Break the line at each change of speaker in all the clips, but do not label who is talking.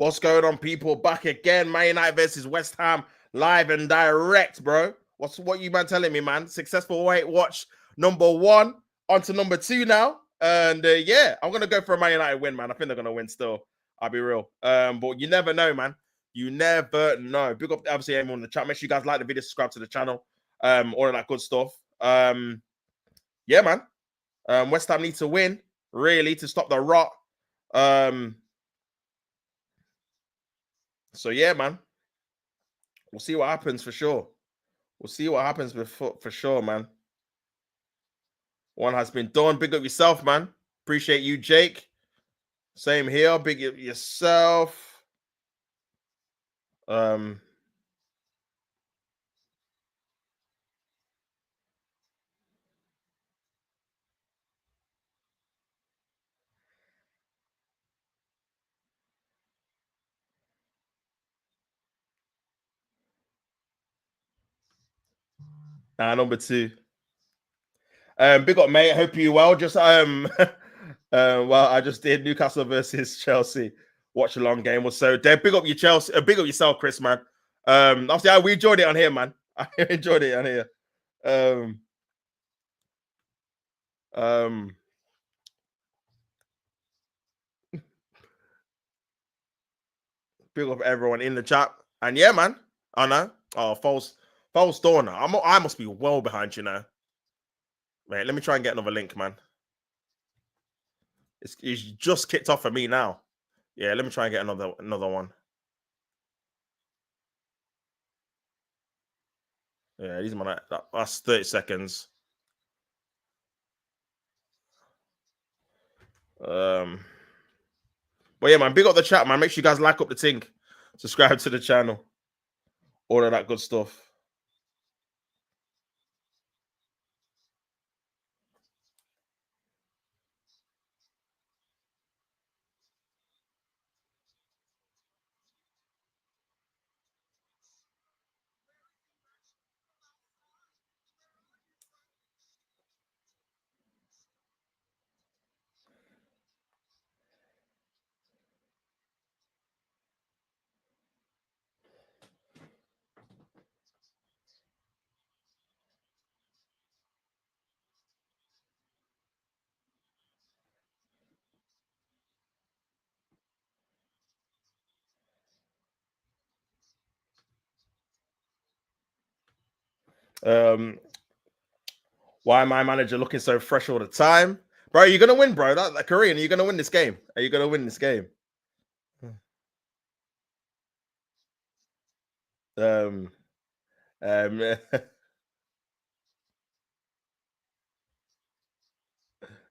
What's going on, people? Back again. Man United versus West Ham, live and direct, bro. What you man telling me, man? Successful weight watch number 1 on to number 2 now. And yeah, I'm gonna go for a Man United win, man. I think they're gonna win still. I'll be real. But you never know, man. You never know. Big up obviously everyone in the chat. Make sure you guys like the video, subscribe to the channel, all of that good stuff. Yeah, man. West Ham need to win, really, to stop the rot. So yeah, man. We'll see what happens for sure. We'll see what happens for sure, man. One has been done. Big up yourself, man. Appreciate you, Jake. Same here. Big up yourself. Number 2. Big up, mate. Hope you well. Just well, I just did Newcastle versus Chelsea. Watch a long game or so. Big up your Chelsea. Big up yourself, Chris, man. Obviously, we enjoyed it on here, man. I enjoyed it on here. Big up everyone in the chat. And yeah, man. I know. Oh, false door now. I must be well behind you now. Wait, let me try and get another link, man. It's just kicked off for me now. Yeah, let me try and get another one. Yeah, these man, that's 30 seconds. But yeah, man, big up the chat, man. Make sure you guys like up the thing, subscribe to the channel, all of that good stuff. Why my manager looking so fresh all the time? Bro, you're gonna win, bro. That Korean, you're gonna win this game. Are you gonna win this game?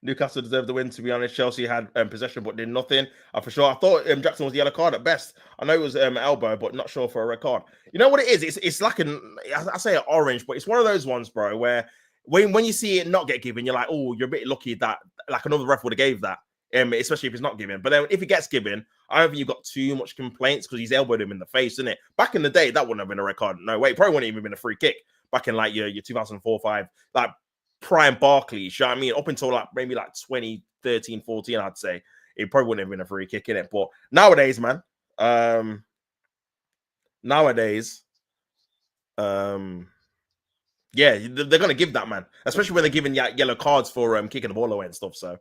Newcastle deserved the win, to be honest. Chelsea had possession but did nothing. For sure. I thought Jackson was the yellow card at best. I know it was elbow, but not sure for a red card. You know what it is? It's like I say an orange, but it's one of those ones, bro, where when you see it not get given, you're like, oh, you're a bit lucky that like another ref would have gave that. Especially if it's not given. But then if it gets given, I don't think you've got too much complaints because he's elbowed him in the face, isn't it? Back in the day, that wouldn't have been a red card. No, wait, probably wouldn't even been a free kick back in like your 2004-5. Like prime Barkley, you know what I mean? Up until like maybe like 2013, 14, I'd say it probably wouldn't have been a free kick in it. But nowadays, man, yeah, they're gonna give that, man, especially when they're giving yellow cards for kicking the ball away and stuff. So,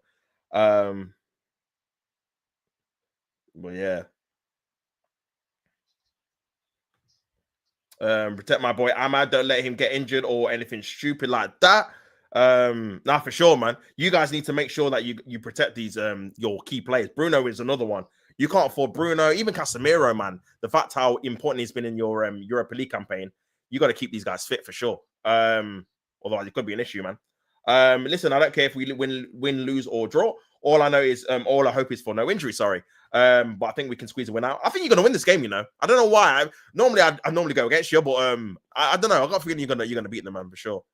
but yeah, protect my boy Ahmad. Don't let him get injured or anything stupid like that. Nah, for sure, man. You guys need to make sure that you protect these your key players. Bruno is another one. You can't afford Bruno, even Casemiro, man. The fact how important he's been in your Europa League campaign, you got to keep these guys fit for sure. Otherwise it could be an issue, man. Listen, I don't care if we win, lose, or draw. All I know is all I hope is for no injury. Sorry. But I think we can squeeze a win out. I think you're gonna win this game, you know. I don't know why. I normally go against you, but I don't know. I got a feeling you're gonna beat them, man, for sure.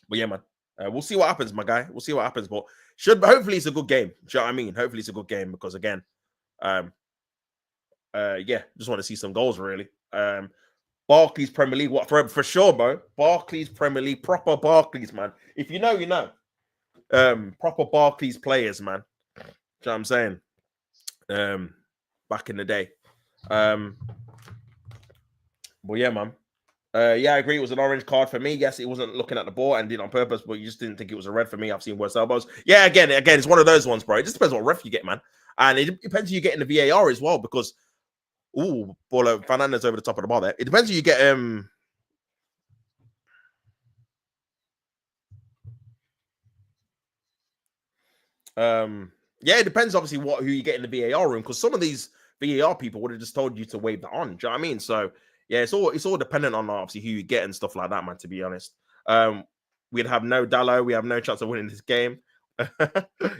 But yeah, man, we'll see what happens, my guy. We'll see what happens. But hopefully it's a good game. Do you know what I mean? Hopefully it's a good game because again, yeah, just want to see some goals really. Barclays Premier League, what for sure, bro. Barclays Premier League, proper Barclays, man. If you know, you know. Proper Barclays players, man. Do you know what I'm saying? back in the day. But yeah, man. Yeah, I agree. It was an orange card for me. Yes, it wasn't looking at the ball and did it on purpose, but you just didn't think it was a red for me. I've seen worse elbows. Yeah, again, it's one of those ones, bro. It just depends what ref you get, man, and it depends who you get in the VAR as well. Because Fernandez over the top of the bar there. It depends who you get. Yeah, it depends obviously who you get in the VAR room, because some of these VAR people would have just told you to wave that on. Do you know what I mean? So yeah, it's all dependent on obviously who you get and stuff like that, man. To be honest, we'd have no Dallo, we have no chance of winning this game.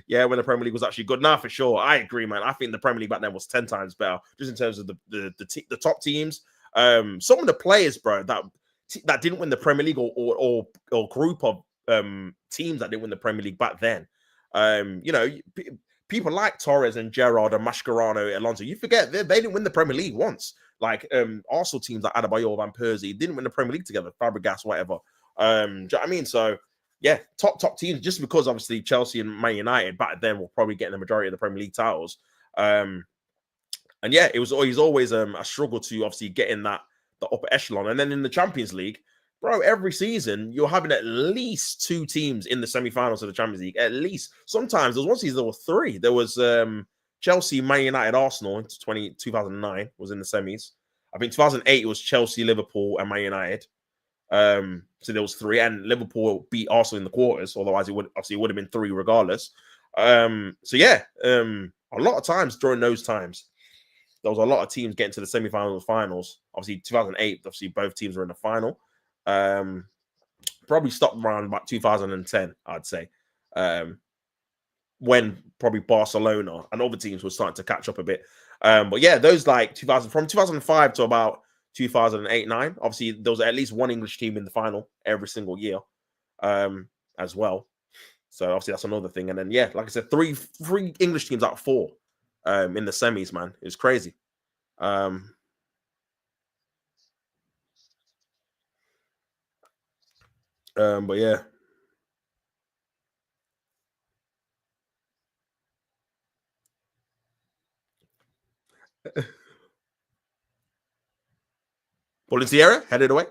Yeah, when the Premier League was actually good. Nah, for sure, I agree, man. I think the Premier League back then was 10 times better, just in terms of the top teams. Some of the players, bro, that didn't win the Premier League, or group of teams that didn't win the Premier League back then. People like Torres and Gerrard and Mascherano, Alonso. You forget they didn't win the Premier League once. Like Arsenal teams like Adebayor, Van Persie didn't win the Premier League together. Fabregas, whatever. Do you know what I mean? So yeah, top teams. Just because obviously Chelsea and Man United back then were probably getting the majority of the Premier League titles. And yeah, it was always a struggle to obviously get in the upper echelon. And then in the Champions League, bro, every season you're having at least 2 teams in the semi-finals of the Champions League. At least. Sometimes there was one season there were 3. There was Chelsea, Man United, Arsenal in 2009 was in the semis. I think 2008 it was Chelsea, Liverpool, and Man United. So there was 3, and Liverpool beat Arsenal in the quarters. Otherwise, it would have been 3 regardless. So yeah, a lot of times during those times, there was a lot of teams getting to the semi-finals, finals. Obviously, 2008, obviously both teams were in the final. Probably stopped around about 2010, I'd say, when probably Barcelona and other teams were starting to catch up a bit. But yeah, those like from 2005 to about 2008-9, obviously there was at least one English team in the final every single year, as well. So obviously that's another thing. And then yeah, like I said, three English teams out of 4 in the semis, man. It was crazy. But yeah. Valenciera headed away.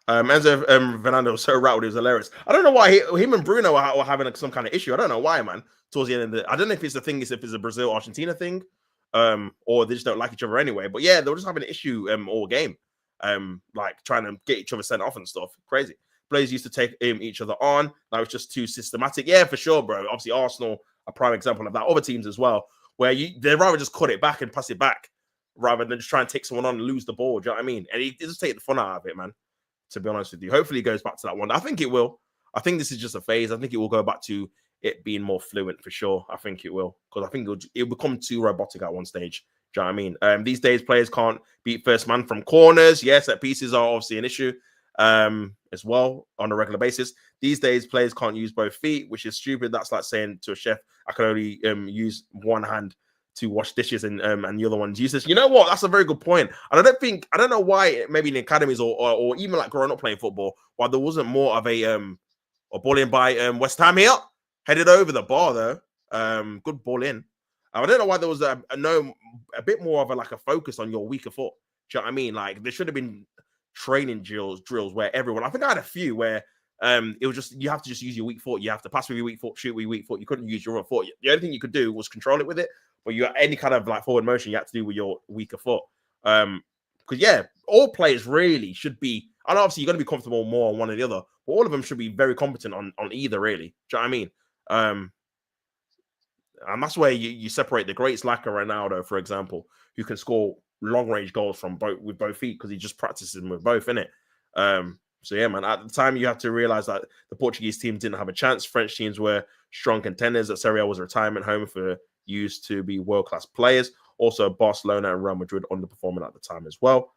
Enzo Fernando was so rattled, it was hilarious. I don't know why him and Bruno were having some kind of issue. I don't know why, man. Towards the end of I don't know if it's the thing, if it's a Brazil Argentina thing, or they just don't like each other anyway. But yeah, they were just having an issue all game, like trying to get each other sent off and stuff. Crazy. Players used to take each other on. That was just too systematic. Yeah, for sure, bro. Obviously, Arsenal, a prime example of that. Other teams as well, where they'd rather just cut it back and pass it back rather than just try and take someone on and lose the ball. Do you know what I mean? And he just take the fun out of it, man. To be honest with you, hopefully it goes back to that one. I think it will. I think this is just a phase. I think it will go back to it being more fluent for sure. I think it will, because I think it'll become too robotic at one stage. Do you know what I mean? These days, players can't beat first man from corners. Yes, set pieces are obviously an issue as well on a regular basis. These days, players can't use both feet, which is stupid. That's like saying to a chef, I can only use one hand to wash dishes and the other one's useless. You know what? That's a very good point. And I don't know why maybe in academies or even like growing up playing football, why there wasn't more of a ball in by West Ham here. Headed over the bar though. Good ball in. I don't know why there was a bit more of a focus on your weaker foot. Do you know what I mean? Like there should have been training drills where everyone, I think I had a few where it was just, you have to just use your weak foot. You have to pass with your weak foot, shoot with your weak foot. You couldn't use your other foot. The only thing you could do was control it with it. But you any kind of like forward motion you have to do with your weaker foot. Because yeah, all players really should be, and obviously you're going to be comfortable more on one or the other, but all of them should be very competent on either, really. Do you know what I mean? And that's where you separate the greats like a Ronaldo, for example, who can score long range goals with both feet because he just practices them with both, innit? So yeah, man. At the time, you have to realize that the Portuguese team didn't have a chance. French teams were strong contenders. That Serie A was a retirement home for used to be world-class players. Also, Barcelona and Real Madrid underperforming at the time as well.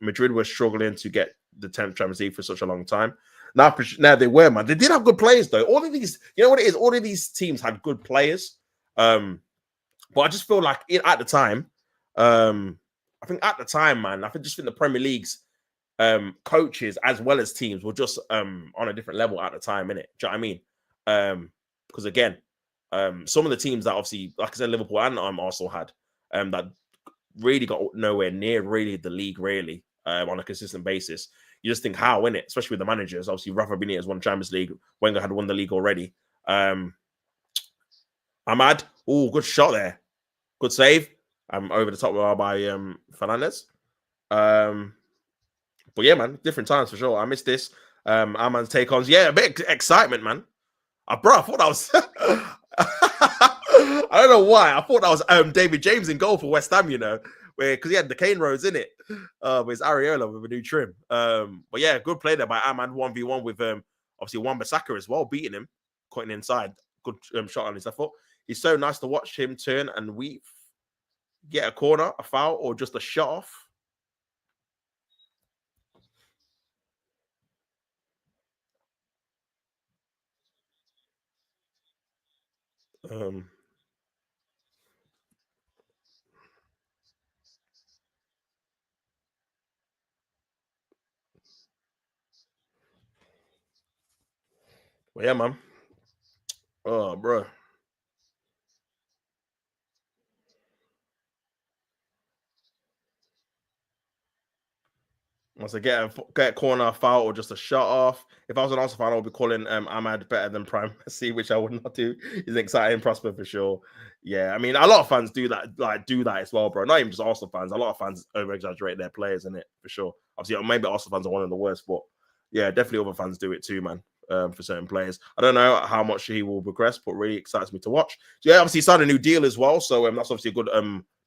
Madrid were struggling to get the 10th Champions League for such a long time. Now they were, man. They did have good players, though. All of these, you know what it is? All of these teams had good players. But I just feel like at the time, I think at the time, man, just think the Premier League's coaches as well as teams were just on a different level at the time, innit? Do you know what I mean? Because again, some of the teams that obviously, like I said, Liverpool and Arsenal had that really got nowhere near really the league really on a consistent basis. You just think how, innit? Especially with the managers. Obviously, Rafa Benitez won Champions League. Wenger had won the league already. Ahmad, oh, good shot there. Good save. Over the top by Fernandez. But yeah, man, different times for sure. I missed this. Ahmad's take ons. Yeah, a bit of excitement, man. Bro, I thought that was. I don't know why. I thought that was David James in goal for West Ham, you know, because he had the Kane Roads in it. But it's Areola with a new trim. But yeah, good play there by Ahmad 1v1 with obviously Wan-Bissaka as well, beating him, cutting inside. Good shot on his effort. He's so nice to watch him turn and weave, get a corner, a foul, or just a shot off. But yeah, man. Oh, bro. Once I get a corner, a foul, or just a shot off. If I was an Arsenal fan, I would be calling Ahmad better than Prime Messi, which I would not do. He's an exciting prospect for sure. Yeah, I mean, a lot of fans do that as well, bro. Not even just Arsenal fans. A lot of fans over exaggerate their players, in it for sure. Obviously, maybe Arsenal fans are one of the worst, but yeah, definitely other fans do it too, man. For certain players, I don't know how much he will progress, but really excites me to watch. So, yeah, obviously, he signed a new deal as well, so that's obviously a good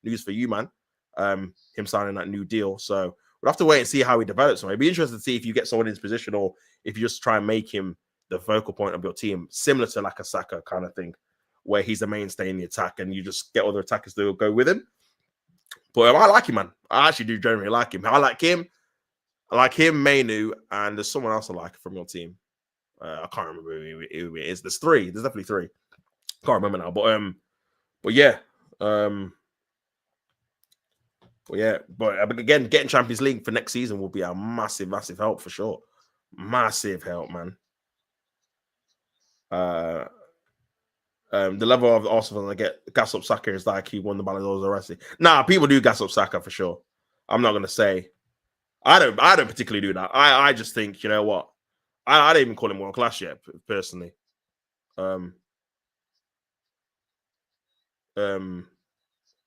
news for you, man. Him signing that new deal, so. We'll have to wait and see how he develops. It'd be interesting to see if you get someone in his position or if you just try and make him the focal point of your team, similar to like a Saka kind of thing, where he's the mainstay in the attack and you just get other attackers to go with him. But I like him, man. I actually do generally like him. I like him, Mainu, and there's someone else I like from your team. I can't remember who it is. There's three. There's definitely three. Can't remember now. But yeah. Well, yeah, but again, getting Champions League for next season will be a massive, massive help for sure. Massive help, man. The level of Arsenal that get gas up Saka is like he won the Ballon d'Or already. Nah, people do gas up Saka for sure. I'm not gonna say. I don't particularly do that. I just think, you know what? I don't even call him world class yet, personally.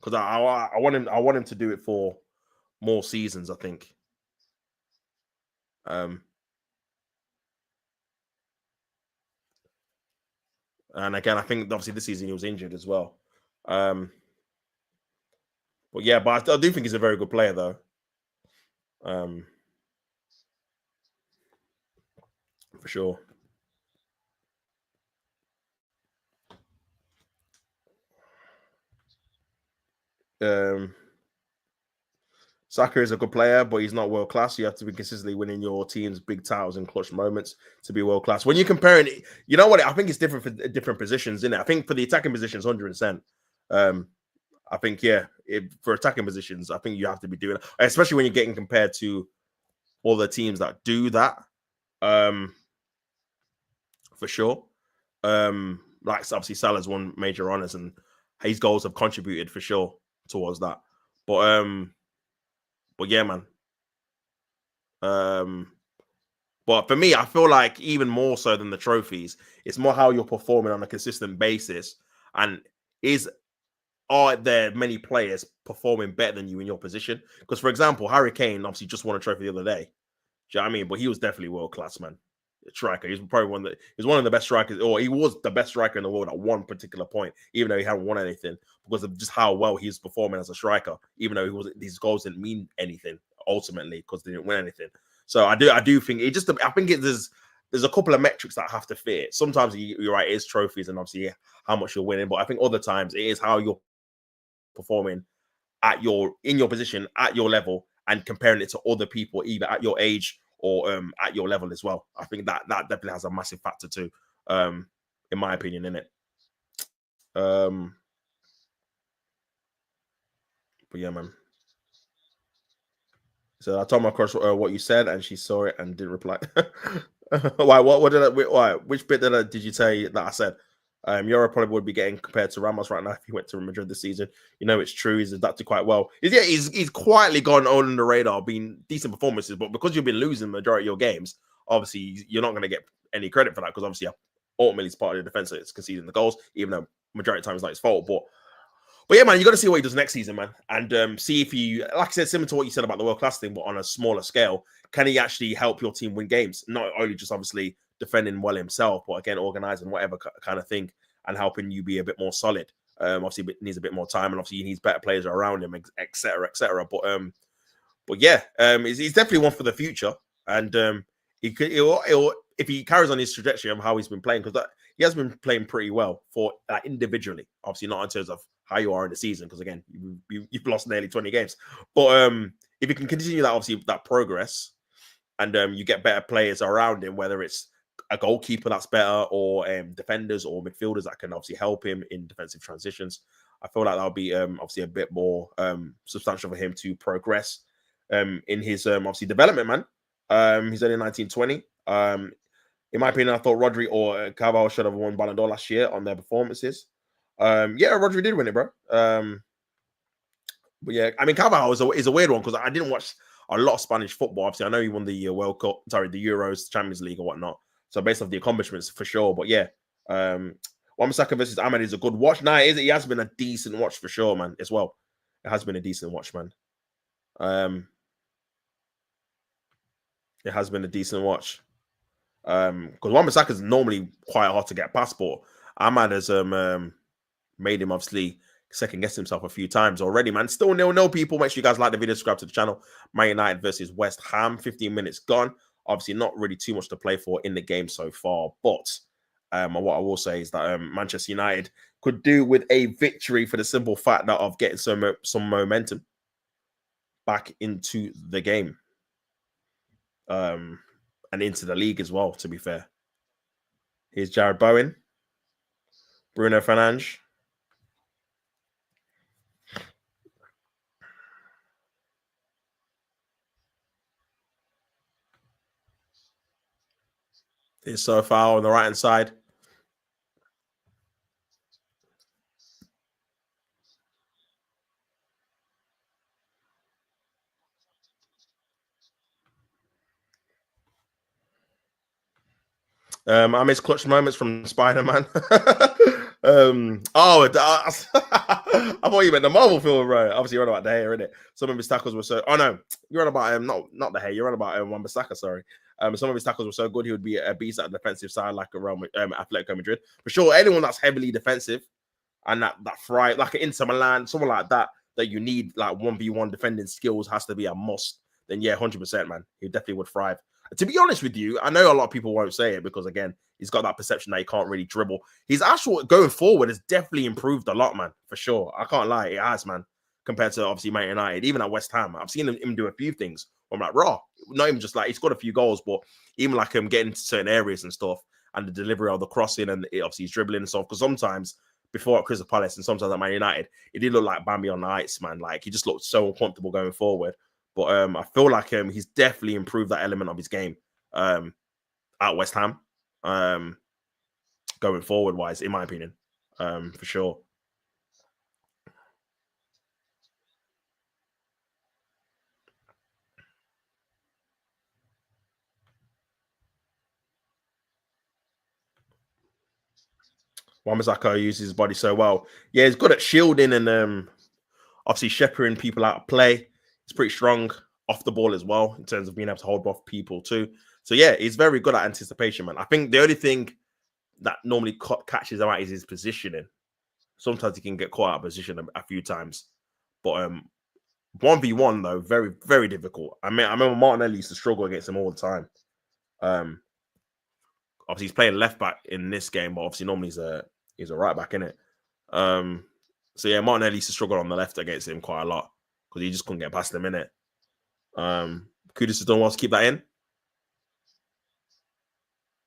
Because I want him to do it for more seasons, I think. And again, I think obviously this season he was injured as well. But yeah, but I do think he's a very good player, though. For sure. Saka is a good player, but he's not world class. You have to be consistently winning your team's big titles and clutch moments to be world class. When you're comparing it, you know what? I think it's different for different positions, isn't it? I think for the attacking positions, 100%. I think, yeah, for attacking positions, I think you have to be doing it, especially when you're getting compared to all the teams that do that. For sure. Like obviously Salah's won major honors and his goals have contributed for sure towards that. But yeah, man. But for me, I feel like even more so than the trophies, it's more how you're performing on a consistent basis. And are there many players performing better than you in your position? Because, for example, Harry Kane obviously just won a trophy the other day. Do you know what I mean? But he was definitely world class, man. Striker. He's probably one of the best strikers, or he was the best striker in the world at one particular point, even though he hadn't won anything because of just how well he's performing as a striker. Even though his goals didn't mean anything ultimately because they didn't win anything. So I do think it just. I think there's a couple of metrics that have to fit. Sometimes you're right, it is trophies and obviously how much you're winning, but I think other times it is how you're performing in your position at your level and comparing it to other people either at your age or at your level as well. I think that definitely has a massive factor too, in my opinion, in it. But yeah, man. So I told my crush what you said, and she saw it and didn't reply. Why? What did I? Why? Which bit did you say that I said? Euro probably would be getting compared to Ramos right now if he went to Real Madrid this season. You know, it's true. He's adapted quite well. He's quietly gone on the radar, been decent performances, but because you've been losing the majority of your games, obviously you're not going to get any credit for that because obviously ultimately it's part of the defense that's conceding the goals, even though majority of the time it's not his fault. But yeah, man, you got to see what he does next season, man, and see if he, like I said, similar to what you said about the world class thing, but on a smaller scale, can he actually help your team win games? Not only just obviously defending well himself, but again, organizing whatever kind of thing and helping you be a bit more solid. Obviously, it needs a bit more time, and obviously, he needs better players around him, etc., etc. But yeah, he's definitely one for the future, and he'll if he carries on his trajectory of how he's been playing, because he has been playing pretty well for individually. Obviously, not in terms of how you are in the season, because again, you've lost nearly 20 games. But if you can continue that, obviously, that progress, and you get better players around him, whether it's a goalkeeper that's better or defenders or midfielders that can obviously help him in defensive transitions, I feel like that'll be obviously a bit more substantial for him to progress in his obviously development, man. He's only 19, 20. In my opinion, I thought Rodri or Carvalho should have won Ballon d'Or last year on their performances. Yeah, Rodri did win it, bro. But yeah, I mean, Carvalho is a weird one because I didn't watch a lot of Spanish football. Obviously, I know he won the World Cup, the Euros, Champions League, or whatnot. So based off the accomplishments, for sure. But yeah, Wan-Bissaka versus Ahmed is a good watch. Now, it has been a decent watch for sure, man, as well. It has been a decent watch, man. It has been a decent watch. Because Wan-Bissaka is normally quite hard to get past, but Ahmad has made him obviously second guess himself a few times already, man. Still 0-0, people. Make sure you guys like the video, subscribe to the channel. Man United versus West Ham, 15 minutes gone. Obviously, not really too much to play for in the game so far, but what I will say is that Manchester United could do with a victory for the simple fact that of getting some momentum back into the game, and into the league as well, to be fair. Here's Jared Bowen, Bruno Fernandes. Here's Sofao on the right-hand side. I miss clutch moments from Spider-Man. I thought you meant the Marvel film, bro. Obviously, you're on about the hair, innit? Some of his tackles were so. Oh no, you're on about not the hair. You're on about Wan-Bissaka. Sorry. Some of his tackles were so good, he would be a beast at the defensive side, like around Atletico Madrid. For sure, anyone that's heavily defensive and that thrive, like an Inter Milan, someone like that you need like 1v1 defending skills has to be a must. Then yeah, 100%, man. He definitely would thrive. To be honest with you, I know a lot of people won't say it because, again, he's got that perception that he can't really dribble. His actual going forward has definitely improved a lot, man, for sure. I can't lie. It has, man, compared to, obviously, Man United. Even at West Ham, I've seen him do a few things. I'm like, raw. Not even just like, he's got a few goals, but even like him getting to certain areas and stuff and the delivery of the crossing and obviously he's dribbling and stuff. Because sometimes, before at Crystal Palace and sometimes at Man United, it did look like Bambi on the ice, man. Like, he just looked so uncomfortable going forward. But I feel like he's definitely improved that element of his game at West Ham, going forward wise, in my opinion, for sure. Wan-Bissaka uses his body so well. Yeah, he's good at shielding and obviously shepherding people out of play. He's pretty strong off the ball as well in terms of being able to hold off people too. So yeah, he's very good at anticipation, man. I think the only thing that normally catches him out is his positioning. Sometimes he can get caught out of position a few times, but 1v1 though, very, very difficult. I mean, I remember Martinelli used to struggle against him all the time. Obviously he's playing left back in this game, but obviously normally he's a right back, in it. So yeah, Martinelli used to struggle on the left against him quite a lot because he just couldn't get past him, in it. Kudus has done well to keep that in.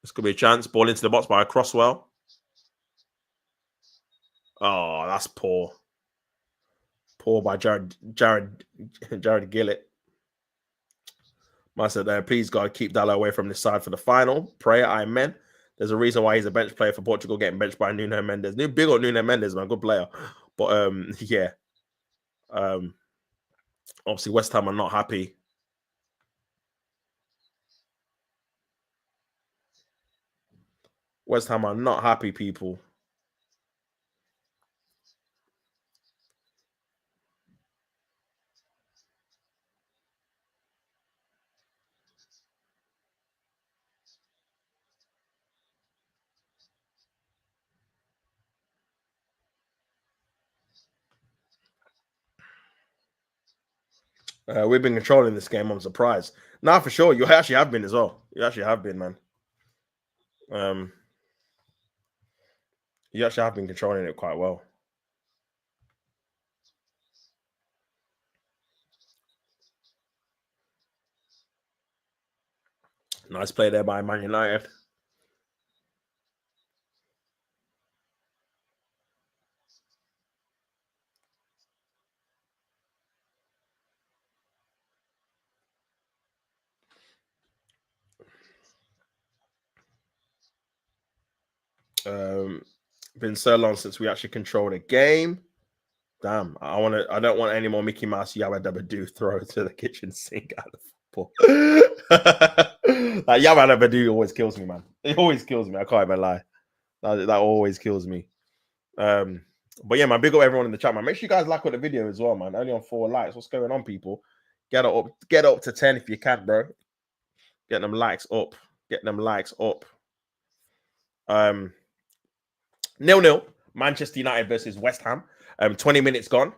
This could be a chance. Ball into the box by a Crosswell. Oh, that's poor. Poor by Jared Gillett. I said there, please God, keep Dalot away from this side for the final. Prayer, amen. There's a reason why he's a bench player for Portugal, getting benched by Nuno Mendes. Big on Nuno Mendes, man, good player. But yeah, obviously West Ham are not happy. West Ham are not happy, people. We've been controlling this game. I'm surprised. Nah, for sure. You actually have been as well. You actually have been, man. You actually have been controlling it quite well. Nice play there by Man United. Been so long since we actually controlled a game. Damn, I don't want any more Mickey Mouse Yabba Dabba Doo throw to the kitchen sink out of football. Like Yabba Dabba Doo always kills me, man. It always kills me. I can't even lie. That always kills me. But yeah, man, big up everyone in the chat, man. Make sure you guys like the video as well, man. Only on 4 likes. What's going on, people? Get up to 10 if you can, bro. Get them likes up. Get them likes up. 0-0. Manchester United versus West Ham. 20 minutes gone.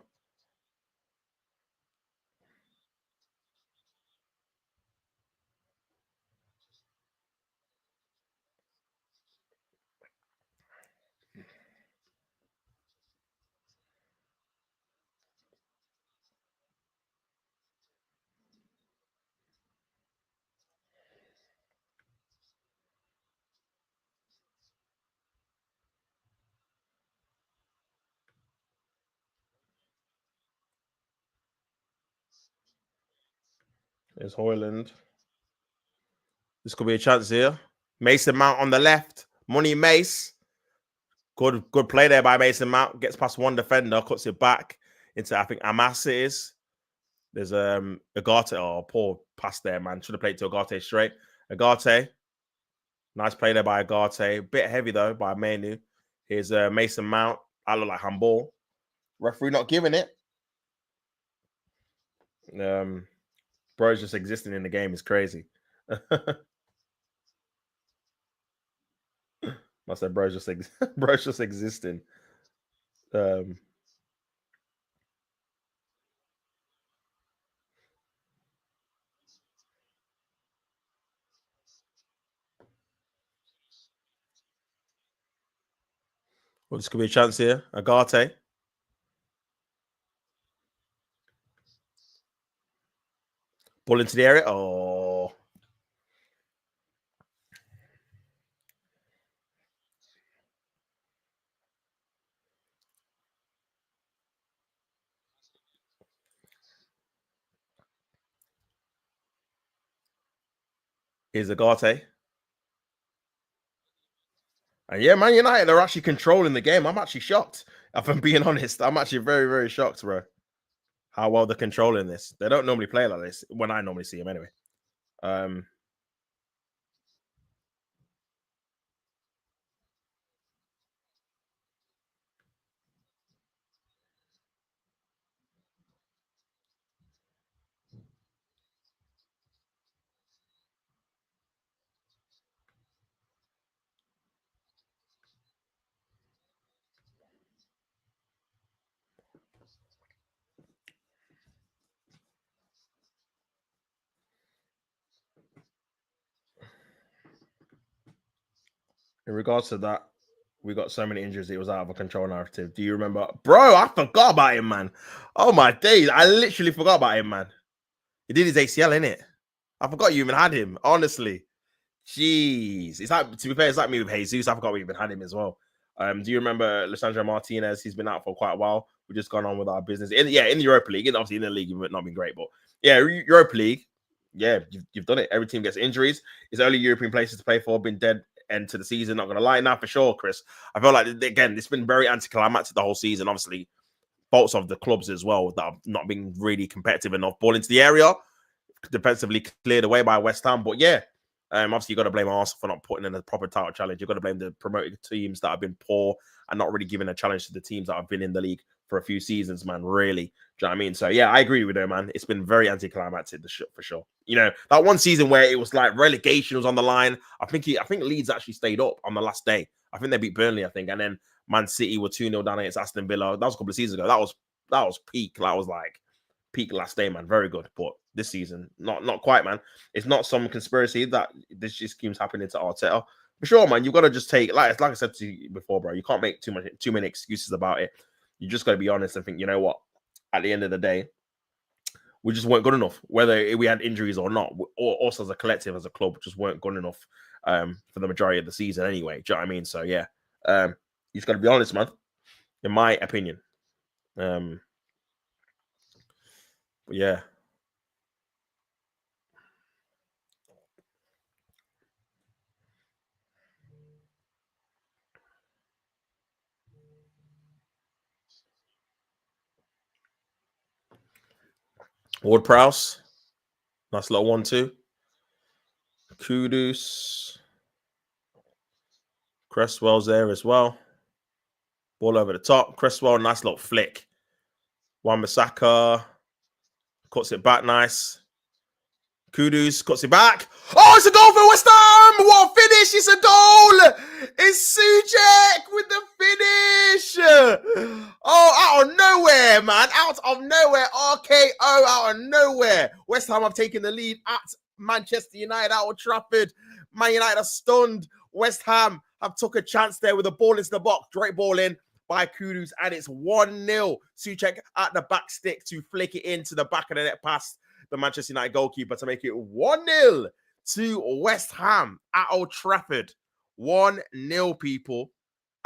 There's Hoyland. This could be a chance here. Mason Mount on the left. Money Mace. Good play there by Mason Mount. Gets past one defender, cuts it back into, I think, Amas it is. There's Agate. Oh, poor pass there, man. Should have played to Agate straight. Agate. Nice play there by Agate. Bit heavy, though, by Manu. Here's Mason Mount. I look like handball. Referee not giving it. Bro's just existing in the game is crazy. I said bro's just existing. Well, this could be a chance here. Agate. Ball into the area. Oh. Here's Agate. And yeah, Man United are actually controlling the game. I'm actually shocked. If I'm being honest, I'm actually very, very shocked, bro. How well they're controlling this. They don't normally play like this when I normally see them anyway. In regards to that, we got so many injuries. It was out of a control narrative. Do you remember? Bro, I forgot about him, man. Oh my days. I literally forgot about him, man. He did his ACL, innit? I forgot you even had him, honestly. Jeez. It's like, to be fair, it's like me with Jesus. I forgot we even had him as well. Do you remember Lissandro Martinez? He's been out for quite a while. We've just gone on with our business. In the Europa League. And obviously in the league, it's not been great. But yeah, Europa League. Yeah, you've done it. Every team gets injuries. It's only European places to play for. Been dead end to the season. Not gonna lie, now for sure, Chris. I feel like again, it's been very anticlimactic the whole season. Obviously, faults of the clubs as well that have not been really competitive enough. Ball into the area, defensively cleared away by West Ham. But yeah, obviously you got to blame Arsenal for not putting in a proper title challenge. You've got to blame the promoted teams that have been poor and not really giving a challenge to the teams that have been in the league for a few seasons, man. Really. Do you know what I mean? So yeah, I agree with you, man. It's been very anticlimactic for sure. You know, that one season where it was like relegation was on the line. I think Leeds actually stayed up on the last day. I think they beat Burnley, I think, and then Man City were 2-0 down against Aston Villa. That was a couple of seasons ago. That was peak. That was like peak last day, man. Very good. But this season, not quite, man. It's not some conspiracy that this just keeps happening to Arteta. For sure, man. You've got to just take, like I said to you before, bro. You can't make too many excuses about it. You just got to be honest and think, you know what? At the end of the day, we just weren't good enough. Whether we had injuries or not, or us as a collective, as a club, just weren't good enough for the majority of the season anyway. Do you know what I mean? So yeah, you just got to be honest, man. In my opinion. Yeah. Ward-Prowse. Nice little 1-2. Kudus. Cresswell's there as well. Ball over the top. Cresswell, nice little flick. Wan-Bissaka cuts it back nice. Kudus cuts it back. Oh, it's a goal for West Ham! What a finish! It's a goal! It's Souček with the finish! Oh, out of nowhere, man. Out of nowhere. RKO out of nowhere. West Ham have taken the lead at Manchester United at Old Trafford. Man United are stunned. West Ham have took a chance there with a ball into the box. Great ball in by Kudus, and it's 1-0. Souček at the back stick to flick it into the back of the net past the Manchester United goalkeeper to make it 1-0 to West Ham at Old Trafford. 1-0, people.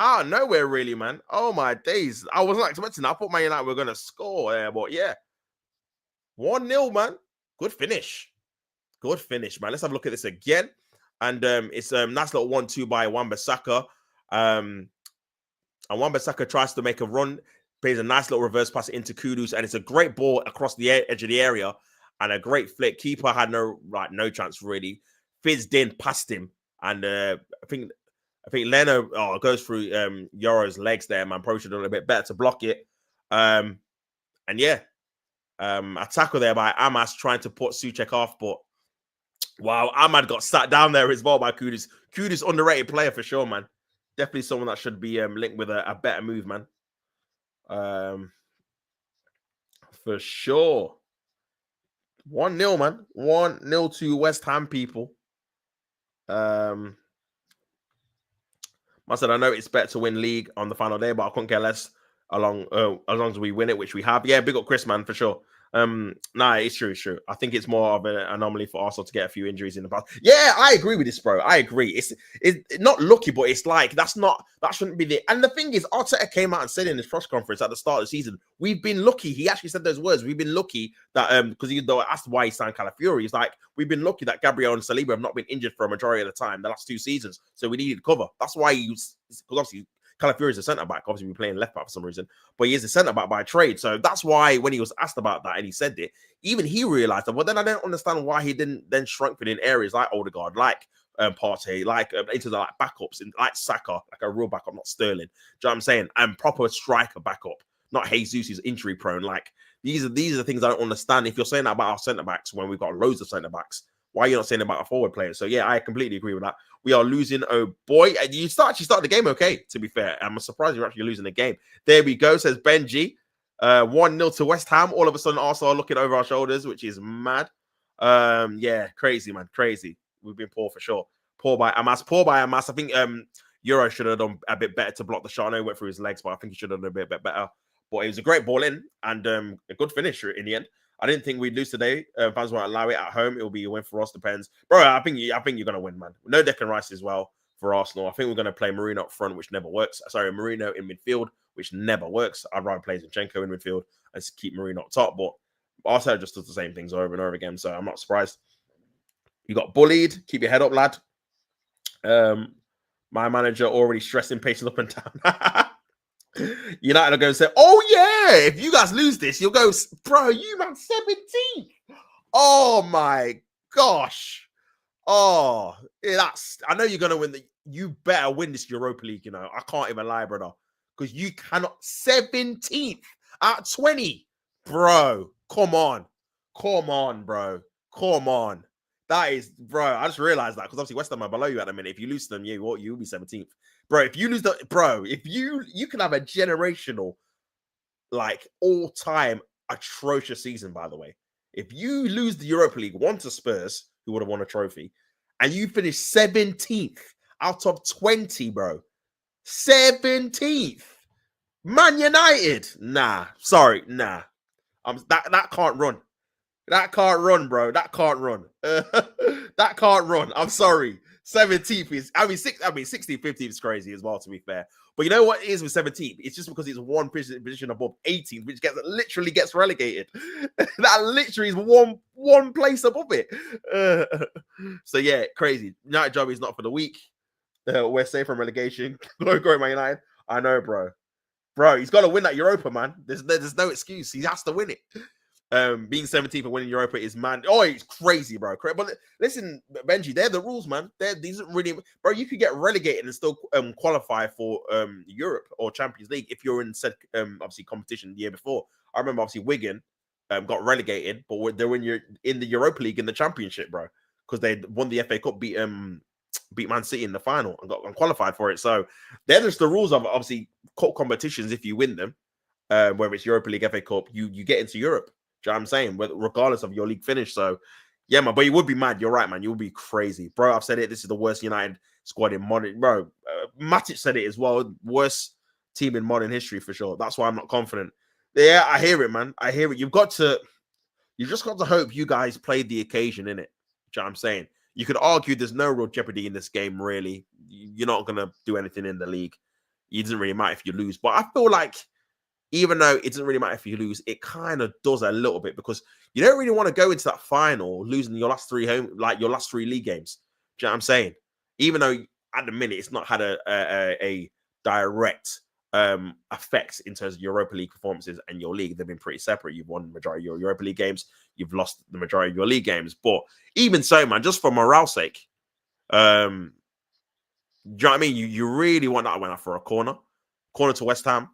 Out of nowhere, really, man. Oh, my days. I wasn't expecting that. I thought Man United were going to score there, but yeah. 1-0, man. Good finish. Good finish, man. Let's have a look at this again. And it's a nice little 1-2 by Wan-Bissaka. And Wan-Bissaka tries to make a run, plays a nice little reverse pass into Kudus, and it's a great ball across the edge of the area and a great flick. Keeper had no chance, really. Fizzed in past him, and I think Leno goes through Yoro's legs there, man. Probably should have done a bit better to block it. And yeah, a tackle there by Amas trying to put Souček off, but wow, Ahmad got sat down there as well by Kudus. Kudus, underrated player for sure, man. Definitely someone that should be linked with a better move, man. For sure. 1-0, man. 1-0 to West Ham, people. I said, I know it's better to win league on the final day, but I couldn't care less as long as we win it, which we have. Yeah, big up Chris, man, for sure. Nah, it's true. I think it's more of an anomaly for Arsenal to get a few injuries in the past. Yeah, I agree with this, bro. I agree. It's not lucky, but it's like that shouldn't be the. And the thing is, Arteta came out and said in his press conference at the start of the season, we've been lucky. He actually said those words. We've been lucky that because he asked why he signed Calafiori, he's like, we've been lucky that Gabriel and Saliba have not been injured for a majority of the time the last 2 seasons, so we needed cover. That's why because obviously Calafiori is a centre back. Obviously, we're playing left back for some reason, but he is a centre back by trade. So that's why when he was asked about that and he said it, even he realised that. Well, then I don't understand why he didn't then strengthen in areas like Odegaard, like Partey, like into the backups, and like Saka, like a real backup, not Sterling. Do you know what I'm saying? And proper striker backup, not Jesus who's injury prone. Like these are the things I don't understand. If you're saying that about our centre backs when we've got loads of centre backs, why are you not saying about our forward players? So yeah, I completely agree with that. We are losing. Oh boy, you actually started the game okay. To be fair, I'm surprised you're actually losing the game. There we go. Says Benji. 1-0 to West Ham. All of a sudden, Arsenal are looking over our shoulders, which is mad. Yeah, crazy, man, crazy. We've been poor for sure. Poor by Amas. I think Euro should have done a bit better to block the shot. I know he went through his legs, but I think he should have done a bit better. But it was a great ball in and a good finisher in the end. I didn't think we'd lose today. Fans won't allow it at home. It'll be a win for us. Depends, bro. I think you're gonna win, man. No Declan Rice as well for Arsenal. I think we're gonna play Marino up front, which never works. Sorry, Marino in midfield, which never works. I'd rather play Zinchenko in midfield and keep Marino up top. But Arsenal just does the same things over and over again. So I'm not surprised. You got bullied. Keep your head up, lad. My manager already stressing, pacing up and down. United are going to say, "Oh yeah, if you guys lose this, you'll go, bro. You man 17th. Oh my gosh. Oh, yeah, that's. I know you're going to win. You better win this Europa League. You know, I can't even lie, brother, because you cannot 17th at 20, bro. Come on, bro. Come on. That is, bro. I just realized that because obviously West Ham are below you at the minute. If you lose to them, you'll be 17th, bro. If you lose the, bro, if you can have a generational, like all time atrocious season. By the way, if you lose the Europa League, one to Spurs, who would have won a trophy, and you finish 17th out of 20, bro, 17th, Man United, nah, sorry, nah, that can't run. That can't run, bro. That can't run. That can't run. I'm sorry. 17th is, I mean, 16th, 15th is crazy as well, to be fair. But you know what it is with 17th? It's just because it's one position above 18th, which literally gets relegated. That literally is one place above it. So yeah, crazy. United job is not for the weak. We're safe from relegation. Go Man United. I know, bro. Bro, he's got to win that Europa, man. There's no excuse. He has to win it. Being 17th and winning Europa is man. Oh, it's crazy, bro. But listen, Benji, they're the rules, man. These aren't really, bro. You could get relegated and still qualify for Europe or Champions League if you're in said obviously competition the year before. I remember obviously Wigan got relegated, but they're in the Europa League in the Championship, bro, because they won the FA Cup, beat Man City in the final and got qualified for it. So they're just the rules of obviously cup competitions. If you win them, whether it's Europa League, FA Cup, you get into Europe. Do you know what I'm saying? Regardless of your league finish. So, yeah, man. But you would be mad. You're right, man. You would be crazy. Bro, I've said it. This is the worst United squad in modern... Bro, Matic said it as well. Worst team in modern history, for sure. That's why I'm not confident. Yeah, I hear it, man. I hear it. You just got to hope you guys played the occasion, innit? Do you know what I'm saying? You could argue there's no real jeopardy in this game, really. You're not going to do anything in the league. It doesn't really matter if you lose. But I feel like even though it doesn't really matter if you lose, it kind of does a little bit because you don't really want to go into that final losing your last three league games. Do you know what I'm saying? Even though at the minute it's not had a direct effect in terms of Europa League performances and your league. They've been pretty separate. You've won the majority of your Europa League games. You've lost the majority of your league games. But even so, man, just for morale's sake, do you know what I mean? You really want that winner for a corner to West Ham.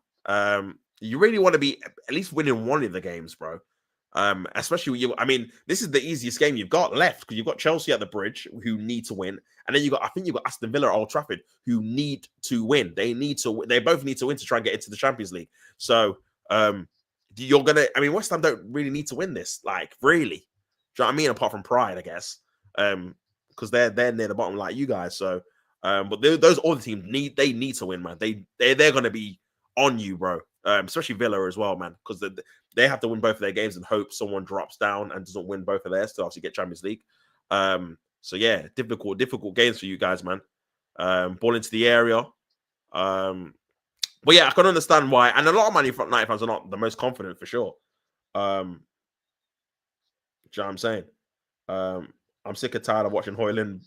You really want to be at least winning one of the games, bro. Especially you. I mean, this is the easiest game you've got left because you've got Chelsea at the Bridge who need to win, and then I think you've got Aston Villa at Old Trafford who need to win. They both need to win to try and get into the Champions League. So, you're gonna. I mean, West Ham don't really need to win this, like really. Do you know what I mean? Apart from pride, I guess, because they're near the bottom like you guys. So, but those other teams need to win, man. They're gonna be on you, bro. Especially Villa as well, man, because they have to win both of their games and hope someone drops down and doesn't win both of theirs to obviously get Champions League. So yeah, difficult games for you guys, man. Ball into the area. But yeah, I can understand why, and a lot of Man United fans are not the most confident for sure. Do you know what I'm saying? I'm sick and tired of watching Hoyland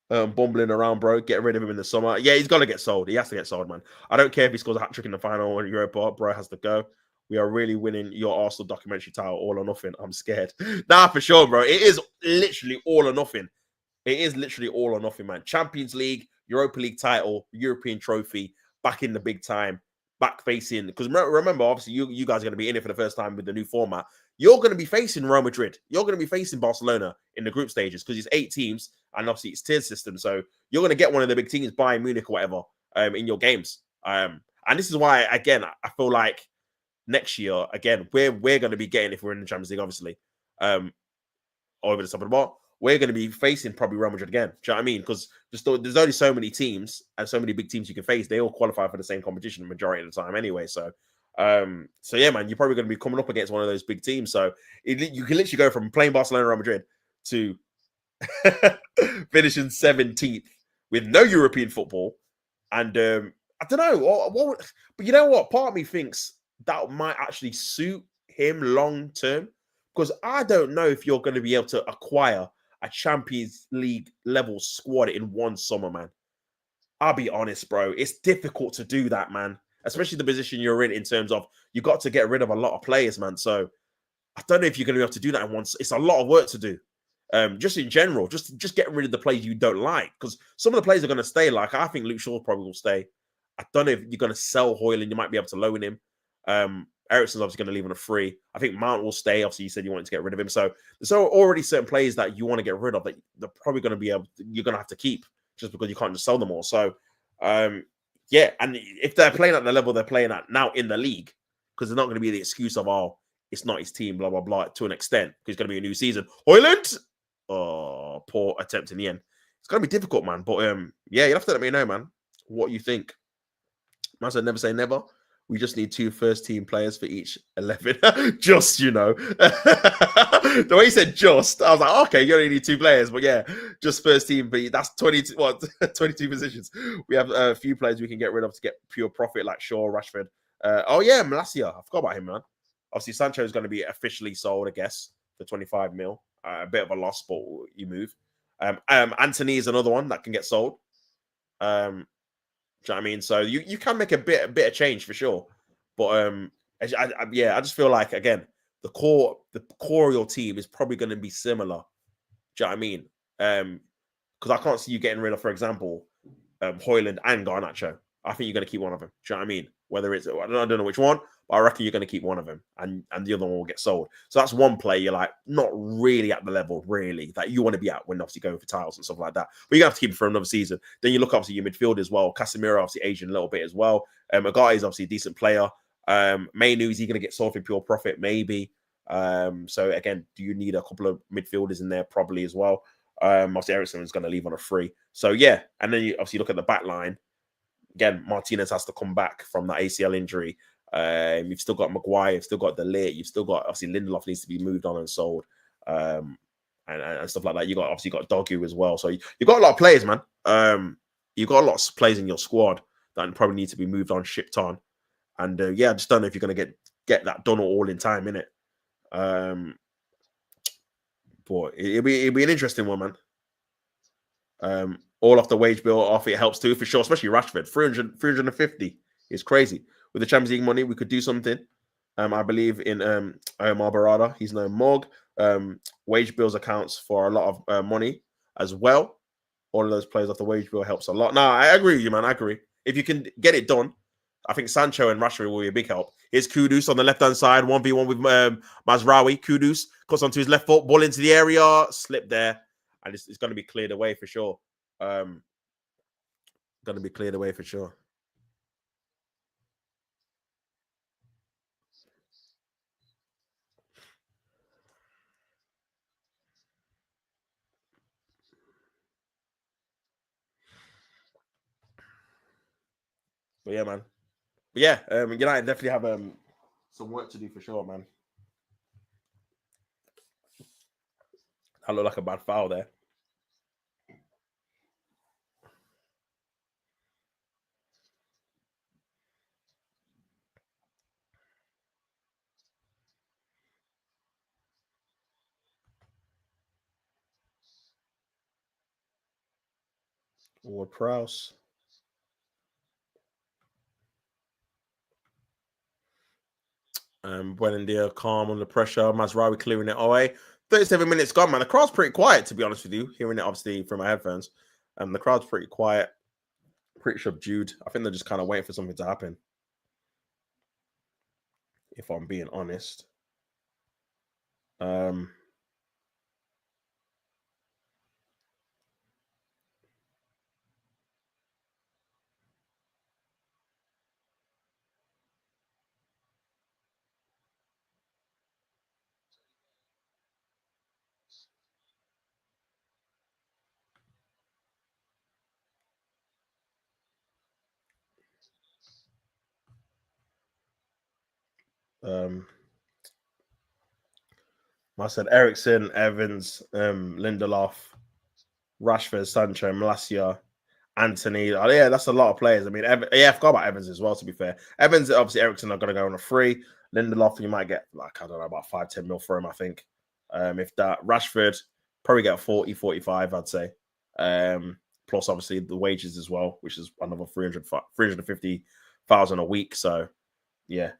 bumbling around, bro. Get rid of him in the summer. Yeah, he's got to get sold. He has to get sold, man. I don't care if he scores a hat-trick in the final or Europa, bro has to go. We are really winning your Arsenal documentary title all or nothing. I'm scared. Nah, for sure, bro. It is literally all or nothing. It is literally all or nothing, man. Champions League, Europa League title, European trophy, back in the big time, back facing. Because remember, obviously, you guys are going to be in it for the first time with the new format. You're going to be facing Real Madrid. You're going to be facing Barcelona in the group stages because it's 8 teams and obviously it's tier system. So you're going to get one of the big teams, Bayern Munich or whatever, in your games. And this is why, again, I feel like next year, again, we're going to be getting, if we're in the Champions League, obviously, over the top of the ball, we're going to be facing probably Real Madrid again. Do you know what I mean? Because there's only so many teams and so many big teams you can face. They all qualify for the same competition the majority of the time anyway. So yeah, man, you're probably going to be coming up against one of those big teams. So you can literally go from playing Barcelona, Real Madrid to finishing 17th with no European football. And I don't know. But you know what? Part of me thinks that might actually suit him long term. Because I don't know if you're going to be able to acquire a Champions League level squad in one summer, man. I'll be honest, bro. It's difficult to do that, man. Especially the position you're in terms of you got to get rid of a lot of players, man. So I don't know if you're going to be able to do that in once. It's a lot of work to do. Just in general, just getting rid of the players you don't like, because some of the players are going to stay. Like I think Luke Shaw probably will stay. I don't know if you're going to sell Hoyland. You might be able to loan him. Ericsson's obviously going to leave on a free. I think Mount will stay. Obviously, you said you wanted to get rid of him. So there's already certain players that you want to get rid of that they're probably going to be able to, you're going to have to keep just because you can't just sell them all. So yeah, and if they're playing at the level they're playing at now in the league, because there's not going to be the excuse of, oh, it's not his team, blah, blah, blah, to an extent, because it's going to be a new season. Hoyland! Oh, poor attempt in the end. It's going to be difficult, man. But yeah, you'll have to let me know, man, what you think. Man said never say never. We just need 2 first-team players for each 11. Just, you know. The way he said just, I was like, okay, you only need 2 players. But yeah, just first team. But that's 22 positions. We have a few players we can get rid of to get pure profit, like Shaw, Rashford. Oh, yeah, Malacia. I forgot about him, man. Obviously, Sancho is going to be officially sold, I guess, for 25 mil. A bit of a loss, but you move. Anthony is another one that can get sold. Do you know what I mean? So you can make a bit of change for sure, but I just feel like again the core of your team is probably going to be similar. Do you know what I mean? Because I can't see you getting rid of, for example, Hoyland and Garnacho. I think you're going to keep one of them. Do you know what I mean? Whether it's I don't know which one, but I reckon you're going to keep one of them, and the other one will get sold. So that's one play you're like not really at the level really that you want to be at when obviously going for titles and stuff like that. But you have to keep it for another season. Then you look obviously your midfield as well. Casemiro obviously aging a little bit as well. Agati is obviously a decent player. Mainu, is he going to get sold for pure profit? Maybe. So again, do you need a couple of midfielders in there? Probably as well. Obviously Ericsson is going to leave on a free. So yeah, and then you obviously look at the back line. Again, Martinez has to come back from that ACL injury. You've still got Maguire, you've still got Delete, you've still got obviously Lindelof needs to be moved on and sold, and stuff like that. You got obviously got Dogu as well. So you've got a lot of players, man. You've got a lot of players in your squad that probably need to be moved on, shipped on, and yeah, I just don't know if you're going to get that done all in time, innit? But it'll be an interesting one, man. All off the wage bill, off it helps too, for sure, especially Rashford. 350 is crazy. With the Champions League money, we could do something. I believe in Omar Barada. He's no Morg. Wage bills accounts for a lot of money as well. All of those players off the wage bill helps a lot. No, I agree with you, man. I agree. If you can get it done, I think Sancho and Rashford will be a big help. Here's Kudus on the left-hand side, 1v1 with Mazraoui. Kudus cuts onto his left foot, ball into the area, slip there, and it's going to be cleared away for sure. Going to be cleared away for sure. But yeah, man. But yeah, United definitely have some work to do for sure, man. I look like a bad foul there. Ward Prowse. Buendia calm under pressure. Mazraoui clearing it away. 37 minutes gone, man. The crowd's pretty quiet, to be honest with you. Hearing it obviously from my headphones. The crowd's pretty quiet, pretty subdued. I think they're just kind of waiting for something to happen. If I'm being honest. Um, I said Ericsson, Evans, Lindelof, Rashford, Sancho, Malacia, Anthony. Oh, yeah, that's a lot of players. I mean, I forgot about Evans as well, to be fair. Evans, obviously, Ericsson are going to go on a free. Lindelof, you might get, like, I don't know, about 5-10 mil for him, I think. If that. Rashford, probably get 40, 45, I'd say. plus obviously the wages as well, which is another 350,000 a week. So yeah,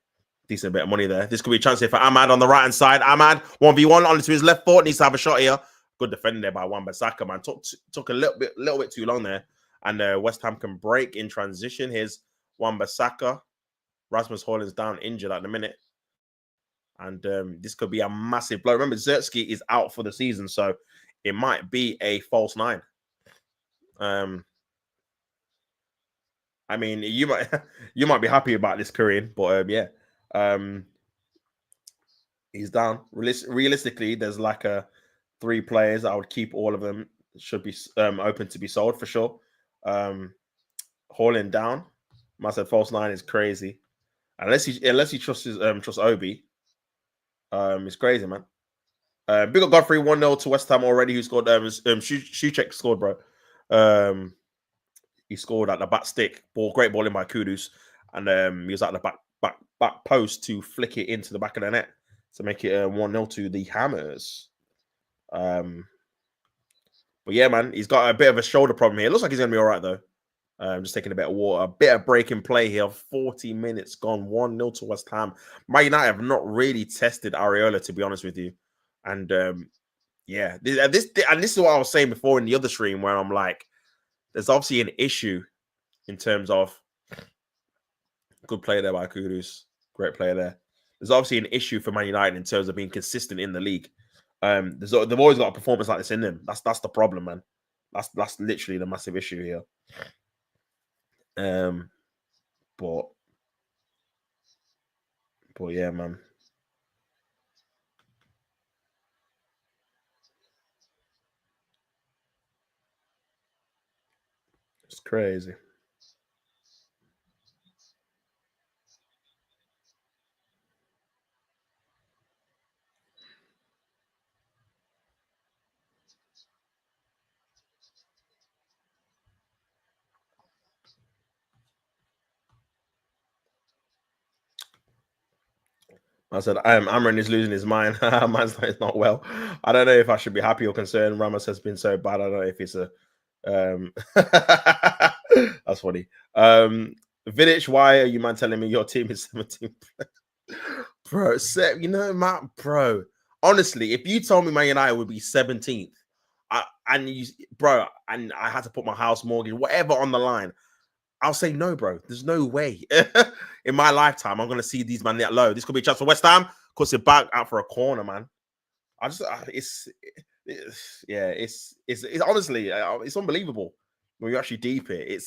decent bit of money there. This could be a chance here for Ahmad on the right hand side. Ahmad 1v1 onto his left foot, needs to have a shot here. Good defending there by Wan-Bissaka, man. Took a little bit too long there, and West Ham can break in transition. Here's Wan-Bissaka. Rasmus Højlund's down injured at the minute. And this could be a massive blow. Remember, Zertsky is out for the season, so it might be a false 9. I mean, you might be happy about this, Korean, but yeah, he's down. Realistically, there's like 3 players. I would keep all of them. Should be open to be sold for sure. Højlund down. I said false 9 is crazy. Unless he trusts Obi. It's crazy, man. Big up Godfrey 1-0 to West Ham already. Who scored? Shuchek scored, bro. He scored at the back stick. Great ball in by Kudus, and he was at the back post to flick it into the back of the net to make it 1-0 to the Hammers. But yeah, man, he's got a bit of a shoulder problem here. Looks like he's gonna be all right though. Just taking a bit of water, a bit of break in play here. 40 minutes gone, 1-0 to West Ham. Man United have not really tested Areola, to be honest with you. And yeah, this is what I was saying before in the other stream, where I'm like, there's obviously an issue in terms of good play there by Kudus, great player there. There's obviously an issue for Man United in terms of being consistent in the league. They've always got a performance like this in them. That's the problem, man. That's literally the massive issue here. But yeah, man. It's crazy. I said, Amran is losing his mind. Man's not well. I don't know if I should be happy or concerned. Ramos has been so bad. I don't know if it's a that's funny. Vidic, why are you man telling me your team is 17? Bro, you know, Matt, bro. Honestly, if you told me Man United would be 17th, and I had to put my house mortgage, whatever on the line, I'll say no, bro. There's no way in my lifetime I'm gonna see these man that low. This could be a chance for West Ham. Cuts it back out for a corner, man. I just it's honestly it's unbelievable when you actually deep it.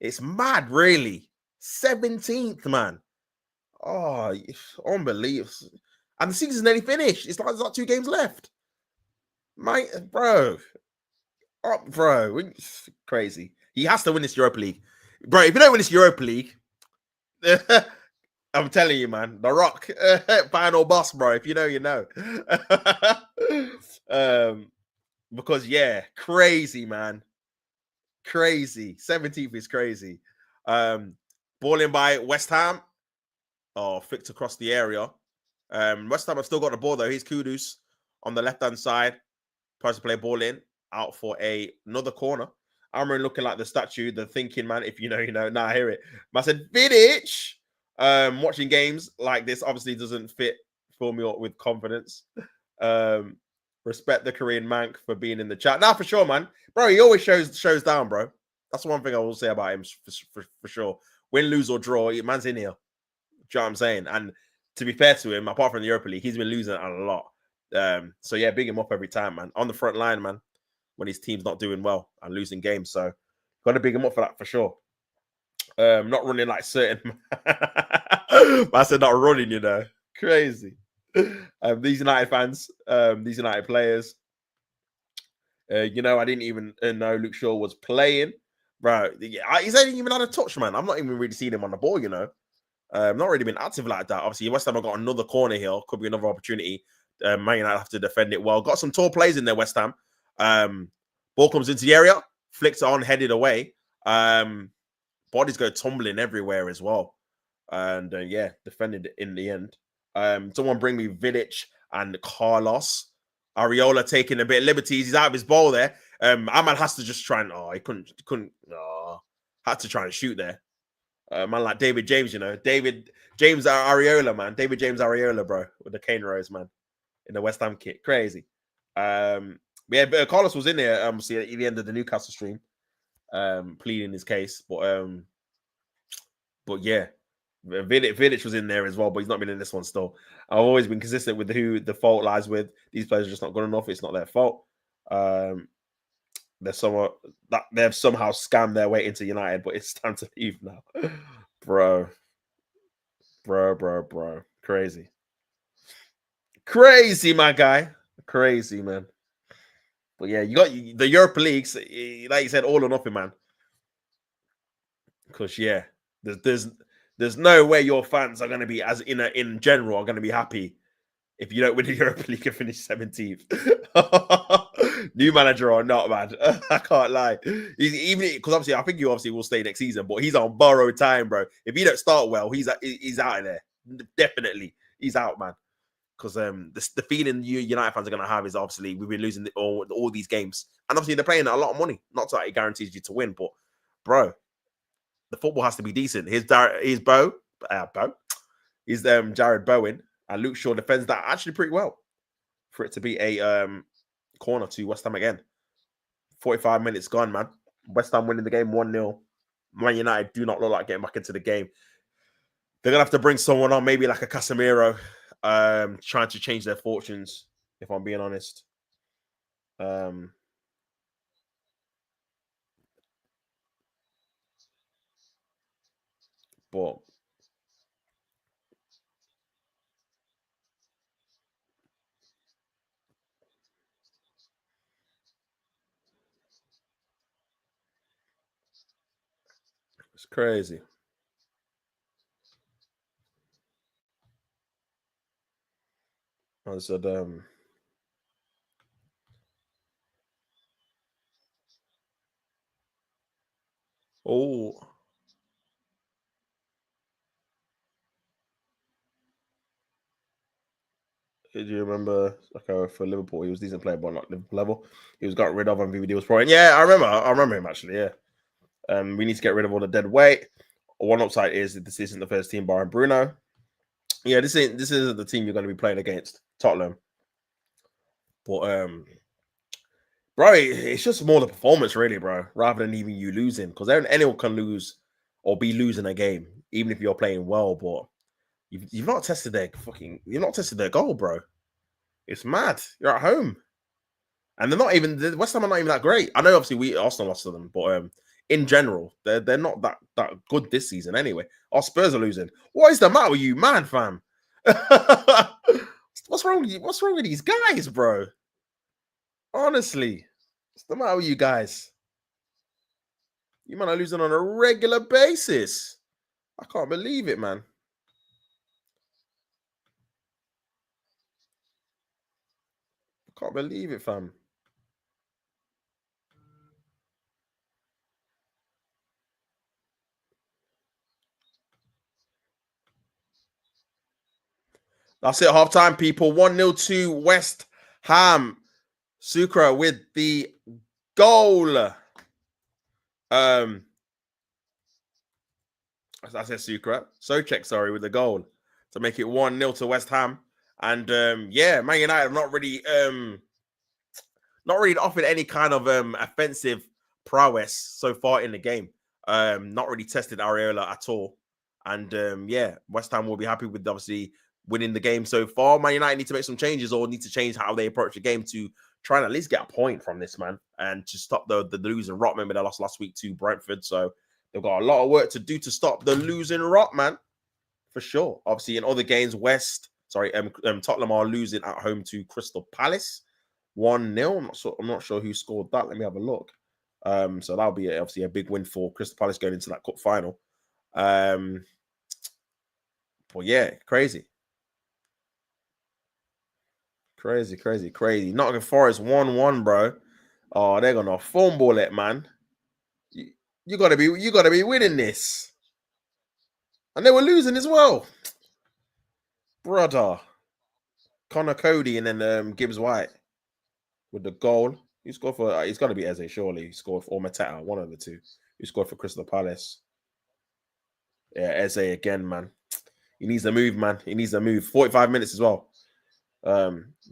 It's mad, really. 17th, man. Oh, unbelievable. And the season's nearly finished. It's like there's like 2 games left. Mate, bro. Oh, bro. Crazy. He has to win this Europa League. Bro, if you don't win this Europa League, I'm telling you, man, The Rock, final boss, bro. If you know, you know. Because yeah, crazy, man. Crazy. 17th is crazy. Ball in by West Ham. Oh, flicked across the area. West Ham have still got the ball though. Here's Kudus on the left-hand side. Tries to play ball in. Out for another corner. Amrin looking like the statue, the thinking man. If you know, you know. Nah, I hear it. But I said, Vidic. Watching games like this obviously doesn't fill me up with confidence. Respect the Korean Mank for being in the chat. Nah, for sure, man. Bro, he always shows down, bro. That's one thing I will say about him for sure. Win, lose, or draw, man's in here. Do you know what I'm saying? And to be fair to him, apart from the Europa League, he's been losing a lot. So yeah, big him up every time, man. On the front line, man, when his team's not doing well and losing games. So got to big him up for that for sure. Not running like certain. I said not running, you know. Crazy. These United fans, these United players. You know, I didn't even know Luke Shaw was playing. Bro, he's only even had a touch, man. I'm not even really seeing him on the ball, you know. Not really been active like that. Obviously, West Ham have got another corner here. Could be another opportunity. Man United have to defend it well. Got some tall plays in there, West Ham. Ball comes into the area. Flicks it on, headed away. Bodies go tumbling everywhere as well. And yeah, defended in the end. Someone bring me Vidic and Carlos. Areola taking a bit of liberties. He's out of his ball there. Our man has to just try and he couldn't had to try and shoot there. Man like David James, David James Areola, man. David James Areola, bro, with the cane rose, man, in the West Ham kit. Crazy. Yeah, but Carlos was in there, see at the end of the Newcastle stream, pleading his case. But yeah, Vidic was in there as well, but he's not been in this one still. I've always been consistent with who the fault lies with. These players are just not good enough. It's not their fault. They've somehow scammed their way into United, but it's time to leave now. bro. Crazy. Crazy, my guy. Crazy, man. But yeah, you got the Europa Leagues, like you said, all or nothing, man. Because yeah, there's no way your fans are going to be in general are going to be happy if you don't win the Europa League and finish 17th. New manager or not, man. I can't lie. Even because obviously I think you obviously will stay next season, but he's on borrowed time, bro. If he don't start well, he's out of there. Definitely, he's out, man. Because the feeling you United fans are going to have is obviously we've been losing all these games, and obviously they're paying a lot of money. Not that it guarantees you to win, but bro, the football has to be decent. Here's Jared Bowen, and Luke Shaw defends that actually pretty well for it to be a corner to West Ham again. 45 minutes gone, man. West Ham winning the game 1-0. Man United do not look like getting back into the game. They're gonna have to bring someone on, maybe like a Casemiro, trying to change their fortunes, if I'm being honest. But it's crazy. I said, oh, do you remember for Liverpool, he was a decent player, but not Liverpool level. He was got rid of and VVD was pouring. Yeah, I remember him actually. Yeah. We need to get rid of all the dead weight. One upside is that this isn't the first team barring Bruno. Yeah, this isn't the team you're going to be playing against, Tottenham. But bro, it's just more the performance, really, bro, rather than even you losing. Because anyone can lose or be losing a game, even if you're playing well. But you've not tested their goal, bro. It's mad. You're at home, and the West Ham are not even that great. I know, obviously, Arsenal lost to them, but in general, they're not that good this season anyway. Our Spurs are losing. What is the matter with you, man, fam? What's wrong with you? What's wrong with these guys, bro? Honestly, what's the matter with you guys? You man are losing on a regular basis. I can't believe it, man. I can't believe it, fam. That's it. Half time, people. 1-0 to West Ham. Sucre with the goal. I said Sucre. Socek, sorry, with the goal to make it 1-0 to West Ham. And yeah, Man United have not really offered any kind of offensive prowess so far in the game. Not really tested Areola at all. And yeah, West Ham will be happy with obviously winning the game so far. Man United need to make some changes or need to change how they approach the game to try and at least get a point from this, man, and to stop the losing rot. Remember, they lost last week to Brentford, so they've got a lot of work to do to stop the losing rot, man, for sure. Obviously, in other games, Tottenham are losing at home to Crystal Palace. 1-0. I'm not sure who scored that. Let me have a look. So that'll be obviously a big win for Crystal Palace going into that cup final. But yeah, crazy. Nottingham Forest 1-1, bro. Oh, they're gonna fumble it, man. You gotta be winning this. And they were losing as well. Brother. Connor Cody and then Gibbs White with the goal. He scored for. He's got to be Eze, surely. He scored for or Mateta, one of the two. He scored for Crystal Palace. Yeah, Eze again, man. He needs a move, man. He needs a move. 45 minutes as well.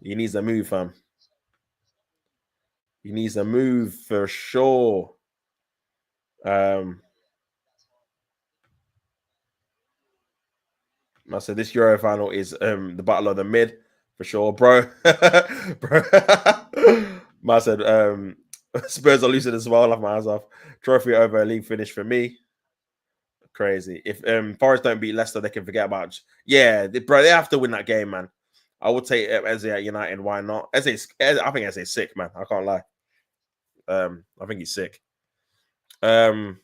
He needs a move, fam. He needs a move for sure. I said this Euro final is the battle of the mid for sure, bro. Bro. I said Spurs are losing as well. I love my eyes off. Trophy over a league finish for me. Crazy. If Forest don't beat Leicester, they can forget about. Yeah, bro, they have to win that game, man. I would take Eze at United. Why not? I think Eze's sick, man. I can't lie. I think he's sick. But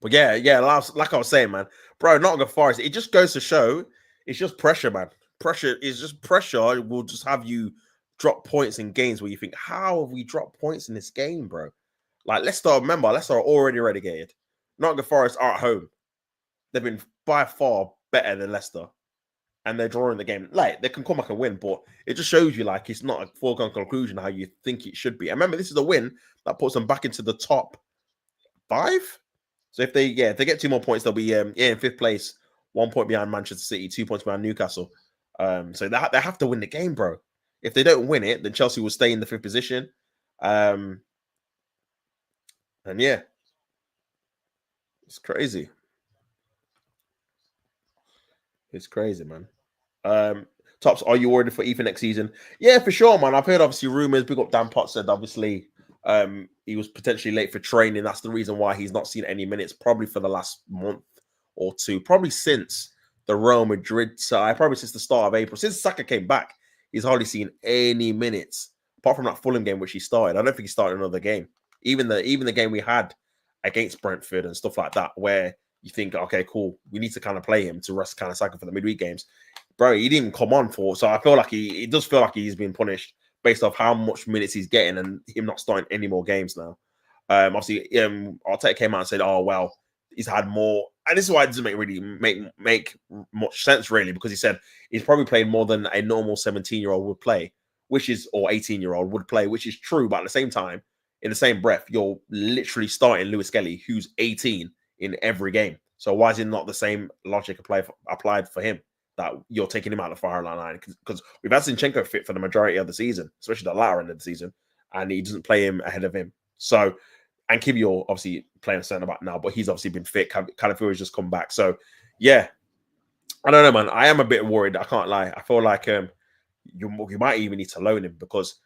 yeah, like I was saying, man, bro, Nottingham Forest. It just goes to show, it's just pressure, man. Pressure is just pressure. Will just have you drop points in games where you think, how have we dropped points in this game, bro? Like Leicester, remember, Leicester are already relegated. Nottingham Forest are at home. They've been by far better than Leicester, and they're drawing the game. Like they can come back and win, but it just shows you like it's not a foregone conclusion how you think it should be. And remember, this is a win that puts them back into the top 5. So if they get 2 more points, they'll be in 5th place, 1 point behind Manchester City, 2 points behind Newcastle. So they have to win the game, bro. If they don't win it, then Chelsea will stay in the 5th position. And yeah, it's crazy. It's crazy, man. Tops, are you worried for Ethan next season? Yeah, for sure, man. I've heard obviously rumors. Big up Dan Potts said obviously he was potentially late for training. That's the reason why he's not seen any minutes, probably for the last month or two, probably since the Real Madrid side, probably since the start of April. Since Saka came back, he's hardly seen any minutes, apart from that Fulham game which he started. I don't think he started another game. Even the game we had against Brentford and stuff like that, where you think, okay, cool, we need to kind of play him to rest kind of Saka for the midweek games. Bro, he didn't even come on for. So I feel like it does feel like he's been punished based off how much minutes he's getting and him not starting any more games now. Obviously, Arteta came out and said, "Oh well, he's had more," and this is why it doesn't make much sense really, because he said he's probably played more than a normal 17-year-old would play, which is or 18-year-old would play, which is true. But at the same time, in the same breath, you're literally starting Lewis Kelly, who's 18 in every game. So why is it not the same logic applied for him? That you're taking him out of the fire line because we've had Zinchenko fit for the majority of the season, especially the latter end of the season, and he doesn't play him ahead of him. So, and Kivior obviously playing centre back now, but he's obviously been fit. Calafiori's just come back. So, yeah, I don't know, man. I am a bit worried. I can't lie. I feel like you might even need to loan him because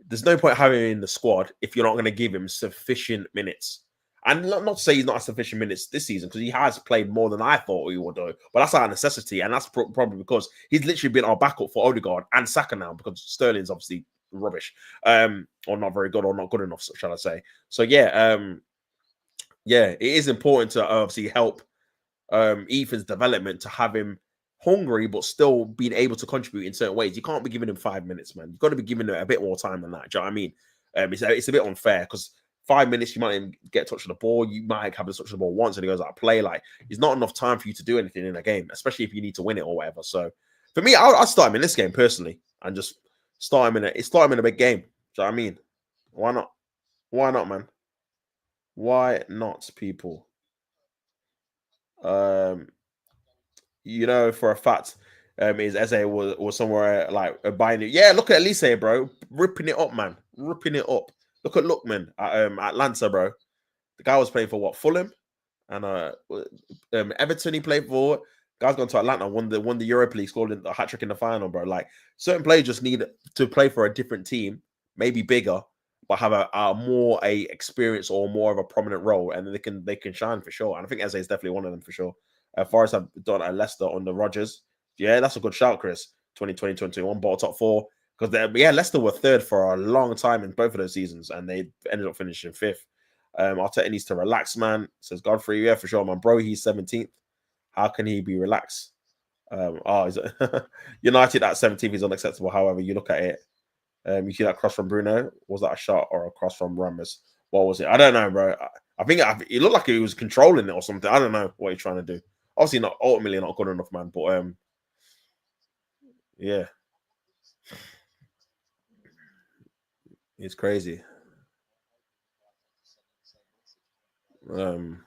there's no point having him in the squad if you're not going to give him sufficient minutes. And not to say he's not sufficient minutes this season because he has played more than I thought he would do. But that's out of necessity, and that's probably because he's literally been our backup for Odegaard and Saka now because Sterling's obviously rubbish, or not very good, or not good enough, shall I say? So yeah, it is important to obviously help Ethan's development to have him hungry but still being able to contribute in certain ways. You can't be giving him 5 minutes, man. You've got to be giving him a bit more time than that. Do you know what I mean? It's a bit unfair because 5 minutes you might even get a touch of the ball. You might have a touch of the ball once and he goes out of play. Like it's not enough time for you to do anything in a game, especially if you need to win it or whatever. So for me, I'll start him in this game personally and just start him in a big game. Do you know what I mean? Why not? Why not, man? Why not, people? Um, you know for a fact, is Eze was somewhere like buying it. Yeah, look at Elise, bro, ripping it up, man, ripping it up. Look at Lookman at Atlanta, bro. The guy was playing for what, Fulham and Everton. He played for. Guy's gone to Atlanta, won the Europa League, scored a hat trick in the final, bro. Like certain players just need to play for a different team, maybe bigger, but have a more experience or more of a prominent role, and they can shine for sure. And I think Eze is definitely one of them for sure. Forest have done at Leicester under Rodgers. Yeah, that's a good shout, Chris. 2020, 2021, bottle top 4. Because Leicester were 3rd for a long time in both of those seasons, and they ended up finishing 5th. Arteta needs to relax, man. Says Godfrey, yeah, for sure, man. Bro, he's 17th. How can he be relaxed? Is it United at 17th is unacceptable. However, you look at it, you see that cross from Bruno. Was that a shot or a cross from Ramos? What was it? I don't know, bro. I think it looked like he was controlling it or something. I don't know what he's trying to do. Obviously, not ultimately not good enough, man. But yeah, It's crazy. Um,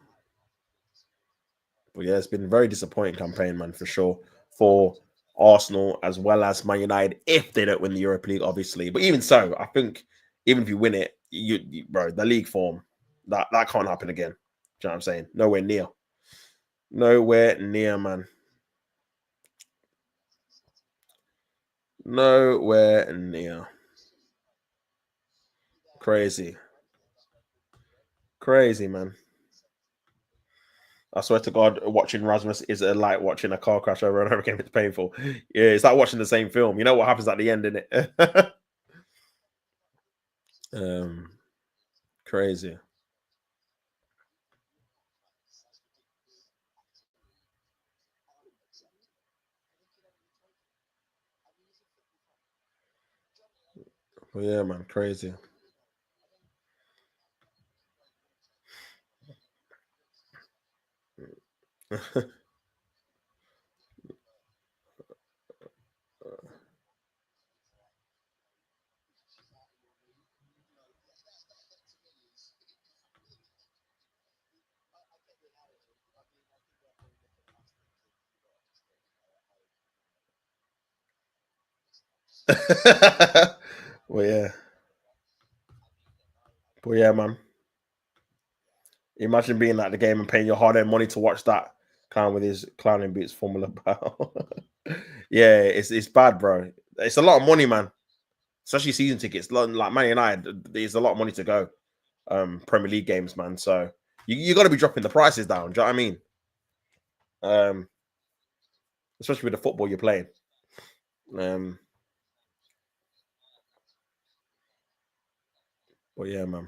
but yeah, it's been a very disappointing campaign, man, for sure, for Arsenal as well as Man United if they don't win the Europa League, obviously. But even so, I think even if you win it, bro, the league form that can't happen again. Do you know what I'm saying? Nowhere near, nowhere near, man, nowhere near. Crazy, crazy, man. I swear to God, watching Rasmus is like watching a car crash over and over again. It's painful. Yeah, it's like watching the same film. You know what happens at the end, innit? um, crazy. Well, yeah, man, crazy. Well, yeah, but yeah, man. Imagine being at the game and paying your hard-earned money to watch that clown with his clowning boots Formula Bow. Yeah, it's bad, bro. It's a lot of money, man. Especially season tickets. Like Man United, there's a lot of money to go. Premier League games, man. So you got to be dropping the prices down. Do you know what I mean? Um, especially with the football you're playing. Um, but yeah, man.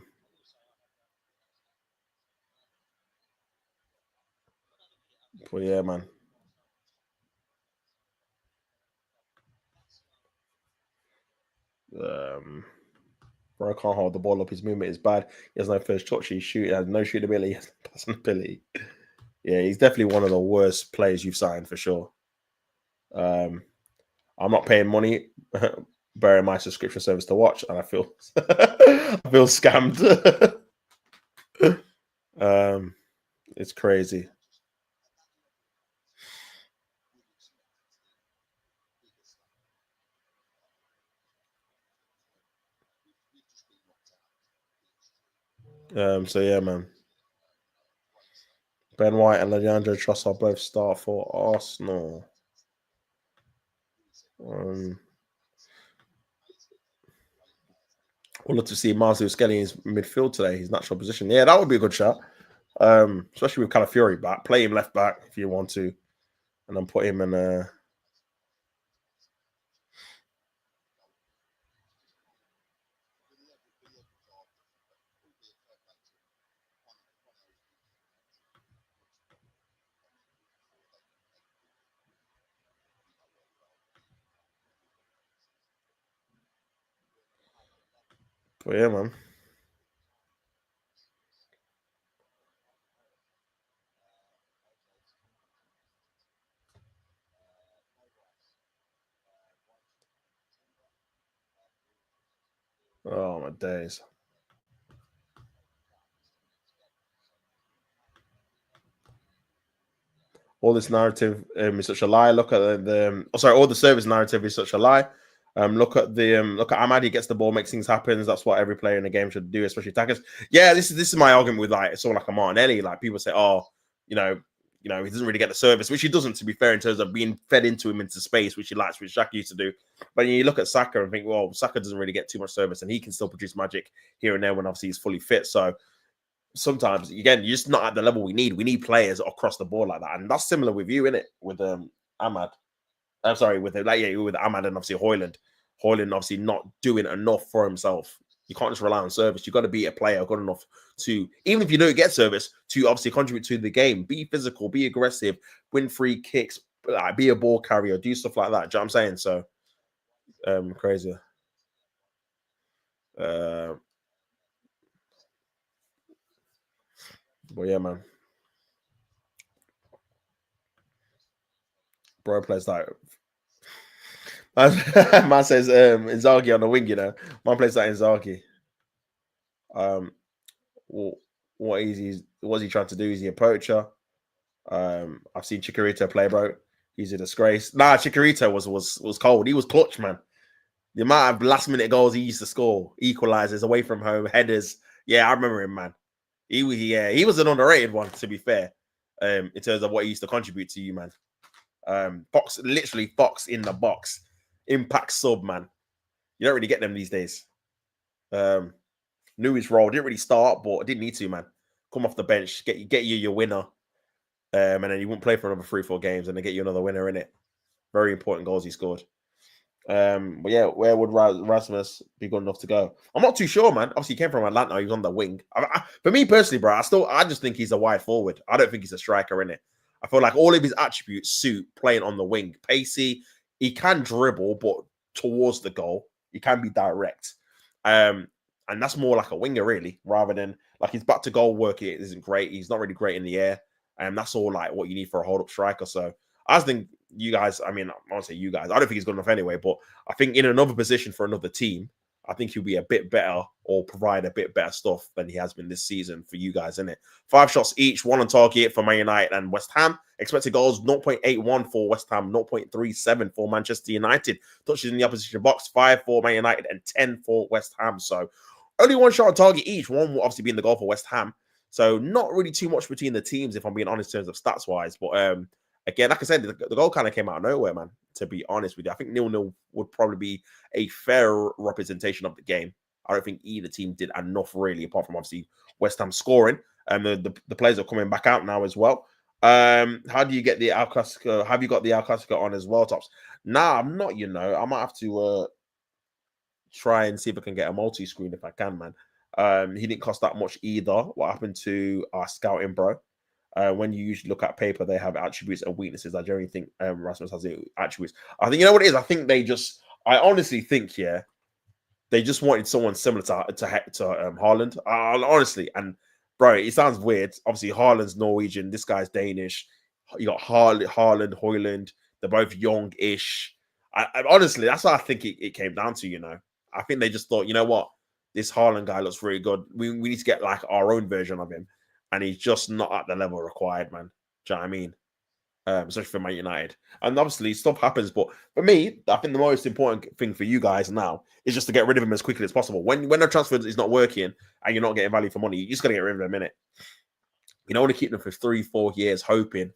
But yeah, man. Um, Bro can't hold the ball up. His movement is bad. He has no first touch. He's shooting. Has no shooting ability. He has no passing ability. Yeah, he's definitely one of the worst players you've signed for sure. Um, I'm not paying money, bearing my subscription service to watch, and I feel I feel scammed. um, it's crazy. So yeah, man. Ben White and Leandro Trossard both start for Arsenal. Um, we'll look to see Marcel Skelly in his midfield today, his natural position. Yeah, that would be a good shot. Especially with Calafiori back. Play him left back if you want to, and then put him in. But yeah, man. Oh my days. All this narrative is such a lie. Look at all the service narrative is such a lie. Look at Ahmad. He gets the ball, makes things happen. That's what every player in the game should do, especially attackers. Yeah, this is my argument with like someone like a Martinelli. Like people say, oh, you know, he doesn't really get the service, which he doesn't. To be fair, in terms of being fed into him into space, which he likes, which Xhaka used to do. But you look at Saka and think, well, Saka doesn't really get too much service, and he can still produce magic here and there when obviously he's fully fit. So sometimes again, you're just not at the level we need. We need players across the board like that, and that's similar with you, in it, with Ahmad. I'm sorry, with with Ahmad and obviously Hoyland. Hoyland obviously not doing enough for himself. You can't just rely on service. You got to be a player good enough to, even if you don't get service, to obviously contribute to the game. Be physical, be aggressive, win free kicks, like, be a ball carrier, do stuff like that. Do you know what I'm saying? So crazy. Uh, but yeah, man. Bro plays like man says Inzaghi on the wing, Man plays like Inzaghi. Um, what's he trying to do? Is he a poacher? I've seen Chicharito play, bro. He's a disgrace. Nah, Chicharito was cold. He was clutch, man. The amount of last minute goals he used to score, equalizers, away from home, headers. Yeah, I remember him, man. He was an underrated one, to be fair. In terms of what he used to contribute to you, man. Literally Fox in the box, impact sub, man. You don't really get them these days. Knew his role, didn't really start, but didn't need to, man. Come off the bench, get you your winner, and then he won't play for another 3-4 games, and then get you another winner in it. Very important goals he scored. But yeah, where would Rasmus be good enough to go? I'm not too sure, man. Obviously, he came from Atlanta. He was on the wing. For me personally, bro, I just think he's a wide forward. I don't think he's a striker in it. I feel like all of his attributes suit playing on the wing. Pacey, he can dribble, but towards the goal, he can be direct. And that's more like a winger, really, rather than like his back to goal work. It isn't great. He's not really great in the air, and that's all like what you need for a hold up striker. So I just think you guys, I mean, I won't say you guys, I don't think he's good enough anyway, but I think in another position for another team, I think he'll be a bit better or provide a bit better stuff than he has been this season for you guys, isn't it? 5 shots each, 1 on target for Man United and West Ham. Expected goals 0.81 for West Ham, 0.37 for Manchester United. Touches in the opposition box, 5 for Man United and 10 for West Ham. So only 1 shot on target each, one will obviously be in the goal for West Ham. So not really too much between the teams, if I'm being honest, in terms of stats wise. But again, like I said, the goal kind of came out of nowhere, man, to be honest with you. I think 0-0 would probably be a fair representation of the game. I don't think either team did enough, really, apart from obviously West Ham scoring. And the players are coming back out now as well. How do you get the El Clasico? Have you got the El Clasico on as well, Tops? Nah, I'm not, I might have to try and see if I can get a multi-screen if I can, man. He didn't cost that much either. What happened to our scouting, bro? When you usually look at paper, they have attributes and weaknesses. I generally think Rasmus has the attributes. I think, you know what it is? I think I honestly think, they just wanted someone similar to Haaland. Honestly, and bro, it sounds weird. Obviously, Haaland's Norwegian. This guy's Danish. You got Haaland, Højlund. They're both young-ish. I honestly, that's what I think it came down to, I think they just thought, you know what? This Haaland guy looks really good. We need to get like our own version of him. And he's just not at the level required, man. Do you know what I mean? Especially for Man United. And obviously, stuff happens. But for me, I think the most important thing for you guys now is just to get rid of him as quickly as possible. When a transfer is not working and you're not getting value for money, you just got to get rid of him in it. You don't want to keep them for 3-4 years hoping.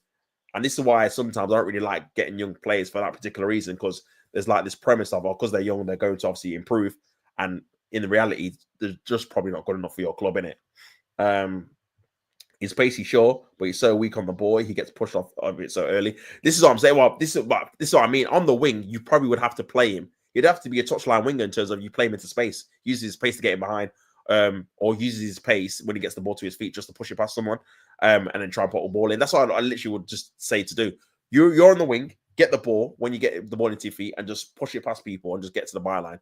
And this is why sometimes I don't really like getting young players for that particular reason, because there's like this premise of, because they're young, they're going to obviously improve. And in the reality, they're just probably not good enough for your club, innit? He's pacey, sure, but he's so weak on the ball. He gets pushed off of it so early. This is what I'm saying. Well, this is what I mean. On the wing, you probably would have to play him. He'd have to be a touchline winger in terms of you play him into space, uses his pace to get him behind, or uses his pace when he gets the ball to his feet just to push it past someone, and then try and put a ball in. That's what I literally would just say to do. You're on the wing, get the ball when you get the ball into your feet, and just push it past people and just get to the byline,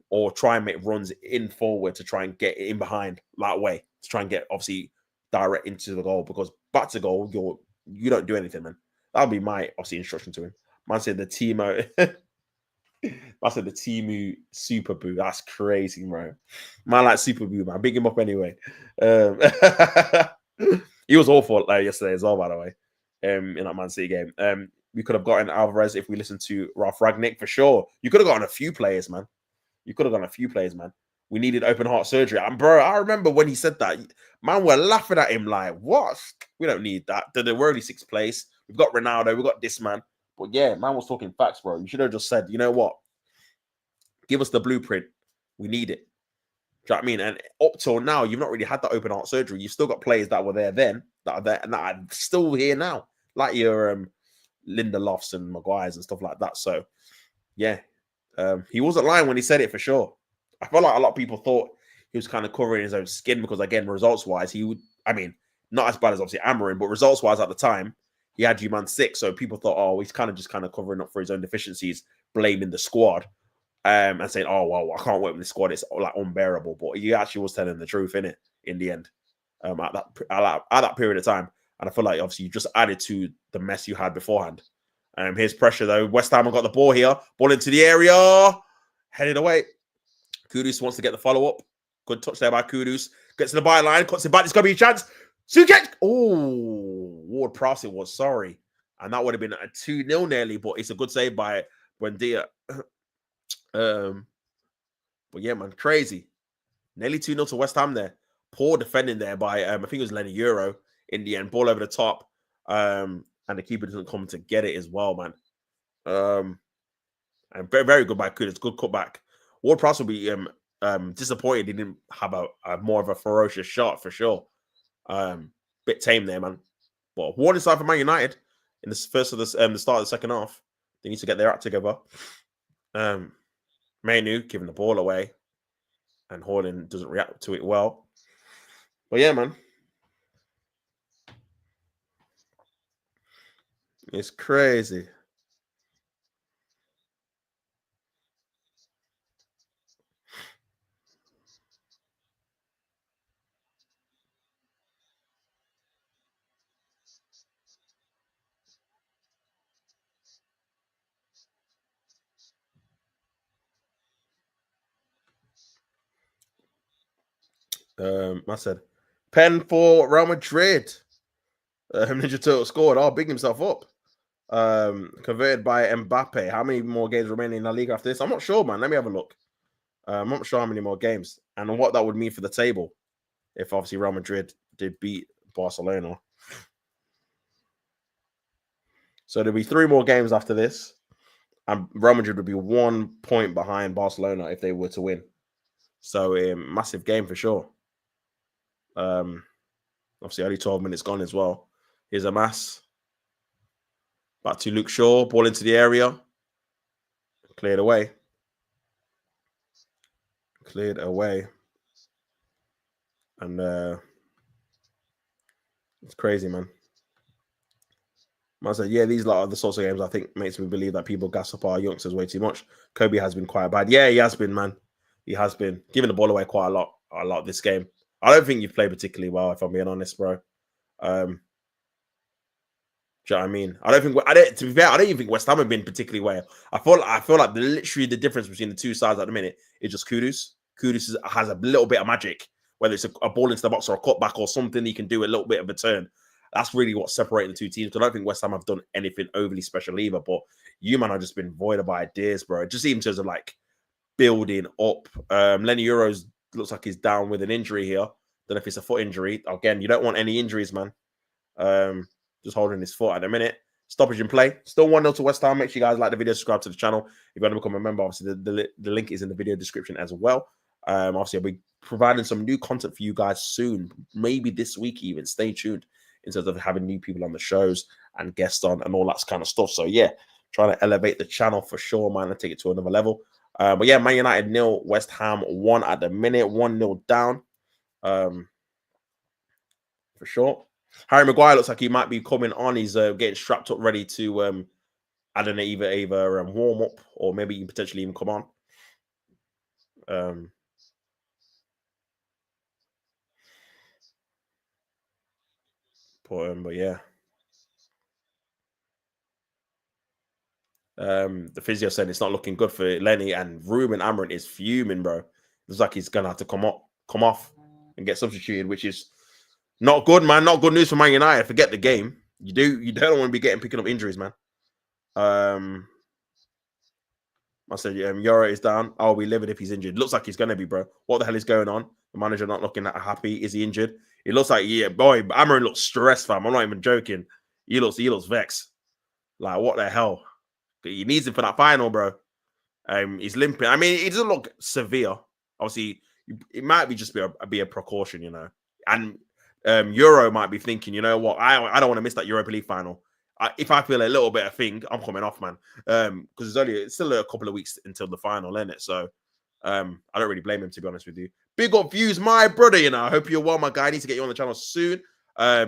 or try and make runs in forward to try and get in behind that way to try and get obviously direct into the goal, because back to goal, you don't do anything, man. That'll be my obviously instruction to him. Man said the Timo, I said the Timu Super Boo. That's crazy, bro. Man, like Super Boo, man. Big him up anyway. He was awful yesterday as well, by the way. In that Man City game. We could have gotten Alvarez if we listened to Ralph Ragnick for sure. You could have gotten a few players, man. We needed open heart surgery. And bro, I remember when he said that, man, we're laughing at him like, what? We don't need that. We're only 6th place. We've got Ronaldo. We've got this man. But yeah, man was talking facts, bro. You should have just said, you know what? Give us the blueprint. We need it. Do you know what I mean? And up till now, you've not really had that open heart surgery. You've still got players that were there then, that are there, and that are still here now. Like your Lindelofs and Maguires and stuff like that. So, yeah. He wasn't lying when he said it for sure. I feel like a lot of people thought he was kind of covering his own skin because, again, results-wise, not as bad as obviously Amarin, but results-wise at the time, he had you-man 6. So people thought, oh, he's kind of covering up for his own deficiencies, blaming the squad, and saying, oh, well, I can't work with this squad. It's like unbearable. But he actually was telling the truth, innit, in the end, at that period of time. And I feel like, obviously, you just added to the mess you had beforehand. Here's pressure, though. West Ham have got the ball here. Ball into the area. Headed away. Kudus wants to get the follow-up. Good touch there by Kudus. Gets to the byline, cuts it back. It's going to be a chance. Suket! Oh, Ward-Prowse it was, sorry. And that would have been a 2-0 nearly, but it's a good save by Buendia. But yeah, man, crazy. Nearly 2-0 to West Ham there. Poor defending there by, I think it was Lenny Euro in the end. Ball over the top. And the keeper doesn't come to get it as well, man. And very, very good by Kudus. Good cutback. Ward-Prowse will be disappointed he didn't have a more of a ferocious shot for sure. Bit tame there, man. But warning sign for Man United in the first of the start of the second half. They need to get their act together. Mainu giving the ball away, and Hoyland doesn't react to it well. But yeah, man, it's crazy. I said, pen for Real Madrid. Ninja Turtle scored. Oh, bigging himself up. Converted by Mbappe. How many more games remaining in La Liga after this? I'm not sure, man. Let me have a look. I'm not sure how many more games and what that would mean for the table if obviously Real Madrid did beat Barcelona. So there'll be 3 more games after this, and Real Madrid would be 1 point behind Barcelona if they were to win. So massive game for sure. Obviously only 12 minutes gone as well. Here's a mass. Back to Luke Shaw, ball into the area. Cleared away. Cleared away. And it's crazy, man. I said, yeah, these are the sorts of games I think makes me believe that people gas up our youngsters way too much. Kobe has been quite bad. Yeah, he has been, man. He has been giving the ball away quite a lot this game. I don't think you've played particularly well, if I'm being honest, bro. Do you know what I mean? To be fair, I don't even think West Ham have been particularly well. I feel like literally the difference between the two sides at the minute is just Kudus. Kudus has a little bit of magic, whether it's a ball into the box or a cutback or something he can do a little bit of a turn. That's really what's separating the two teams. I don't think West Ham have done anything overly special either, but you, man, have just been void of ideas, bro. Just even in terms of like building up. Lenny Euros looks like he's down with an injury here. Don't know if it's a foot injury. Again, you don't want any injuries, man. Just holding his foot at the minute. Stoppage in play. Still 1-0 to West Ham. Make sure you guys like the video, subscribe to the channel. If you want to become a member, obviously the link is in the video description as well. Obviously, I'll be providing some new content for you guys soon. Maybe this week even. Stay tuned in terms of having new people on the shows and guests on and all that kind of stuff. So yeah, trying to elevate the channel for sure, man, and take it to another level. But yeah, Man United 0, West Ham 1 at the minute, 1-0 down. For sure. Harry Maguire looks like he might be coming on. He's getting strapped up, ready to I don't know, either warm up or maybe potentially even come on. But yeah. The physio said it's not looking good for Lenny, and Ruben Amorim is fuming, bro. Looks like he's gonna have to come off and get substituted, which is not good, man. Not good news for Man United. Forget the game. You don't want to be picking up injuries, man. I said, Yora is down. I'll be livid if he's injured. Looks like he's gonna be, bro. What the hell is going on? The manager not looking that happy. Is he injured? It looks like, yeah, boy, Amorim looks stressed, fam. I'm not even joking. He looks vexed. Like, what the hell? He needs him for that final, bro. He's limping. I mean, it doesn't look severe. Obviously, it might be just be a precaution, you know. And Euro might be thinking, you know what? I don't want to miss that Europa League final. If I feel a little bit of thing, I'm coming off, man. Because it's still a couple of weeks until the final, isn't it? So I don't really blame him, to be honest with you. Big up Views, my brother, you know. I hope you're well, my guy. I need to get you on the channel soon.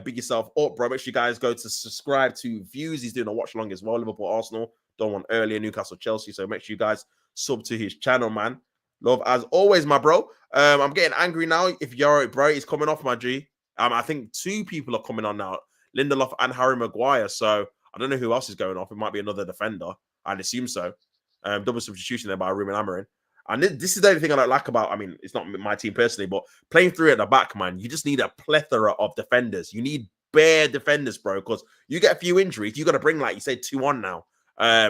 Big yourself up, bro. Make sure you guys go to subscribe to Views. He's doing a watch along as well. Liverpool, Arsenal. Done one earlier, Newcastle, Chelsea. So make sure you guys sub to his channel, man. Love as always, my bro. I'm getting angry now. If you're bro, he's coming off, my G. I think 2 people are coming on now. Lindelof and Harry Maguire. So I don't know who else is going off. It might be another defender. I'd assume so. Double substitution there by Ruben Amorim. And this is the only thing I don't like about, I mean, it's not my team personally, but playing through at the back, man, you just need a plethora of defenders. You need bare defenders, bro, because you get a few injuries. You got to bring, like you said, 2 on now.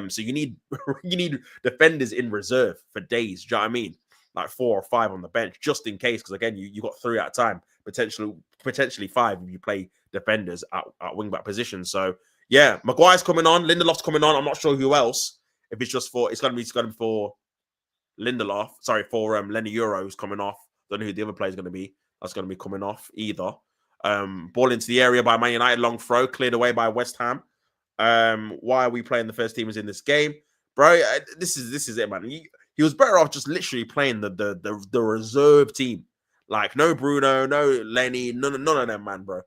So you need you need defenders in reserve for days. Do you know what I mean? Like 4 or 5 on the bench, just in case. Because again, you got 3 at a time, potentially 5 if you play defenders at wing back position. So yeah, Maguire's coming on, Lindelof's coming on. I'm not sure who else. If it's just for, it's gonna be for Lindelof. Sorry, for Lenny Euro's coming off. Don't know who the other player is going to be. That's going to be coming off either. Ball into the area by Man United, long throw, cleared away by West Ham. Why are we playing the first teamers in this game, bro? This is it, man. He was better off just literally playing the reserve team, like no Bruno, no Lenny, none of them, man, bro.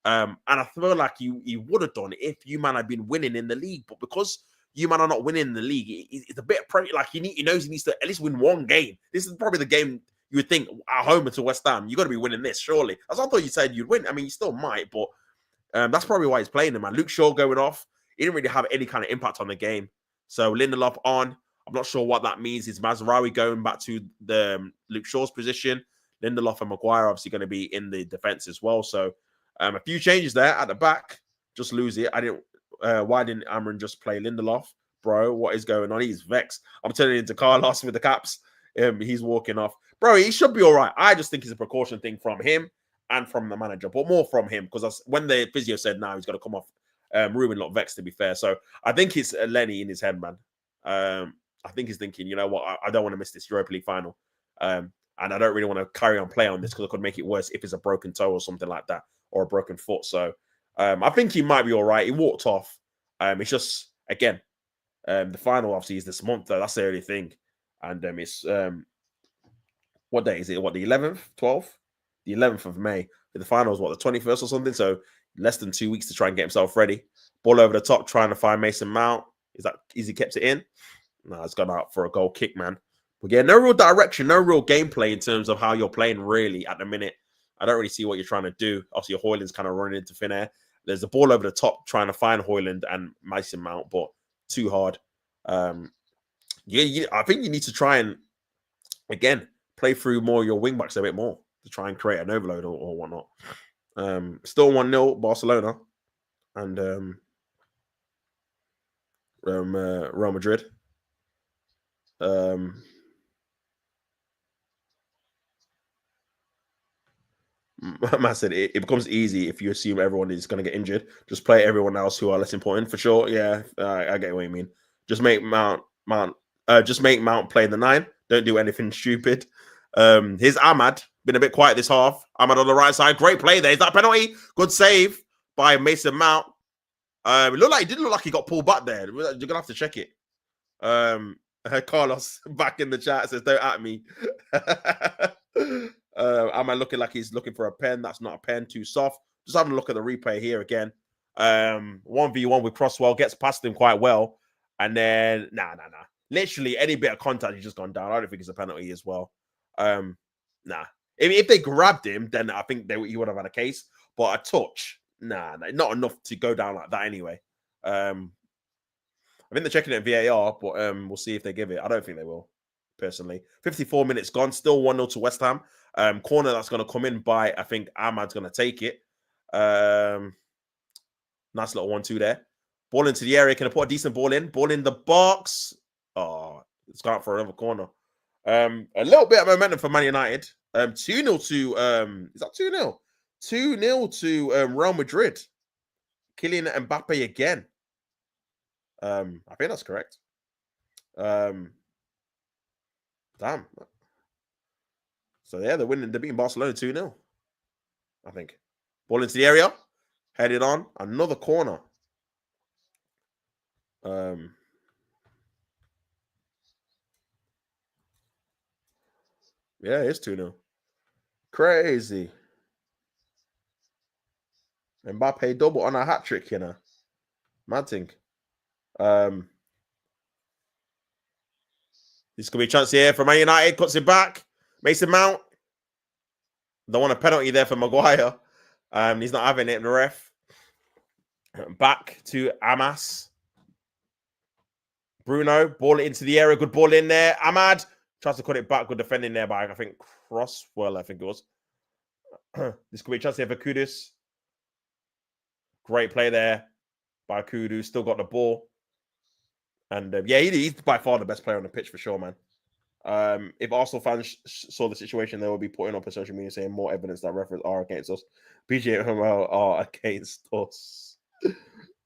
And I feel like he would have done if you man had been winning in the league, but because you man are not winning the league, it's a bit like he knows he needs to at least win one game. This is probably the game you would think at home to West Ham. You got to be winning this, surely. As I thought you said you'd win. I mean, you still might, but that's probably why he's playing him, man. Luke Shaw going off. He didn't really have any kind of impact on the game. So Lindelof on. I'm not sure what that means. Is Mazraoui going back to the Luke Shaw's position? Lindelof and Maguire obviously going to be in the defense as well. So a few changes there at the back. Just lose it. Why didn't Amrin just play Lindelof? Bro, what is going on? He's vexed. I'm turning into Carlos with the caps. He's walking off. Bro, he should be all right. I just think it's a precaution thing from him and from the manager, but more from him because when the physio said now he's got to come off, Ruben not vexed, to be fair. So I think it's Lenny in his head, man. I think he's thinking, you know what, I don't want to miss this Europa League final. And I don't really want to carry on play on this because I could make it worse if it's a broken toe or something like that or a broken foot. So I think he might be all right. He walked off. It's just, again, the final obviously is this month, though. That's the only thing. And it's, what day is it? What, the 11th, 12th? The 11th of May. The final is what, the 21st or something? So less than 2 weeks to try and get himself ready. Ball over the top, trying to find Mason Mount. Is he kept it in? No, it's gone out for a goal kick, man. But yeah, no real direction, no real gameplay in terms of how you're playing really at the minute. I don't really see what you're trying to do. Obviously, Højlund's kind of running into thin air. There's a ball over the top trying to find Højlund and Mason Mount, but too hard. I think you need to try and, again, play through more of your wing backs a bit more to try and create an overload or whatnot. Still 1-0 Barcelona and Real Madrid. I said it becomes easy if you assume everyone is going to get injured. Just play everyone else who are less important for sure. Yeah, I get what you mean. Just make Mount play the 9. Don't do anything stupid. Here's Ahmad. Been a bit quiet this half. Ahmad on the right side. Great play there. Is that penalty? Good save by Mason Mount. It didn't look like he got pulled back there. You're gonna have to check it. Carlos back in the chat says, "Don't at me." Am I looking like he's looking for a pen? That's not a pen, too soft. Just having a look at the replay here again. 1v1 with Crosswell, gets past him quite well. And then, nah. Literally, any bit of contact, he's just gone down. I don't think it's a penalty as well. Nah. If they grabbed him, then I think he would have had a case. But a touch, nah, not enough to go down like that anyway. I think they're checking it in VAR, but we'll see if they give it. I don't think they will, personally. 54 minutes gone, still 1-0 to West Ham. Corner that's going to come in by, I think Ahmad's going to take it. Nice little 1-2 there. Ball into the area. Can I put a decent ball in? Ball in the box. Oh, it's gone out for another corner. A little bit of momentum for Man United. 2-0 to, is that 2-0? 2-0 to Real Madrid. Kylian Mbappe again. I think that's correct. Damn. So yeah, they're winning. They're beating Barcelona 2-0. I think. Ball into the area. Headed on. Another corner. Yeah, it's 2-0. Crazy. Mbappe double on a hat trick, you know. Mad thing. This could be a chance here for Man United. Cuts it back. Mason Mount. Don't want a penalty there for Maguire. He's not having it. The ref. Back to Amas. Bruno. Ball it into the area. Good ball in there. Ahmad Tries to cut it back. Good defending there by, I think, Crosswell, I think it was. This could be a chance here for Kudus. Great play there by Kudus. Still got the ball. And yeah, he's by far the best player on the pitch for sure, man. If Arsenal fans saw the situation, they will be putting up on social media saying more evidence that referees are against us. PGML are against us.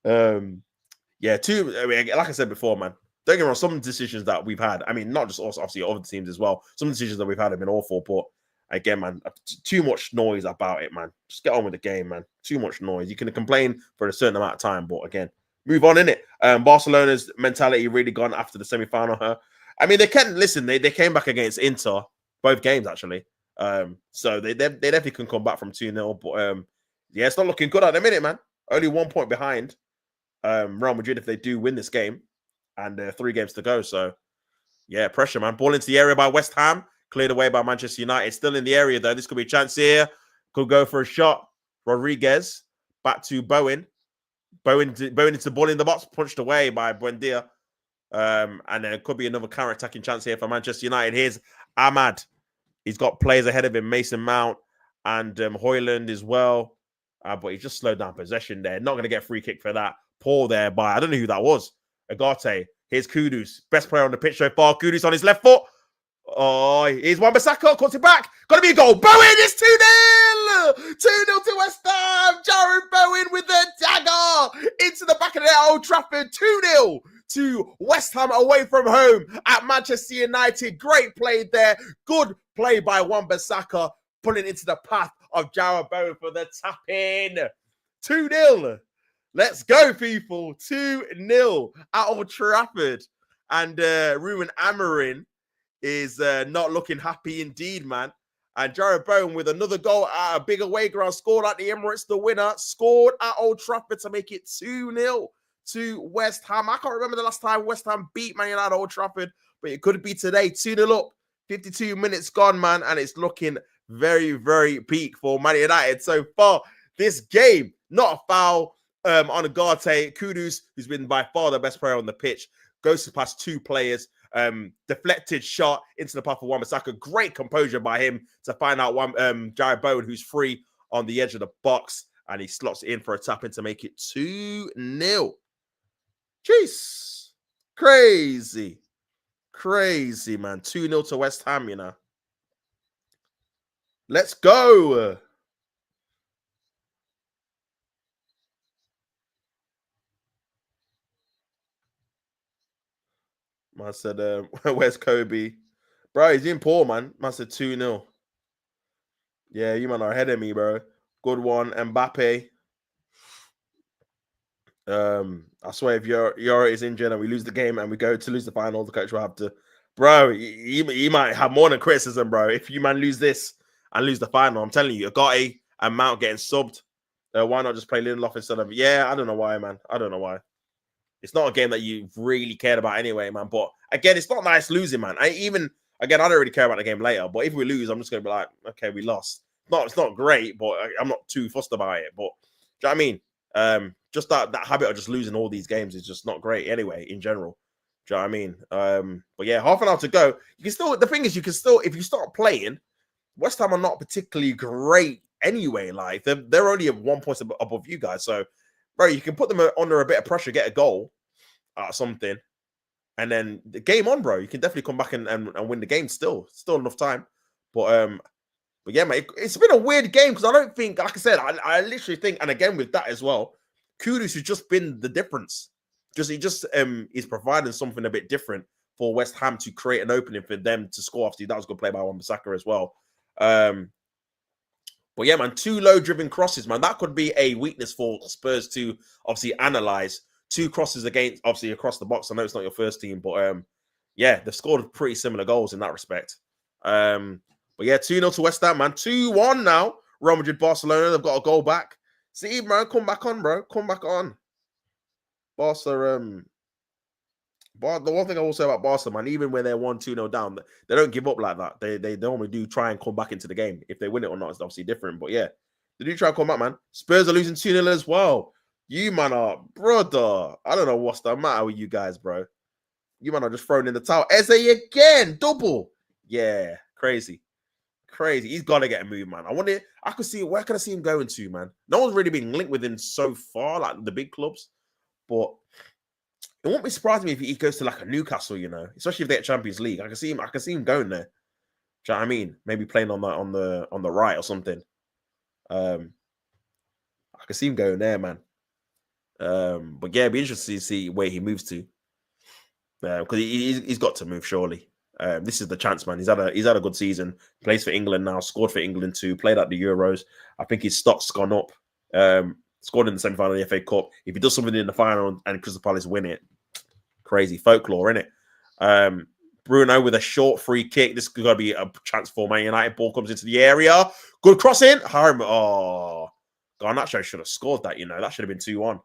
Yeah, I mean, like I said before, man. Don't get me wrong, some decisions that we've had, I mean, not just us, obviously other teams as well. Some decisions that we've had have been awful, but again, man, too much noise about it, man. Just get on with the game, man. Too much noise. You can complain for a certain amount of time, but again, move on, innit? Barcelona's mentality really gone after the semi-final. I mean, they came back against Inter, both games, actually. So they definitely can come back from 2-0, but yeah, it's not looking good at the minute, man. Only 1 point behind Real Madrid if they do win this game, and 3 games to go. So, yeah, pressure, man. Ball into the area by West Ham, cleared away by Manchester United. Still in the area, though. This could be a chance here. Could go for a shot. Rodriguez, back to Bowen. Bowen into the ball in the box, punched away by Buendia. And then it could be another counter-attacking chance here for Manchester United. Here's Ahmad. He's got players ahead of him, Mason Mount and Højlund as well. But he just slowed down possession there. Not going to get a free kick for that. Poor there by, I don't know who that was. Agate. Here's Kudus. Best player on the pitch so far. Kudus on his left foot. Oh, here's Wan-Bissaka. Cuts it back. Got to be a goal. Bowen is 2-0. 2-0 to West Ham. Jarrod Bowen with the dagger into the back of the net, Old Trafford. 2-0 to West Ham away from home at Manchester United. Great play there. Good play by Wan-Bissaka, pulling into the path of Jarrod Bowen for the tap-in. 2-0. Let's go, people. 2-0 at Old Trafford. And Ruben Amorim is not looking happy indeed, man. And Jarrod Bowen with another goal at a big away ground. Scored at the Emirates, the winner. Scored at Old Trafford to make it 2-0 to West Ham. I can't remember the last time West Ham beat Man United at Old Trafford, but it could be today. 2-0 up. 52 minutes gone, man. And it's looking very, very peak for Man United so far. This game, not a foul on Agate. Kudus, who's been by far the best player on the pitch, goes to pass 2 players. Deflected shot into the path of Wan-Bissaka. Great composure by him to find out Jarrod Bowen, who's free on the edge of the box, and he slots it in for a tap in to make it 2-0. Jeez. Crazy, man. 2-0 to West Ham, you know. Let's go. Man said, where's Kobe? Bro, he's in poor, man. Man said 2-0. Yeah, you man are ahead of me, bro. Good one. Mbappe. I swear if Yora is injured and we lose the game and we go to lose the final, the coach will have to, bro, he might have more than criticism, bro. If you man lose this and lose the final, I'm telling you, Agate and Mount getting subbed. Why not just play Lindelof instead of, yeah, I don't know why, man. I don't know why. It's not a game that you really cared about anyway, man. But again, it's not nice losing, man. I don't really care about the game later. But if we lose, I'm just gonna be like, okay, we lost. It's not great, but I'm not too fussed about it. But do you know what I mean? Just that habit of just losing all these games is just not great anyway, in general. Do you know what I mean? But yeah, half an hour to go. You can still, the thing is, you can still, if you start playing, West Ham are not particularly great anyway. Like they're only 1 point above you guys. So, bro, you can put them under a bit of pressure, get a goal or something, and then the game on, bro. You can definitely come back and win the game still enough time. But yeah, mate, it's been a weird game because I don't think, like I said, I literally think, and again with that as well, Kudus has just been the difference. He just is providing something a bit different for West Ham to create an opening for them to score. Obviously, that was a good play by Wan-Bissaka as well. But yeah, man, 2 low-driven crosses, man. That could be a weakness for Spurs to obviously analyze. 2 crosses against, obviously, across the box. I know it's not your first team, but yeah, they've scored pretty similar goals in that respect. But yeah, 2-0 to West Ham, man. 2-1 now. Real Madrid, Barcelona, they've got a goal back. See, man, come back on, bro. Come back on. Barca, the one thing I will say about Barca, man, even when they're 1-2-0 down, they don't give up like that. They normally do try and come back into the game. If they win it or not, it's obviously different. But yeah, they do try and come back, man. Spurs are losing 2-0 as well. You, man, are, brother. I don't know what's the matter with you guys, bro. You, man, are just throwing in the towel. Eze again, double. Yeah, crazy. Crazy. He's got to get a move, man. I could see, where can I see him going to, man? No one's really been linked with him so far, like the big clubs. But it won't be surprising me if he goes to like a Newcastle, you know, especially if they get Champions League. I can see him going there. Do you know what I mean? Maybe playing on the right or something. I can see him going there, man. But yeah, it'd be interesting to see where he moves to. Because he's got to move, surely. This is the chance, man. He's had a good season. Plays for England now. Scored for England too. Played at the Euros. I think his stock's gone up. Scored in the semi-final of the FA Cup. If he does something in the final and Crystal Palace win it, crazy folklore, innit? Bruno with a short free kick. This could be a chance for Man United. Ball comes into the area. Good crossing. Garnacho should have scored that, you know. That should have been 2-1.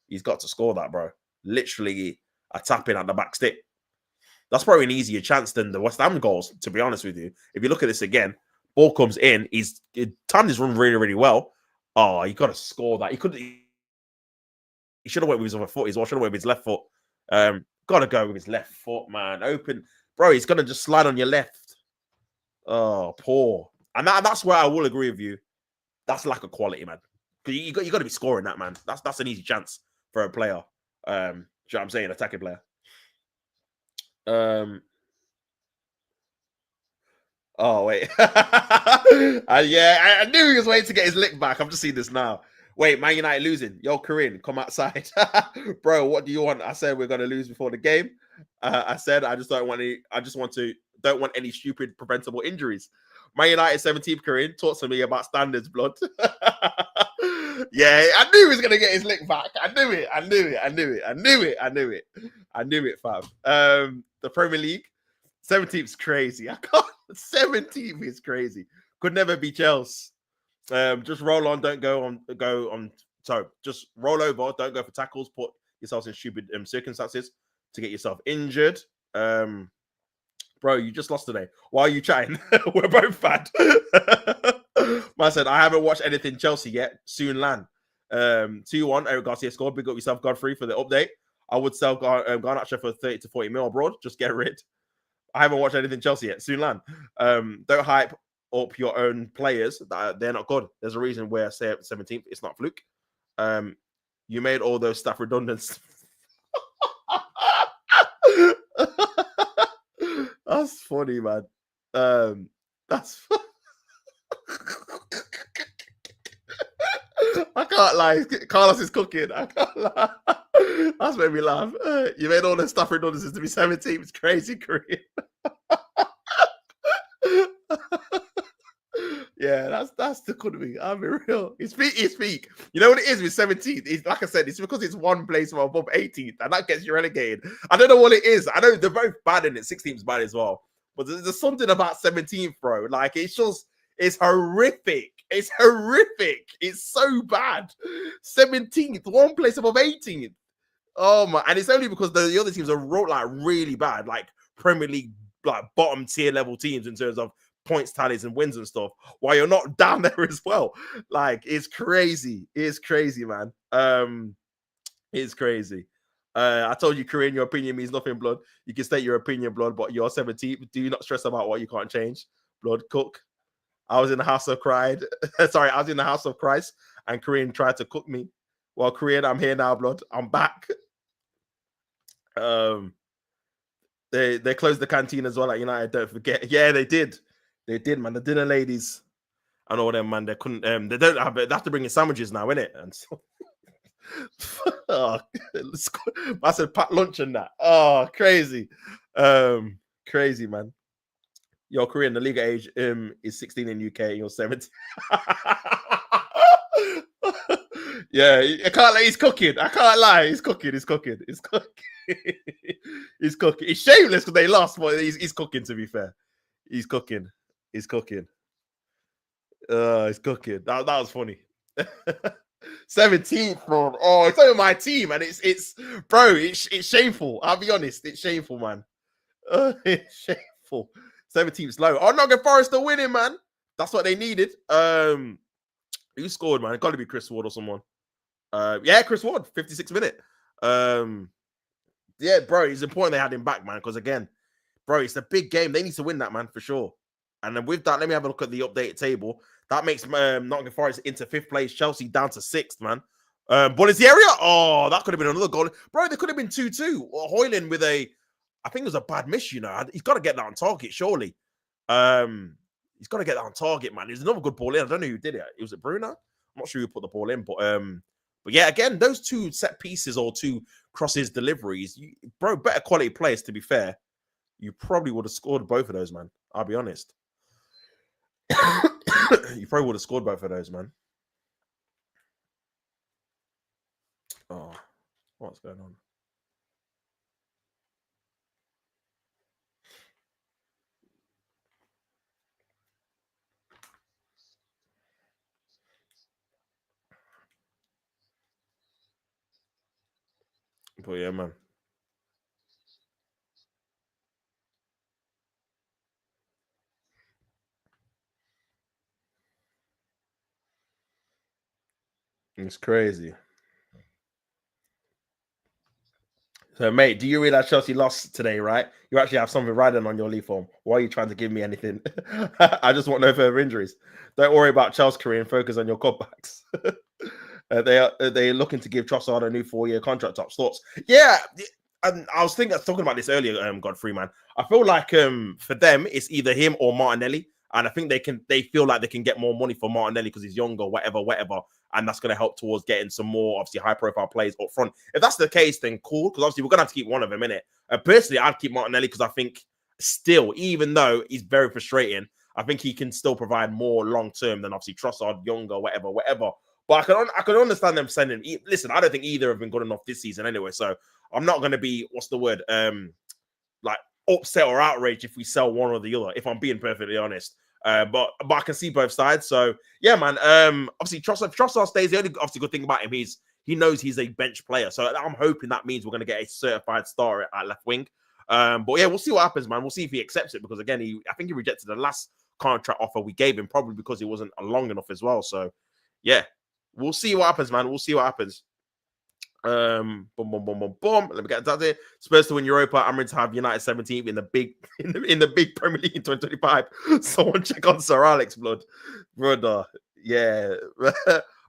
He's got to score that, bro. Literally a tap in at the back stick. That's probably an easier chance than the West Ham goals, to be honest with you. If you look at this again, ball comes in. He's timed his run really, really well. Oh, you got to score that. He should have went with his other foot. He should have went with his left foot. Got to go with his left foot, man. Open. Bro, he's going to just slide on your left. Oh, poor. And that's where I will agree with you. That's lack of quality, man. Because you got to be scoring that, man. That's an easy chance for a player. Do you know what I'm saying? Attacking player. Oh, wait. I knew he was waiting to get his lick back. I'm just seeing this now. Wait, Man United losing. Yo, Corinne, come outside. Bro, what do you want? I said we're going to lose before the game. I said I just don't want any stupid preventable injuries. Man United 17th, Corinne, talk to me about standards, blood. Yeah, I knew he was going to get his lick back. I knew it, fam. The Premier League, 17th is crazy. 17th is crazy. Could never be Chelsea. Just roll on, don't go on. So just roll over, don't go for tackles, put yourselves in stupid circumstances to get yourself injured. Bro, you just lost today. Why are you chatting? We're both bad. Man said, I haven't watched anything Chelsea yet. Soon land. 2-1, Eric Garcia scored. Big up yourself, Godfrey, for the update. I would sell Garnacho for 30 to 40 mil abroad. Just get rid. I haven't watched anything Chelsea yet. Soon land. Don't hype up your own players. They're not good. There's a reason where I say 17th. It's not fluke. You made all those staff redundant. That's funny, man. That's I can't lie. Carlos is cooking. I can't lie. That's made me laugh. You made all the stuff redundancies to be 17. It's crazy, Korean. Yeah, that's the could be. I'll be real. It's peak. You know what it is with 17th? It's like I said, it's because it's one place from above 18th, and that gets you relegated. I don't know what it is. I know they're both bad in it. 16th is bad as well. But there's something about 17th, bro. Like it's horrific. It's horrific. It's so bad. 17th, one place above 18th. Oh my! And it's only because the other teams are like really bad, like Premier League, like bottom tier level teams in terms of points tallies and wins and stuff. While you're not down there as well, like it's crazy. It's crazy, man. It's crazy. I told you, Korean, your opinion means nothing, blood. You can state your opinion, blood, but you're 17. Do not stress about what you can't change, blood. Cook. I was in the house of cried. Sorry, I was in the house of Christ, and Korean tried to cook me. Well, Korean, I'm here now, blood. I'm back. They closed the canteen as well at United. Don't forget. Yeah, they did. They did, man. The dinner ladies. I know them, man. They couldn't. They don't have. They have to bring in sandwiches now, innit? And so, I said pack lunch and that. Oh, crazy. Crazy, man. Your Korean, the legal age is 16 in UK. You're 17. Yeah, I can't lie. He's cooking. I can't lie. He's cooking. He's cooking. He's cooking. He's cooking. He's shameless because they lost, but he's cooking. To be fair, he's cooking. He's cooking. He's cooking. That was funny. 17th, bro. Oh, it's over my team, and it's bro. It's shameful. I'll be honest. It's shameful, man. It's shameful. 17th low. Oh, Nottingham Forest are winning, man. That's what they needed. Who scored, man? It got to be Chris Ward or someone. Yeah, Chris Ward, 56th minute. Yeah, bro, it's important they had him back, man, because again, bro, it's a big game. They need to win that, man, for sure. And then with that, let me have a look at the updated table. That makes Nottingham Forest into 5th place, Chelsea down to 6th, man. Ball is the area. Oh, that could have been another goal. Bro, there could have been 2-2. Hoyland with I think it was a bad miss, you know. He's got to get that on target, surely. He's got to get that on target, man. There's another good ball in. I don't know who did it. It was it Bruno? I'm not sure who put the ball in, but yeah, again, those 2 set pieces or 2 crosses deliveries, bro, better quality players, to be fair. You probably would have scored both of those, man. I'll be honest. You probably would have scored both of those, man. Oh, what's going on? But yeah, man. It's crazy. So, mate, do you realize Chelsea lost today, right? You actually have something riding on your leaf form. Why are you trying to give me anything? I just want no further injuries. Don't worry about Chelsea's career and focus on your cutbacks. They're looking to give Trossard a new 4-year contract. Top thoughts? Yeah, and I was talking about this earlier. Godfrey, man, I feel like for them it's either him or Martinelli, and I think they feel like they can get more money for Martinelli because he's younger, whatever, and that's going to help towards getting some more obviously high profile plays up front. If that's the case, then cool, because obviously we're going to have to keep one of them in it. Personally, I'd keep Martinelli because I think still, even though he's very frustrating, I think he can still provide more long term than obviously Trossard, younger, whatever. But I can understand them sending. Listen, I don't think either have been good enough this season anyway. So I'm not going to be like upset or outraged if we sell one or the other. If I'm being perfectly honest, but I can see both sides. So yeah, man. Obviously Trossard stays. The only obviously good thing about him is he knows he's a bench player. So I'm hoping that means we're going to get a certified star at left wing. But yeah, we'll see what happens, man. We'll see if he accepts it because again, I think he rejected the last contract offer we gave him probably because it wasn't long enough as well. So yeah. We'll see what happens, man. We'll see what happens. Boom, boom, boom, boom, boom. Let me get that there. Spurs to win Europa. I'm going to have United 17th in the big in the big Premier League in 2025. Someone check on Sir Alex, blood, brother. Yeah,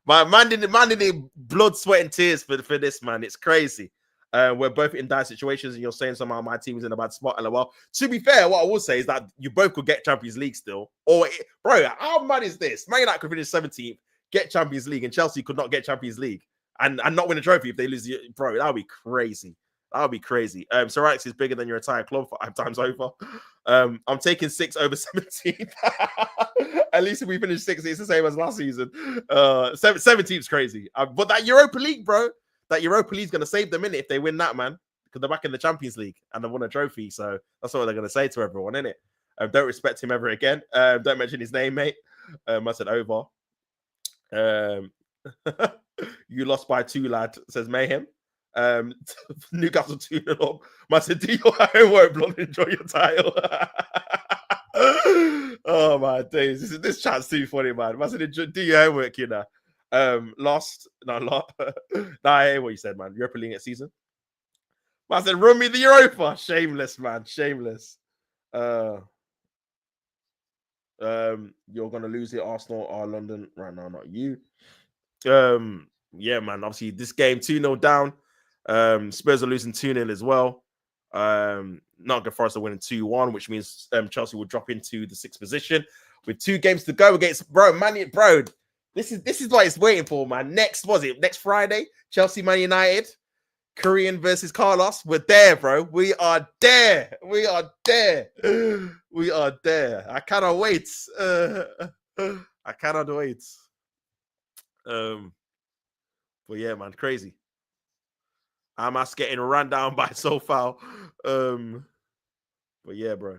my man didn't blood, sweat, and tears for this, man. It's crazy. We're both in dire situations, and you're saying somehow my team is in a bad spot. Well, to be fair, what I will say is that you both could get Champions League still. Or, bro, how mad is this? Man United could finish 17th, get Champions League, and Chelsea could not get Champions League and not win a trophy if they lose. Bro, that would be crazy. That would be crazy. Sir Alex is bigger than your entire club 5 times over. I'm taking 6 over 17. At least if we finish 6th, it's the same as last season. 17th is crazy. But that Europa League, bro, that Europa League is going to save them in it if they win that, man, because they're back in the Champions League and they've won a trophy. So that's what they're going to say to everyone, innit? Don't respect him ever again. Don't mention his name, mate. I said over. You lost by 2, lad, says Mayhem. Newcastle 2-0 up. Man said, do your homework, blood, enjoy your title. Oh my days. This chat's too funny, man. Man said, do your homework, you know. Lost. No, lot. Nah, I hear what you said, man. Europa League next season. Man said, run me the Europa. Shameless, man. Shameless. You're gonna lose it. Arsenal are London right now, not you. Yeah, man. Obviously, this game 2-0 down. Spurs are losing 2-0 as well. Nottingham Forest are winning 2-1, which means Chelsea will drop into the 6th position with 2 games to go against bro. This is what it's waiting for, man. Next Friday? Chelsea Man United. Korean versus Carlos. We're there, bro. We are there. We are there. We are there. I cannot wait. I cannot wait. But yeah, man, crazy. I'm us getting run down by Sofal. But yeah, bro.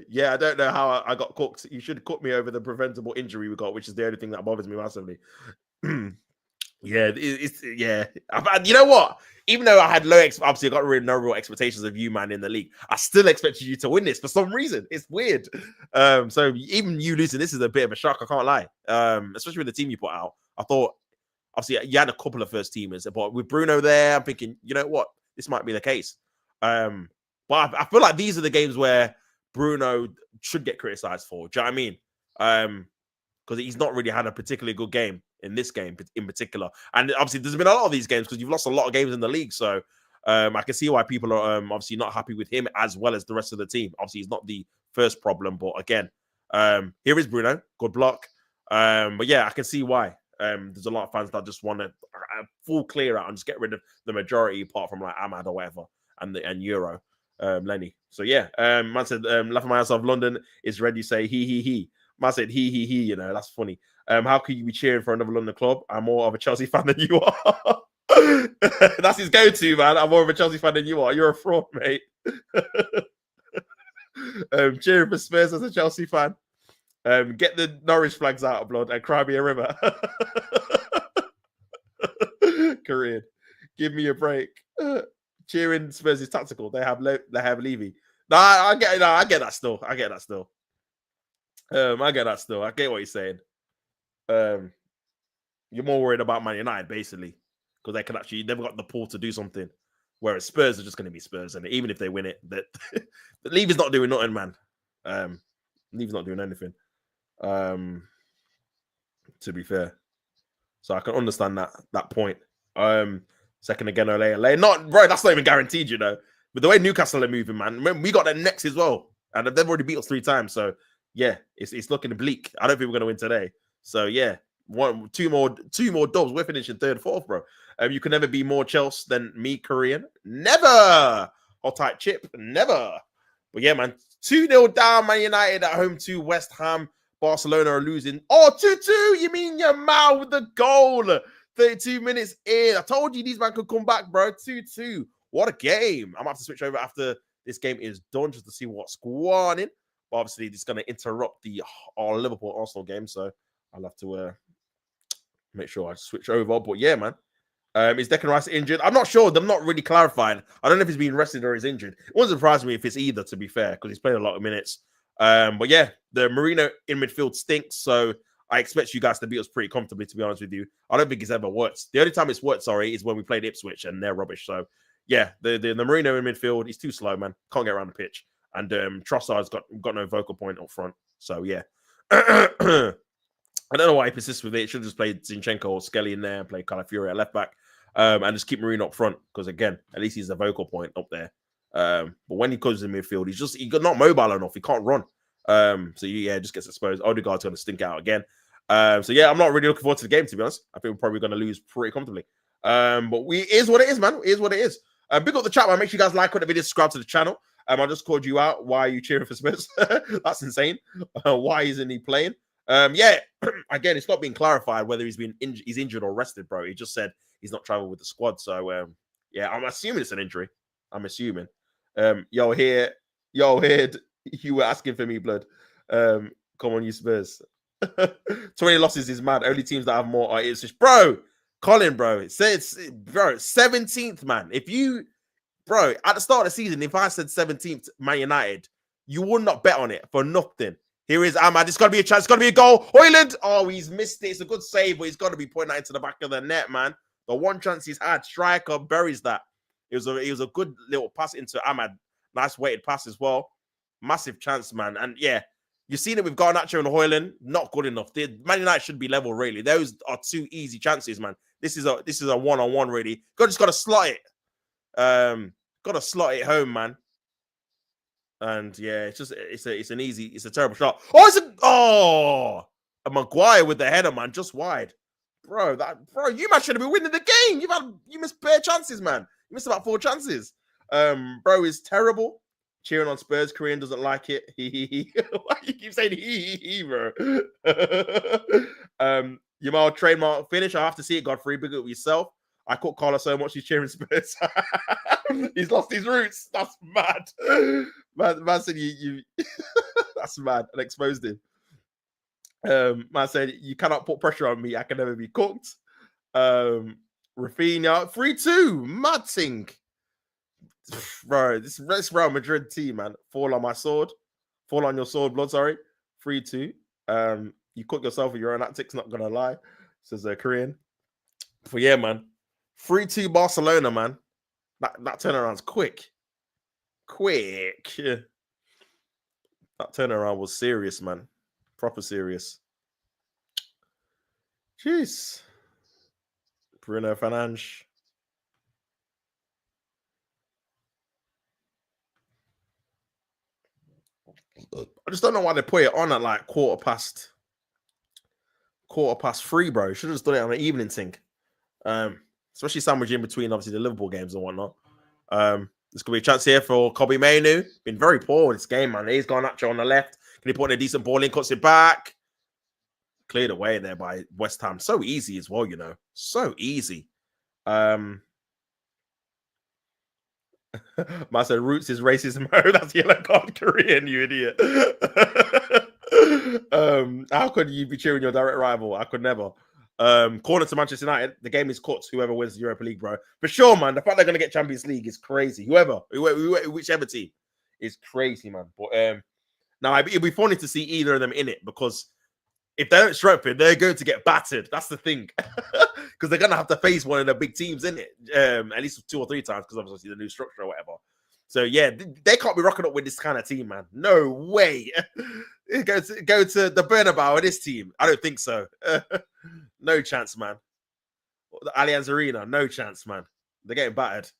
Yeah, I don't know how I got cooked. You should cook me over the preventable injury we got, which is the only thing that bothers me massively. Yeah, yeah. You know what? Even though I had obviously I got really no real expectations of you, man, in the league. I still expected you to win this for some reason. It's weird. So even you losing this is a bit of a shock. I can't lie. Especially with the team you put out. I thought obviously you had a couple of first teamers, but with Bruno there, I'm thinking, you know what, this might be the case. But I feel like these are the games where Bruno should get criticized for. Do you know what I mean? Because he's not really had a particularly good game in this game in particular. And obviously, there's been a lot of these games because you've lost a lot of games in the league. So I can see why people are obviously not happy with him as well as the rest of the team. Obviously, he's not the first problem, but again, here is Bruno. Good block. But yeah, I can see why. There's a lot of fans that just want to full clear out and just get rid of the majority, apart from like Ahmad or whatever, and Euro, Lenny. So yeah, man said, laughing my ass off. London is ready. Say he. Man said he. You know, that's funny. How could you be cheering for another London club? I'm more of a Chelsea fan than you are. That's his go-to, man. I'm more of a Chelsea fan than you are. You're a fraud, mate. Cheering for Spurs as a Chelsea fan. Get the Norwich flags out of blood and cry me a river. Korean, give me a break. Cheering Spurs is tactical. They have Levy. I get that still. I get that still. I get what you're saying. You're more worried about Man United basically because they can actually never got the pull to do something. Whereas Spurs are just going to be Spurs, and even if they win it, that Levy's not doing nothing, man. Levy's not doing anything. To be fair, so I can understand that point. Second again, Ole. Not bro, that's not even guaranteed, you know. But the way Newcastle are moving, man, remember, we got them next as well, and they've already beat us 3 times. So yeah, it's looking bleak. I don't think we're going to win today. So yeah, two more dubs. We're finishing 3rd, 4th, bro. You can never be more Chelsea than me, Korean. Never. Hot tight chip, never. But yeah, man, 2-0 down, Man United at home to West Ham. Barcelona are losing. Oh, 2-2. You mean your mouth with the goal? 32 minutes in. I told you these man could come back, bro. 2-2. What a game. I'm going to have to switch over after this game is done just to see what's going in. But obviously, this is going to interrupt our Liverpool-Arsenal game. So I'll have to make sure I switch over. But yeah, man. Is Declan Rice injured? I'm not sure. They're not really clarified. I don't know if he's been rested or he's injured. It wouldn't surprise me if it's either, to be fair, because he's played a lot of minutes. But yeah, the Marino in midfield stinks. So I expect you guys to beat us pretty comfortably, to be honest with you. I don't think it's ever worked. The only time it's worked, is when we played Ipswich and they're rubbish. So yeah, the Marino in midfield, he's too slow, man. Can't get around the pitch. And Trossard's got no vocal point up front. So yeah. I don't know why he persists with it. Should have just played Zinchenko or Skelly in there and play Calafiori at left back. And just keep Marino up front. Because again, at least he's a vocal point up there. But when he comes in midfield, he's not mobile enough. He can't run. So yeah, just gets exposed. Odegaard's going to stink out again. So yeah, I'm not really looking forward to the game, to be honest. I think we're probably going to lose pretty comfortably. But it is what it is, man. It is what it is. Big up the chat, man. Make sure you guys like the video, subscribe to the channel. I just called you out. Why are you cheering for Spurs? That's insane. Why isn't he playing? Yeah, again, it's not being clarified whether he's injured or rested, bro. He just said he's not traveling with the squad. So yeah, I'm assuming it's an injury. I'm assuming. Yo, here, you were asking for me, blood. Come on, you Spurs. 20 losses is mad. Only teams that have more are Ipswich. Bro, Colin, bro. It's 17th, man. If you, bro, at the start of the season, if I said 17th Man United, you would not bet on it for nothing. Here is Ahmad. It's got to be a chance. It's got to be a goal. Hoyland. Oh, he's missed it. It's a good save, but he's got to be putting that into the back of the net, man. The one chance he's had, striker buries that. It was a good little pass into Ahmad. Nice weighted pass as well. Massive chance, man. And yeah, you've seen it with Garnacho and Hoyland. Not good enough. The Man United should be level, really. Those are 2 easy chances, man. This is a one-on-one, really. Just got to slot it. Got to slot it home, man. And yeah, it's a terrible shot. A Maguire with the header, man, just wide. Bro, you man should have been winning the game. You missed bare chances, man. You missed about 4 chances. Bro is terrible. Cheering on Spurs. Korean doesn't like it. Why you keep saying bro? Yamal trademark finish. I have to see it, Godfrey. Big up yourself. I caught Carlos so much he's cheering Spurs. He's lost his roots. That's mad. Man said you that's mad, and exposed him. Man said you cannot put pressure on me. I can never be cooked. Rafinha 3-2. Mad thing. Bro, this Real Madrid team, man. Fall on my sword. Fall on your sword, blood, sorry. 3-2. You cook yourself with your own tactics, not gonna lie. Says Korean. But yeah, man. 3-2 Barcelona, man. That turnaround's quick. Quick. Yeah. That turnaround was serious, man. Proper serious. Jeez. Bruno Fernandes. I just don't know why they put it on at like quarter past 3, bro. Should have just done it on an evening thing. Especially sandwich in between obviously the Liverpool games and whatnot. There's gonna be a chance here for Kobe Mainu. Been very poor in this game, man. He's gone Nacho on the left. Can he put in a decent ball in? Cuts it back. Cleared away there by West Ham. So easy as well, you know. So easy. Man said Roots is racism. That's yellow card Korean, you idiot. How could you be cheering your direct rival? I could never. Corner to Manchester United. The game is cut. Whoever wins the Europa League, bro. For sure, man. The fact they're gonna get Champions League is crazy. Whichever team is crazy, man. But now it'd be funny to see either of them in it because if they don't strengthen, they're going to get battered. That's the thing. Because they're going to have to face one of the big teams in it. At least 2 or 3 times because obviously the new structure or whatever. So, yeah, they can't be rocking up with this kind of team, man. No way. go to the Bernabeu with this team. I don't think so. No chance, man. The Allianz Arena, no chance, man. They're getting battered.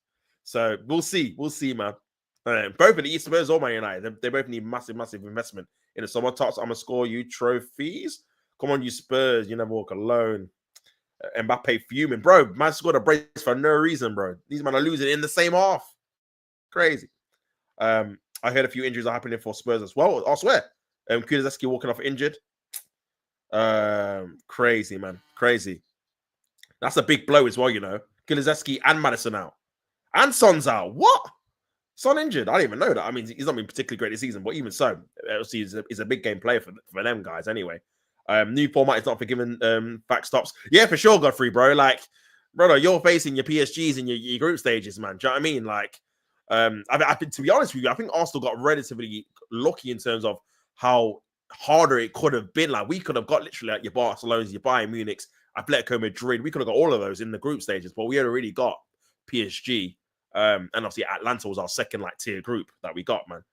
So, we'll see. We'll see, man. Both of the East Spurs or Man United, they both need massive, massive investment in the summer. Talks, I'm gonna score you trophies. Come on, you Spurs, you never walk alone. Mbappe fuming, bro. Man scored a brace for no reason, bro. These men are losing in the same half. Crazy. I heard a few injuries are happening for Spurs as well. I swear. Kulizeski walking off injured. Crazy, man. Crazy. That's a big blow as well, you know. Kulizeski and Madison out. And Son's out. What? Son injured. I didn't even know that. I mean, he's not been particularly great this season, but even so, obviously he's a big game player for them guys anyway. New format is not forgiving back stops. Yeah, for sure, Godfrey, bro. Like, brother, you're facing your PSGs in your group stages, man. Do you know what I mean? Like, I think, to be honest with you, I think Arsenal got relatively lucky in terms of how harder it could have been. Like, we could have got literally like your Barcelona's, your Bayern Munich's, Atletico Madrid. We could have got all of those in the group stages, but we had already got PSG. And obviously Atlanta was our second like tier group that we got, man.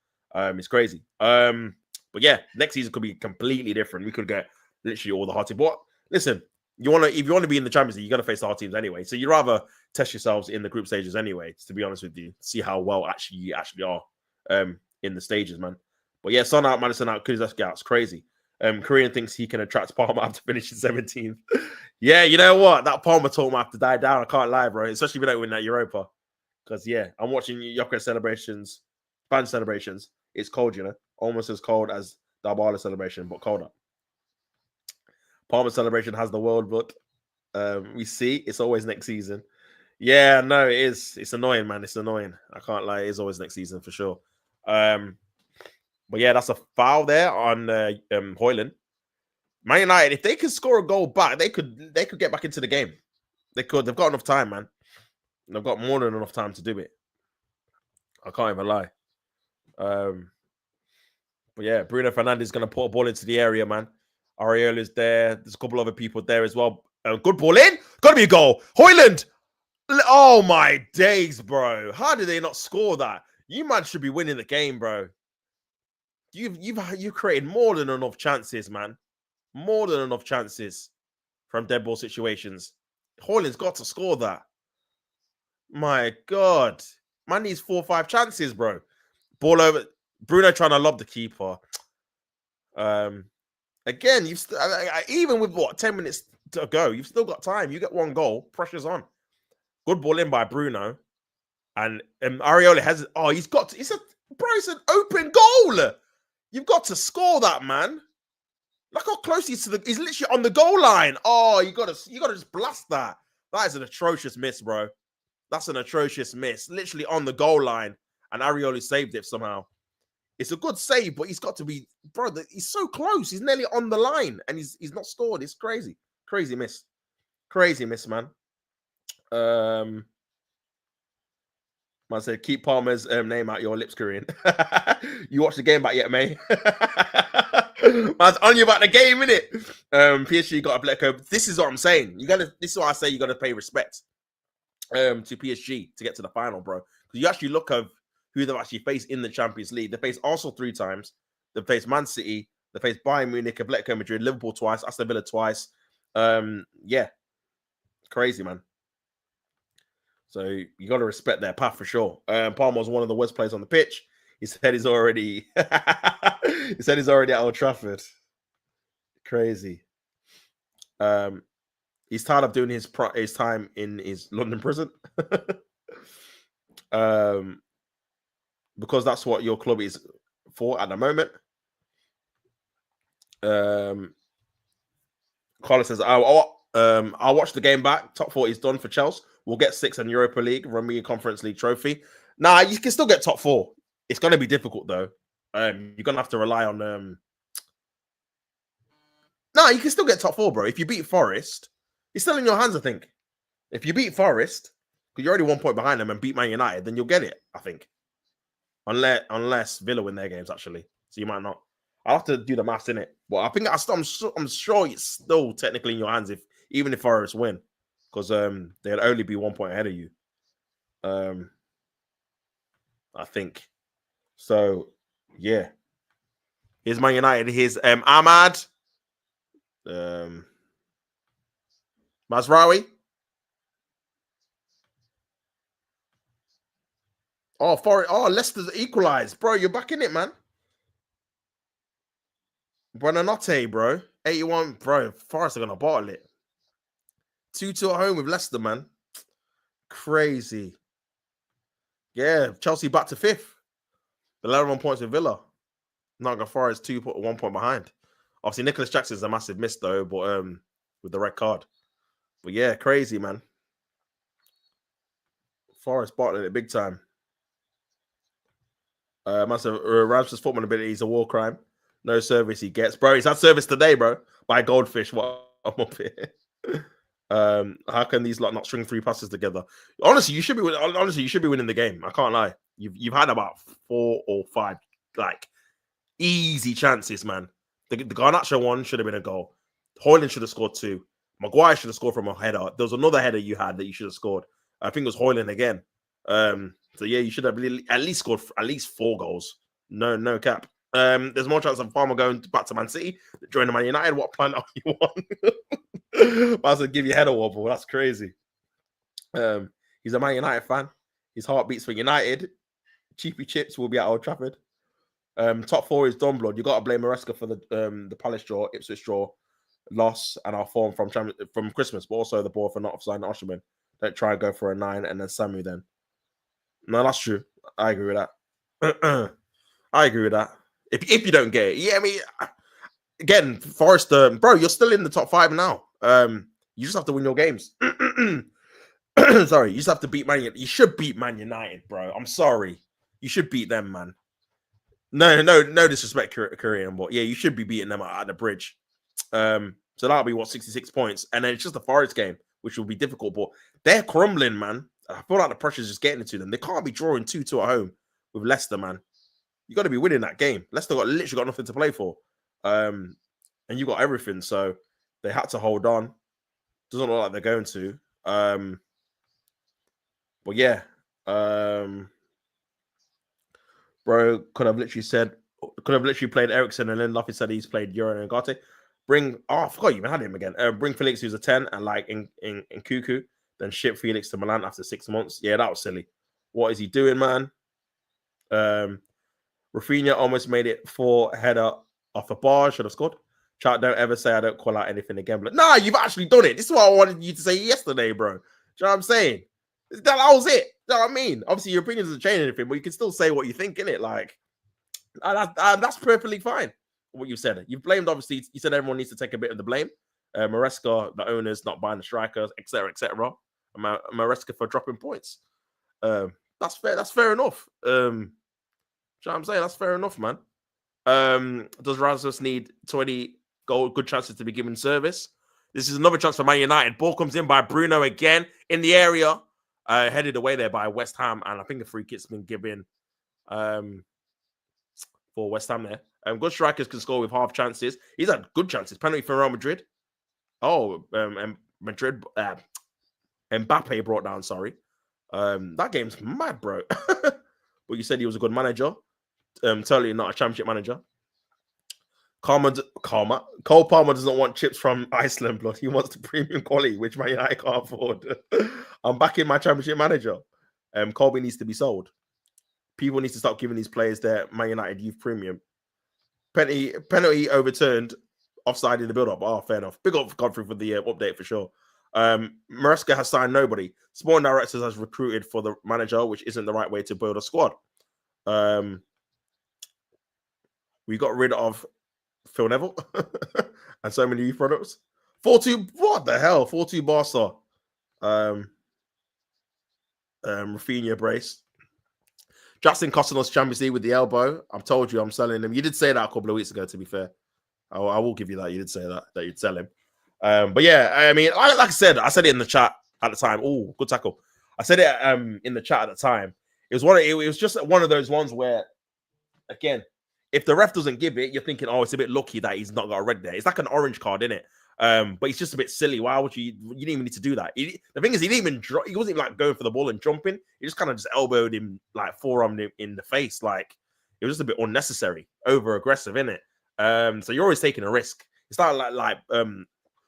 It's crazy. But yeah, next season could be completely different. We could get literally all the hard teams. But listen, if you want to be in the Champions League, you got to face the hard teams anyway. So you'd rather test yourselves in the group stages anyway, to be honest with you, see how well you actually are in the stages, man. But yeah, Son out, Madison out, Kulizeski out. It's crazy. Korean thinks he can attract Palmer after finishing 17th. Yeah, you know what? That Palmer talk might have to die down. I can't lie, bro. Especially if we don't win that Europa. Because, yeah, I'm watching Jokerit celebrations, fan celebrations. It's cold, you know. Almost as cold as the Abala celebration, but colder. Palmer celebration has the world, but we see it's always next season. Yeah, no, it is. It's annoying, man. It's annoying. I can't lie. It is always next season for sure. But yeah, that's a foul there on Højlund. Man United, if they could score a goal back, they could get back into the game. They could. They've got enough time, man. They've got more than enough time to do it. I can't even lie. But yeah, Bruno Fernandes is going to put a ball into the area, man. Ariel is there. There's a couple other people there as well. Good ball in. Got to be a goal. Højlund. Oh, my days, bro. How did they not score that? You man should be winning the game, bro. You've created more than enough chances, man. More than enough chances from dead ball situations. Højlund's got to score that. My God. Man needs 4 or 5 chances, bro. Ball over. Bruno trying to lob the keeper. Again, you've even with 10 minutes to go, you've still got time. You get 1 goal, pressure's on. Good ball in by Bruno. And Areola has it's an open goal. You've got to score that, man. Look how close he's literally on the goal line. Oh, you gotta just blast that. That is an atrocious miss, bro. That's an atrocious miss. Literally on the goal line. And Areola saved it somehow. It's a good save, but he's got to be, bro, he's so close. He's nearly on the line. And he's not scored. It's crazy. Crazy miss. Crazy miss, man. Man said, keep Palmer's name out your lips, Korean. You watched the game back yet, mate? Man's on you about the game, innit? PSG got Atletico. This is what I'm saying. This is why I say you gotta pay respect to PSG to get to the final, bro. Because you actually look of who they've actually faced in the Champions League. They faced Arsenal 3 times. They faced Man City. They faced Bayern Munich, Atletico Madrid, Liverpool twice, Aston Villa twice. Yeah, crazy, man. So you got to respect their path for sure. Palmer's one of the worst players on the pitch. He said he's already at Old Trafford. Crazy. He's tired of doing his time in his London prison. Because that's what your club is for at the moment. Carlos says, I'll watch the game back. Top 4 is done for Chelsea. We'll get 6 in Europa League, Romania Conference League trophy. Nah, you can still get top 4. It's going to be difficult, though. You're going to have to rely on... Nah, you can still get top 4, bro. If you beat Forest, it's still in your hands, I think. If you beat Forest, because you're already 1 point behind them and beat Man United, then you'll get it, I think. Unless Villa win their games, actually. So you might not. I'll have to do the maths in it. But I think I'm sure it's still technically in your hands even if Forest win. Because they'd only be 1 point ahead of you. I think. So, yeah. Here's Man United. Here's Ahmad. Mazraoui. Leicester's equalized. Bro, you're back in it, man. Buonanotte, bro. 81, bro. Forest are going to bottle it. 2-2 at home with Leicester, man. Crazy. Yeah, Chelsea back to 5th. 11 points with Villa. Nottingham Forest 1 point behind. Obviously, Nicholas Jackson's a massive miss, though, but with the red card. But yeah, crazy, man. Forest bottling it big time. Massive Ramsey's football ability is a war crime. No service he gets. Bro, he's had service today, bro. By Goldfish. What I'm up here. How can these lot not string 3 passes together? Honestly, you should be winning the game. I can't lie. You've had about 4 or 5 like easy chances, man. The Garnacho one should have been a goal. Hoyland should have scored 2. Maguire should have scored from a header. There was another header you had that you should have scored. I think it was Hoyland again. So yeah, you should have at least scored at least 4 goals. No cap. There's more chance of Farmer going back to Man City, joining Man United. What plan are you on? Might as well give you head a wobble. That's crazy. He's a Man United fan. His heart beats for United. Cheapy Chips will be at Old Trafford. Top 4 is Donblood. You got to blame Maresca for the Palace draw, Ipswich draw, loss, and our form from Christmas, but also the ball for not offside Osherman. Don't try and go for a 9 and then Samu then. No, that's true. I agree with that. I agree with that. If you don't get it, yeah, I mean, again, Forest, bro, you're still in the top 5 now. You just have to win your games. Sorry, you just have to beat Man United. You should beat Man United, bro. I'm sorry. You should beat them, man. No disrespect, Korean, but yeah, you should be beating them at the bridge. So that'll be 66 points, and then it's just a Forest game, which will be difficult. But they're crumbling, man. I feel like the pressure's just getting into them. They can't be drawing 2-2 at home with Leicester, man. You got to be winning that game. Leicester literally got nothing to play for, and you got everything. So they had to hold on. Doesn't look like they're going to. But yeah, bro could have literally played Ericsson and then nothing said he's played Euro and Garte. I forgot you even had him again. Bring Felix, who's a 10, and like in Cuckoo, then ship Felix to Milan after 6 months. Yeah, that was silly. What is he doing, man? Rafinha almost made it 4 header off a bar. Should have scored. Chat, don't ever say I don't call out anything again. But nah, you've actually done it. This is what I wanted you to say yesterday, bro. Do you know what I'm saying? That was it. You know what I mean? Obviously, your opinion doesn't change anything, but you can still say what you think, innit? Like, that's perfectly fine. What you said. You've blamed, obviously, you said everyone needs to take a bit of the blame. Maresca, the owners, not buying the strikers, etc., etc. Maresca for dropping points. That's fair. That's fair enough. You know what I'm saying? That's fair enough, man. Does Rasmus need 20 good chances to be given service? This is another chance for Man United. Ball comes in by Bruno again in the area. Headed away there by West Ham. And I think a free kick's been given for for West Ham there. Good strikers can score with half chances. He's had good chances. Penalty for Real Madrid. Oh, Madrid. Mbappe brought down. Sorry. That game's mad, bro. But you said he was a good manager. Totally not a championship manager. Cole Palmer doesn't want chips from Iceland, blood. He wants the premium quality, which Man United can't afford. I'm backing my championship manager. Colby needs to be sold. People need to stop giving these players their Man United youth premium. Penalty overturned, offside in the build-up. Oh, fair enough. Big up Godfrey for the update for sure. Maresca has signed nobody. Sporting directors has recruited for the manager, which isn't the right way to build a squad. We got rid of Phil Neville and so many youth products. 4-2, what the hell? 4-2 Barca. Rafinha brace. Jackson costing us Champions League with the elbow. I've told you I'm selling him. You did say that a couple of weeks ago, to be fair. I will give you that. You did say that you'd sell him. But yeah, I mean, like I said it in the chat at the time. Oh, good tackle. I said it in the chat at the time. It was just one of those ones where, again, if the ref doesn't give it, you're thinking, oh, it's a bit lucky that he's not got a red there. It's like an orange card, isn't it? But it's just a bit silly. Why would you didn't even need to do that. The thing is, he wasn't even like going for the ball and jumping. He just kind of just elbowed him, like forearmed him in the face. Like, it was just a bit unnecessary, over aggressive, isn't it? So you're always taking a risk. It's not like a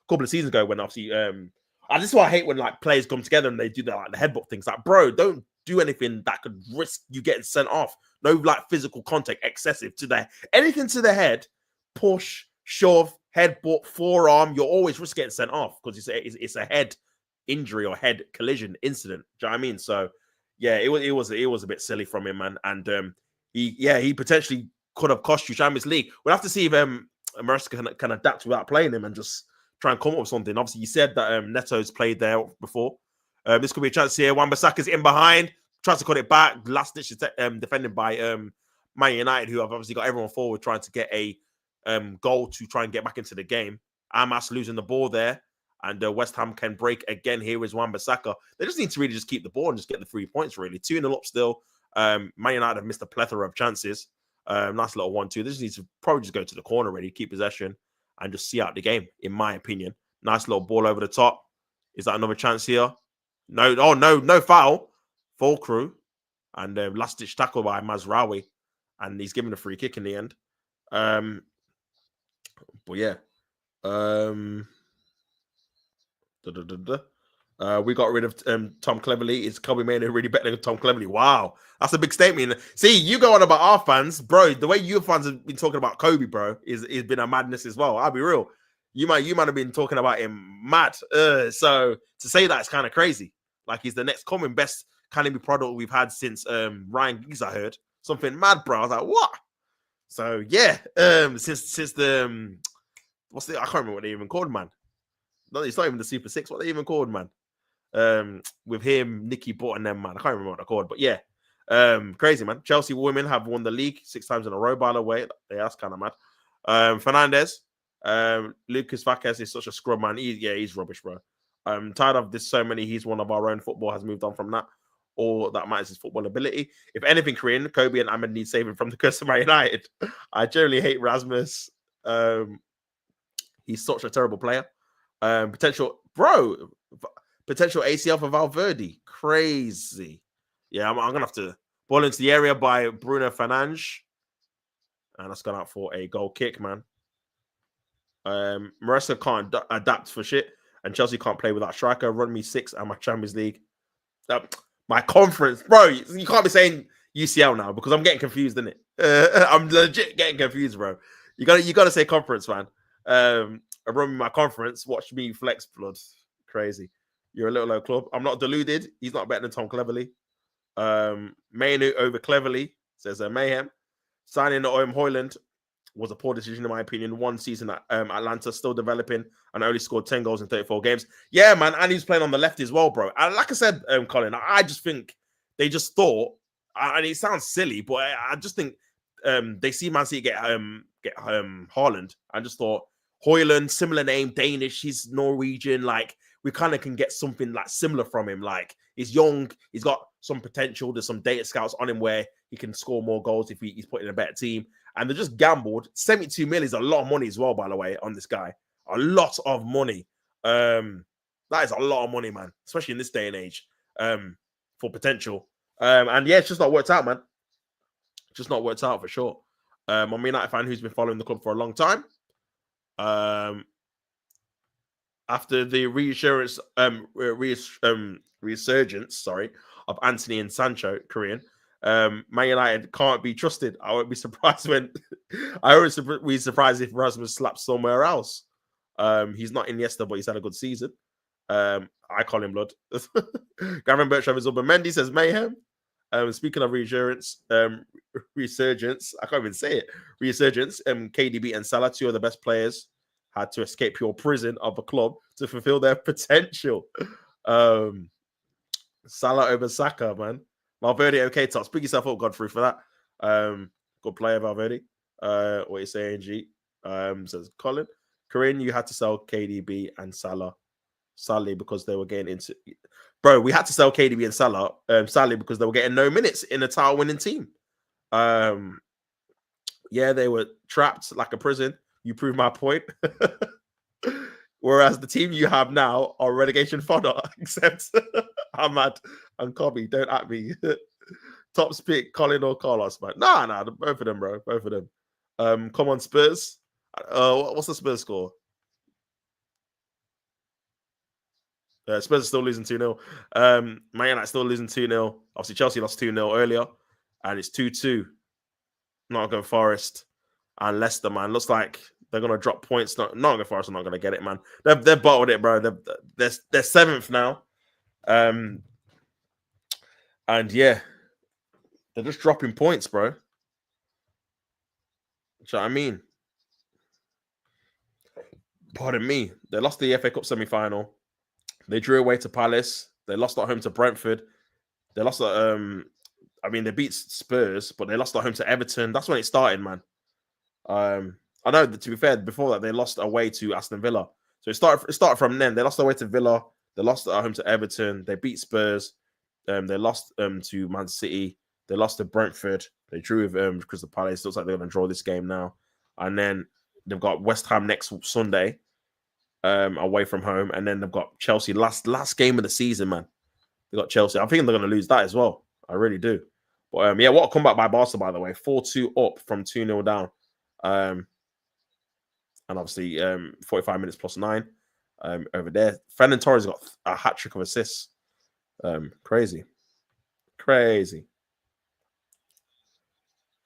couple of seasons ago when obviously this is why I hate when like players come together and they do that, like the headbutt things. Like, bro, don't do anything that could risk you getting sent off. No like physical contact, excessive anything to the head, push, shove, headbutt, forearm. You're always risk getting sent off because it's a head injury or head collision incident. Do you know what I mean? So yeah, it was a bit silly from him, man. And he potentially could have cost you Champions League. We'll have to see if Maresca can adapt without playing him and just try and come up with something. Obviously, you said that Neto's played there before. This could be a chance here. Wan-Bissaka's in behind, tries to cut it back. Last ditch is defended by Man United, who have obviously got everyone forward trying to get a goal to try and get back into the game. Amas losing the ball there, and West Ham can break again. Here is Wan-Bissaka. They just need to really just keep the ball and just get the 3 points, really. 2-0 up still. Man United have missed a plethora of chances. Nice little 1-2. They just need to probably just go to the corner, really, keep possession, and just see out the game, in my opinion. Nice little ball over the top. Is that another chance here? No. Oh, no foul. Full crew. And last-ditch tackle by Mazraoui. And he's given a free kick in the end. But yeah. We got rid of Tom Cleverley. Is Kobe Mano really better than Tom Cleverley? Wow. That's a big statement. See, you go on about our fans, bro. The way you fans have been talking about Kobe, bro, is been a madness as well. I'll be real. You might have been talking about him mad. So to say that is kind of crazy. Like, he's the next coming best Academy product we've had since Ryan Giggs, I heard. Something mad, bro. I was like, what? So yeah, since the I can't remember what they even called, man. No, it's not even the Super Six. What they even called, man? With him, Nicky Butt and them, man. I can't remember what they're called, but yeah. Crazy, man. Chelsea women have won the league 6 times in a row, by the way. Yeah, that's kind of mad. Fernandez, Lucas Vazquez is such a scrub, man. He's rubbish, bro. I'm tired of this so many. He's one of our own. Football has moved on from that. All that matters is football ability. If anything, Korean, Kobe and Ahmed need saving from the curse of Man United. I generally hate Rasmus. He's such a terrible player. Potential ACL for Valverde. Crazy. Yeah, I'm going to have to ball into the area by Bruno Fernandes. And that's gone out for a goal kick, man. Maresca can't adapt for shit. And Chelsea can't play without striker. Run me 6 and my Champions League. My conference. Bro, you can't be saying UCL now because I'm getting confused, innit? I'm legit getting confused, bro. You gotta say conference, man. Run me my conference. Watch me flex, blood. Crazy. You're a little low club. I'm not deluded. He's not better than Tom Cleverley. Mainu over Cleverley, says Mayhem. Signing Højlund was a poor decision, in my opinion. 1 season at Atlanta, still developing, and only scored 10 goals in 34 games. Yeah, man, and he's playing on the left as well, bro. And like I said, Colin, I just think they just thought, and it sounds silly, but I just think they see Man City get Haaland. I just thought, Højlund, similar name, Danish, he's Norwegian, like, we kind of can get something like similar from him. Like, he's young, he's got some potential. There's some data scouts on him where he can score more goals if he's put in a better team. and they just gambled. 72 mil is a lot of money as well, by the way, on this guy. A lot of money. That is a lot of money, man, especially in this day and age, for potential. And yeah, it's just not worked out, man. Just not worked out for sure. I'm a United fan who's been following the club for a long time. After the resurgence, of Anthony and Sancho, Korean, Man United can't be trusted. I won't be surprised when I won't be surprised if Rasmus slaps somewhere else. He's not Iniesta, but he's had a good season. I call him blood. Gavin Bertram is over. Mendy says mayhem. Speaking of resurgence, I can't even say it. Resurgence. KDB and Salah, two of the best players, had to escape your prison of the club to fulfill their potential. Salah over Saka, man. Valverde, okay, top. Speak yourself up, Godfrey, for that. Good player, Valverde. What are you saying, G? Says Colin. Corinne, you had to sell KDB and Salah. Sadly, because they were getting into... Bro, we had to sell KDB and Salah, sadly, because they were getting no minutes in a title-winning team. Yeah, they were trapped like a prison. You prove my point. Whereas the team you have now are relegation fodder, except Ahmad and Kobe. Don't at me. Top pick, Colin or Carlos, man. Nah, both of them, bro. Both of them. Come on, Spurs. What's the Spurs score? Spurs are still losing 2-0. Man United still losing 2-0. Obviously, Chelsea lost 2-0 earlier. And it's 2-2. Nottingham Forest and Leicester, man. Looks like they're going to drop points. Nottingham Forest are not going to get it, man. They've bottled it, bro. They're seventh now. And yeah, they're just dropping points, bro. Do you know what I mean? Pardon me. They lost the FA Cup semi-final. They drew away to Palace. They lost at home to Brentford. They lost at they beat Spurs, but they lost at home to Everton. That's when it started, man. I know that, to be fair, before that they lost away to Aston Villa. So it started from then. They lost away to Villa. They lost at home to Everton. They beat Spurs. They lost to Man City. They lost to Brentford. They drew with Crystal Palace. Looks like they're going to draw this game now. And then they've got West Ham next Sunday. Away from home, and then they've got Chelsea last game of the season, man. They got Chelsea. I think they're going to lose that as well. I really do. But yeah, what a comeback by Barca, by the way. 4-2 up from 2-0 down. And obviously 45 minutes plus 9 over there. Fernan Torres got a hat trick of assists. Crazy.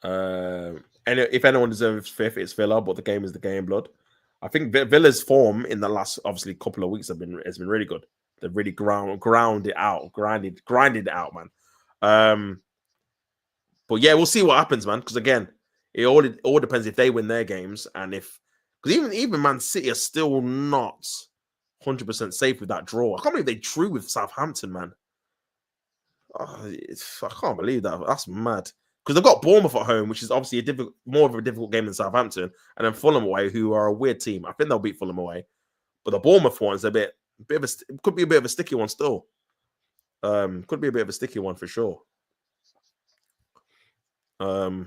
And if anyone deserves fifth, it's Villa, but the game is the game, blood. I think Villa's form in the last, obviously, couple of weeks has been really good. They've really grinded it out, man. But yeah, we'll see what happens, man. Because again, it all depends if they win their games, and because even Man City are still not 100% safe with that draw. I can't believe they drew with Southampton, man. I can't believe that. That's mad. Because they've got Bournemouth at home, which is obviously more of a difficult game than Southampton, and then Fulham away, who are a weird team. I think they'll beat Fulham away, but the Bournemouth one's could be a bit of a sticky one still. Could be a bit of a sticky one for sure. I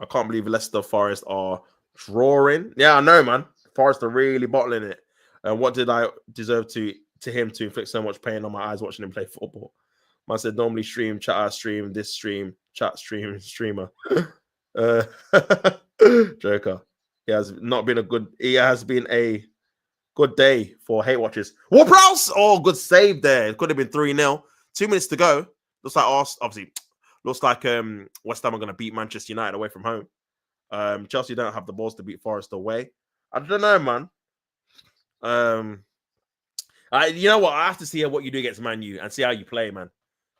can't believe Leicester Forest are drawing. Yeah, I know, man. Forest are really bottling it. And what did I deserve to him to inflict so much pain on my eyes watching him play football? Man said normally stream, chat, stream, this stream, chat, stream, streamer. Joker. He has been a good day for hate watchers. Warprouse! Oh, good save there. It could have been 3-0. 2 minutes to go. Looks like West Ham are going to beat Manchester United away from home. Chelsea don't have the balls to beat Forest away. I don't know, man. You know what? I have to see what you do against Man U and see how you play, man.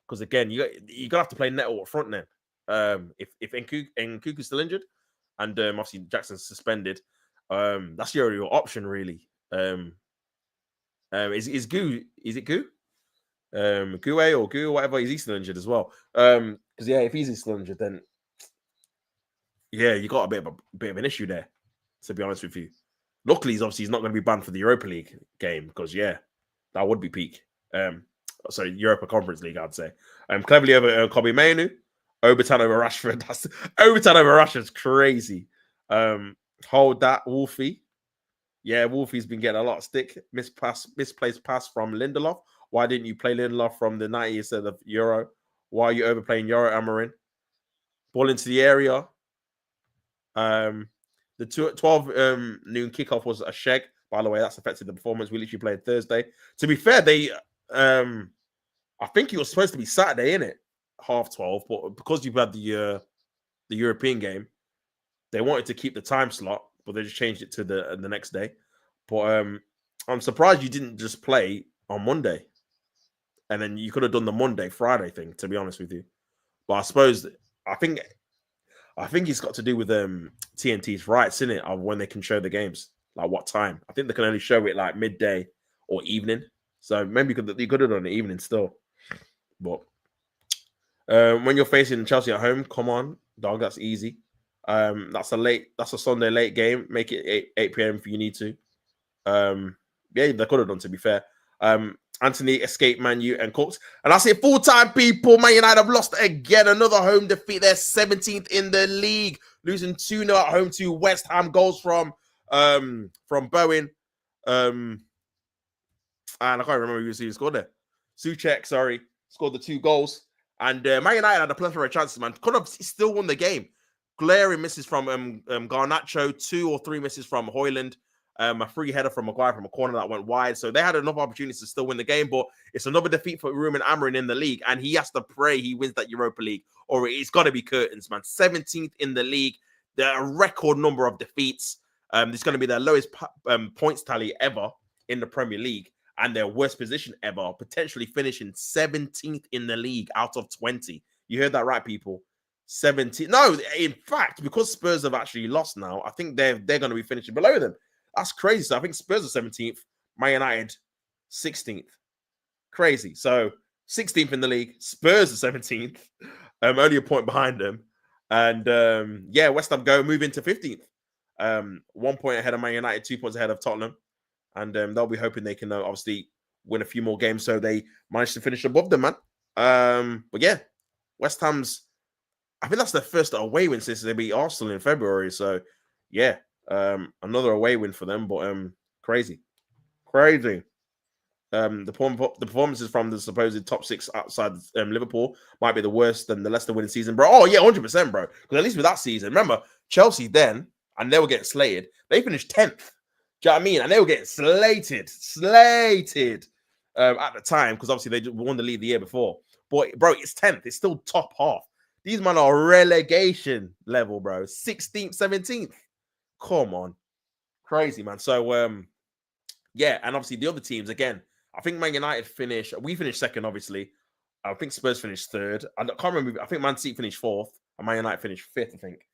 Because again, you're gonna have to play Neto up front then. If Nkuku's still injured and obviously Jackson's suspended, that's your option really. Is Gu? Is it Gu? Gue or Gu, whatever. Is he still injured as well? Because yeah, if he's still injured, then yeah, you got a bit of an issue there. To be honest with you, luckily he's not going to be banned for the Europa League game because yeah, that would be peak. sorry, Europa Conference League, I'd say. Cleverly over Kobe Mainu, overtime over Rashford. That's overtime over Rashford's crazy. Hold that, Wolfie. Yeah, Wolfie's been getting a lot of stick. Misplaced pass from Lindelof. Why didn't you play Lindelof from the 90 instead of Euro? Why are you overplaying Euro, Amarin? Ball into the area. The 12 noon kickoff was a shag. By the way, that's affected the performance. We literally played Thursday. To be fair, I think it was supposed to be Saturday, innit? 12:30, but because you've had the European game, they wanted to keep the time slot, but they just changed it to the next day. But I'm surprised you didn't just play on Monday, and then you could have done the Monday Friday thing. To be honest with you, but I suppose I think it's got to do with TNT's rights, isn't it? Of when they can show the games, like what time. I think they can only show it like midday or evening. So maybe you could have done the evening still. But when you're facing Chelsea at home, come on, dog, that's easy. That's a Sunday late game. Make it 8 p.m. if you need to. Yeah, they could have done, to be fair. Anthony escaped Man U and cooked. And I say full-time people, Man United have lost again. Another home defeat. They're 17th in the league, losing 2-0 at home to West Ham. Goals from Bowen. And I can't remember who scored there. Souček, sorry, scored the 2 goals. And Man United had a plethora of chances, man. Could have still won the game. Glaring misses from Garnacho, 2 or 3 misses from Højlund. A free header from Maguire from a corner that went wide. So they had enough opportunities to still win the game, but it's another defeat for Ruben Amorim in the league, and he has to pray he wins that Europa League, or it's got to be curtains, man. 17th in the league. They're a record number of defeats. It's going to be their lowest points tally ever in the Premier League, and their worst position ever, potentially finishing 17th in the league out of 20. You heard that right, people. 17. No, in fact, because Spurs have actually lost now, I think they're going to be finishing below them. That's crazy. So I think Spurs are 17th, Man United 16th. Crazy. So 16th in the league, Spurs are 17th, only a point behind them. And yeah, West Ham move into 15th. 1 point ahead of Man United, 2 points ahead of Tottenham. And they'll be hoping they can obviously win a few more games so they manage to finish above them, man. But yeah, West Ham's, I think that's their first away win since they beat Arsenal in February. So yeah, another away win for them, but crazy. The performances from the supposed top 6 outside Liverpool might be the worst than the Leicester winning season, bro. Oh yeah, 100%, bro. Because at least with that season, remember Chelsea then, and they were getting slated. They finished 10th. Do you know what I mean? And they were getting slated at the time because obviously they won the league the year before. But bro, it's 10th. It's still top half. These men are relegation level, bro. 16th, 17th. Come on. Crazy, man. So, yeah, and obviously the other teams, again, I think Man United we finished second, obviously. I think Spurs finished third. I can't remember. I think Man City finished fourth, and Man United finished fifth, I think.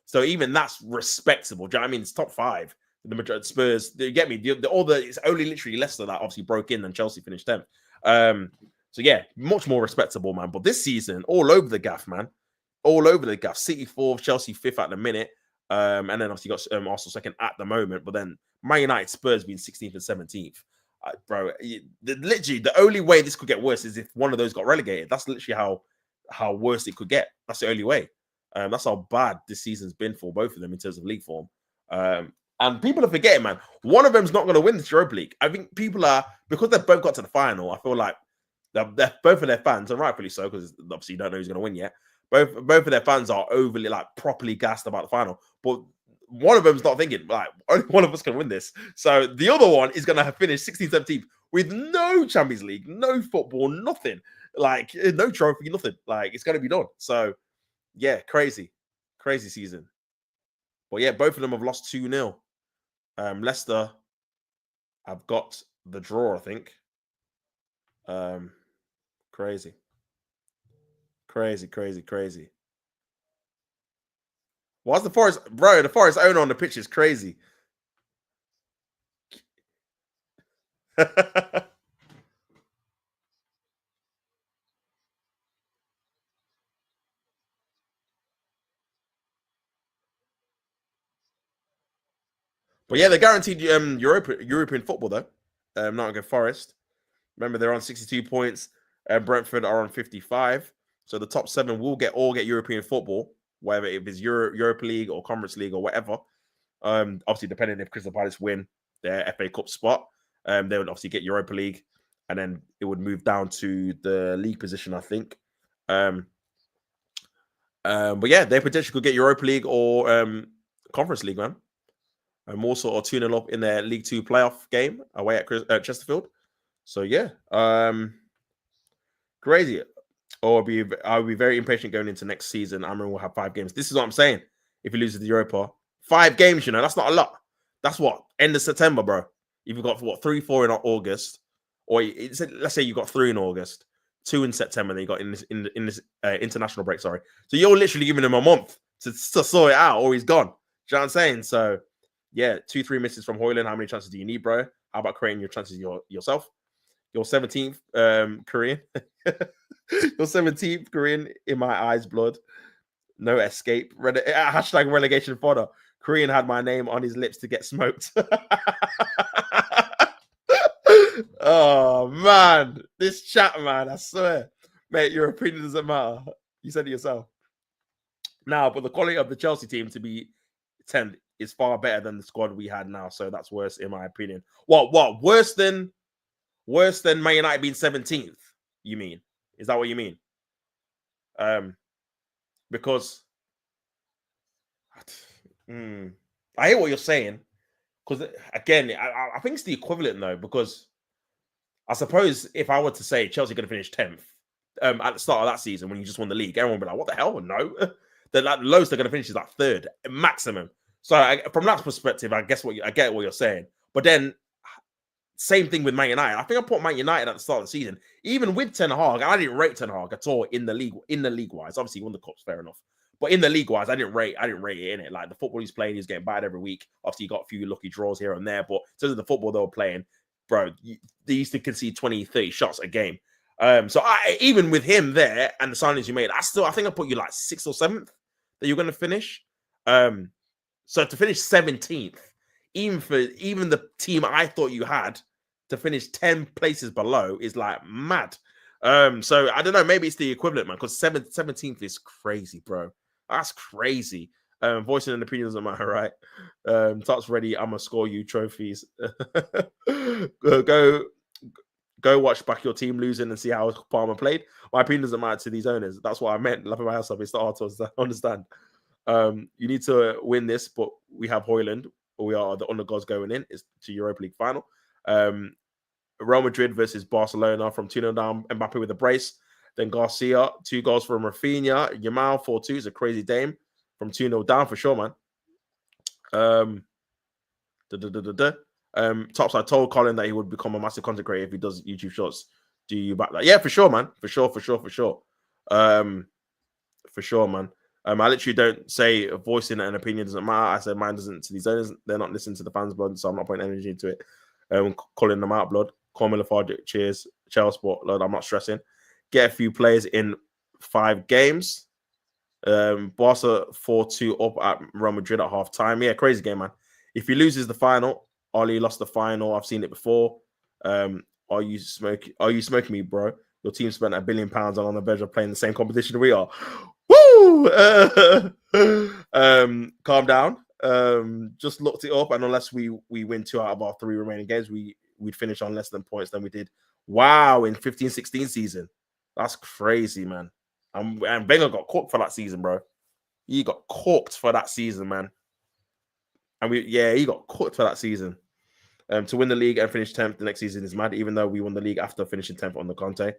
So even that's respectable. Do you know what I mean? It's top 5. The majority Spurs, you get me? It's only literally Leicester that obviously broke in and Chelsea finished 10th. So yeah, much more respectable, man. But this season, all over the gaff, man. All over the gaff. City 4th, Chelsea 5th at the minute. And then obviously got Arsenal second at the moment. But then Man United, Spurs being 16th and 17th. Bro, literally the only way this could get worse is if one of those got relegated. That's literally how worse it could get. That's the only way. That's how bad this season's been for both of them in terms of league form. And people are forgetting, man. One of them's not going to win this Europa League. I think people are, because they've both got to the final, I feel like they're both of their fans, and rightfully so, because obviously you don't know who's going to win yet. Both of their fans are overly, like, properly gassed about the final. But one of them's not thinking, like, only one of us can win this. So the other one is going to have finished 16th, 17th with no Champions League, no football, nothing. Like, no trophy, nothing. Like, it's going to be done. So, yeah, crazy season. But yeah, both of them have lost 2-0. Leicester have got the draw, I think. Crazy. Why's the Forest, bro? The Forest owner on the pitch is crazy. But yeah, they're guaranteed European football though. Nottingham Forest. Remember, they're on 62 points. Brentford are on 55. So the top 7 will get European football, whether if it's Europa League or Conference League or whatever. Obviously, depending if Crystal Palace win their FA Cup spot, they would obviously get Europa League, and then it would move down to the league position, I think. But yeah, they potentially could get Europa League or Conference League, man. And also are 2-0 up in their League 2 playoff game away at Chesterfield. So yeah, crazy. Or I'll be very impatient going into next season. Amrin will have 5 games. This is what I'm saying. If he loses the Europa, 5 games, that's not a lot. That's what, end of September, bro. If you've got 3, 4 in August, or let's say you got 3 in August, 2 in September, then you got in this international break. Sorry, so you're literally giving him a month to sort it out, or he's gone. Do you know what I'm saying? So yeah, 2-3 misses from Højlund. How many chances do you need, bro? How about creating your chances yourself? Your 17th Korean. Your 17th Korean in my eyes, blood. No escape. Hashtag relegation fodder. Korean had my name on his lips to get smoked. Oh, man. This chat, man. I swear. Mate, your opinion doesn't matter. You said it yourself. Now, but the quality of the Chelsea team to be 10th is far better than the squad we had now. So that's worse, in my opinion. What? Worse than Man United being 17th, you mean? Is that what you mean? Because I hear what you're saying. Because again, I think it's the equivalent though. Because I suppose if I were to say Chelsea going to finish 10th at the start of that season when you just won the league, everyone would be like, "What the hell?" No, the lowest they're going to finish is like 3rd maximum. So from that perspective, I get what you're saying. But then same thing with Man United. I think I put Man United at the start of the season, even with Ten Hag. I didn't rate Ten Hag at all in the league wise. Obviously, he won the cups, fair enough. But in the league wise, I didn't rate it in it. Like the football he's playing, he's getting battered every week. Obviously, he got a few lucky draws here and there. But in terms of the football they were playing, bro, they used to concede 20, 30 shots a game. So even with him there and the signings you made, I think I put you like 6th or 7th that you're going to finish. So to finish 17th, even the team I thought you had to finish 10 places below is like mad. So I don't know, maybe it's the equivalent, man, because 17th is crazy, bro. That's crazy. Voicing an opinion doesn't matter, right? Top's ready. I'm gonna score you trophies. Go watch back your team losing and see how Palmer played. My opinion doesn't matter to these owners. That's what I meant. Laughing my house up. It's the art of understand. You need to win this, but we have Højlund. We are the underdogs going in. It's to Europa League final. Real Madrid versus Barcelona from 2-0 down. Mbappe with a brace. Then Garcia, 2 goals from Rafinha. Yamal, 4-2 is a crazy dame from 2-0 down for sure, man. Tops, I told Colin that he would become a massive content creator if he does YouTube shorts. Do you back that? Yeah, for sure, man. For sure. For sure, man. I literally don't say voicing an opinion doesn't matter. I said mine doesn't to these owners. They're not listening to the fans' blood, so I'm not putting energy into it. Calling them out, blood. Call me lethargic. Cheers. Chelsea sport, Lord. I'm not stressing. Get a few players in 5 games. Barca 4-2 up at Real Madrid at half time. Yeah, crazy game, man. If he loses the final, Oli lost the final. I've seen it before. Are you smoking me, bro? Your team spent £1 billion on the verge of playing the same competition we are. Woo! Calm down. Just looked it up, and unless we win 2 out of our 3 remaining games, we'd finish on less than points than we did. Wow, in 15-16 season. That's crazy, man. And Wenger got cooked for that season, bro. He got cooked for that season, man. And he got cooked for that season. To win the league and finish 10th the next season is mad, even though we won the league after finishing 10th on the Conte.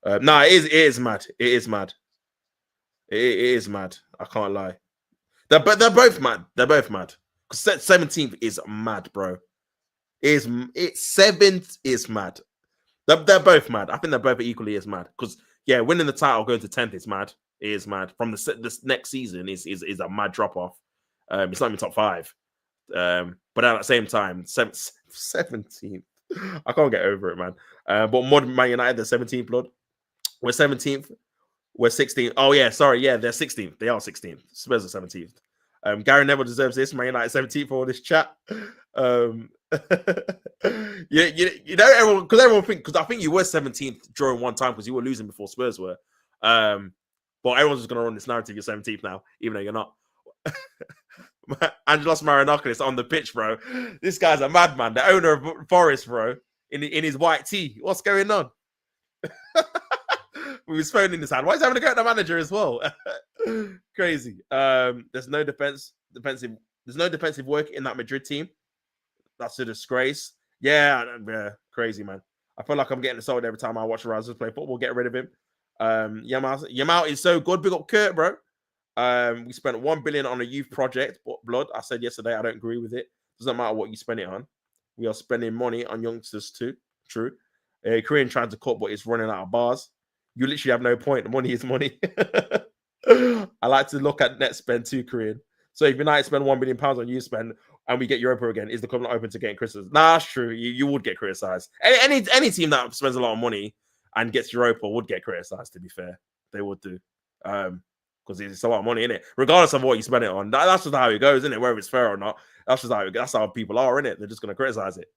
No, it is mad. It is mad. It is mad. I can't lie. They're both mad. They're both mad. 17th is mad, bro. 7th is mad. They're both mad. I think they're both equally as mad. Because winning the title going to 10th is mad. It is mad. From this next season is a mad drop off. It's not even top 5. But at the same time, 17th. I can't get over it, man. But modern Man United, they're 17th, blood. We're 17th. We're 16th. Oh, yeah, sorry. Yeah, they're 16th. They are 16th. Spurs are 17th. Gary Neville deserves this. Man United 17th for all this chat. you know everyone because I think you were 17th during one time because you were losing before Spurs were. But everyone's just gonna run this narrative you're 17th now, even though you're not. Angelos Marinakis on the pitch, bro. This guy's a madman, the owner of Forest, bro, in his white tee. What's going on? With his phone in his hand. Why is he having to go at the manager as well? Crazy. There's no defensive. There's no defensive work in that Madrid team. That's a disgrace. Yeah, crazy, man. I feel like I'm getting sold every time I watch Razors play football. Get rid of him. Yamal is so good. Big up Kurt, bro. We spent 1 billion on a youth project, but blood. I said yesterday I don't agree with it. Doesn't matter what you spend it on. We are spending money on youngsters too. True. Korean trying to cut, but it's running out of bars. You literally have no point. Money is money. I like to look at net spend too, Korean. So if United spend £1 billion on you spend and we get Europa again, is the club not open to getting criticised? Nah, that's true. You would get criticized. Any team that spends a lot of money and gets Europa would get criticized, to be fair. They would do. Because it's a lot of money in it, regardless of what you spend it on. That's just how it goes, isn't it? Whether it's fair or not, that's how people are, in it. They're just going to criticize it.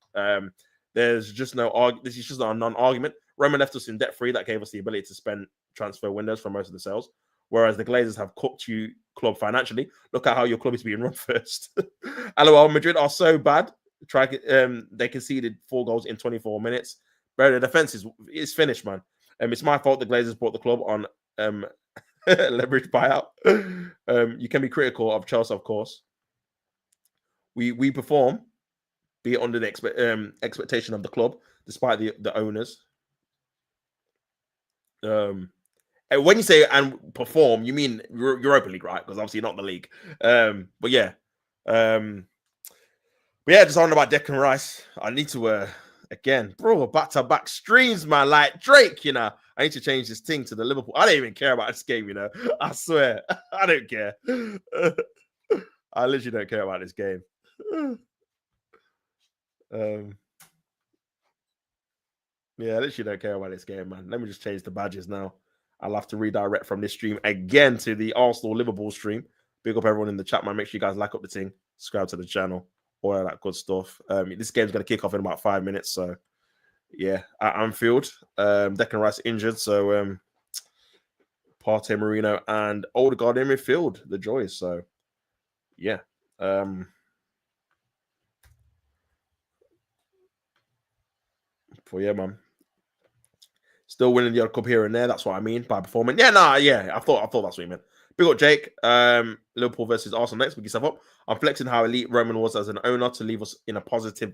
There's just this is just not a non-argument. Roman left us in debt free. That gave us the ability to spend transfer windows for most of the sales, whereas the Glazers have cooked you club financially. Look at how your club is being run first. LOL, Madrid are so bad. They conceded 4 goals in 24 minutes. Bro, the defense is finished, man. It's my fault the Glazers bought the club on leverage buyout. You can be critical of Chelsea, of course. We perform, be it under the expectation of the club, despite the owners. And when you say and perform, you mean Europa League, right? Because obviously not the league. But yeah, just on about Declan Rice. I need to again, bro, back-to-back streams, man. Like Drake, you know. I need to change this thing to the Liverpool. I don't even care about this game, you know. I swear. I don't care. I literally don't care about this game. Yeah, I literally don't care about this game, man. Let me just change the badges now. I'll have to redirect from this stream again to the Arsenal-Liverpool stream. Big up everyone in the chat, man. Make sure you guys like up the thing, subscribe to the channel, all of that good stuff. This game's going to kick off in about 5 minutes, so yeah, at Anfield. Declan Rice injured, so Partey, Marino, and Odegaard in midfield, the joys. So yeah. But yeah, man. Still winning the odd cup here and there. That's what I mean by performing. Yeah, I thought that's what you meant. Big up, Jake. Liverpool versus Arsenal next. Pick yourself up. I'm flexing how elite Roman was as an owner to leave us in a positive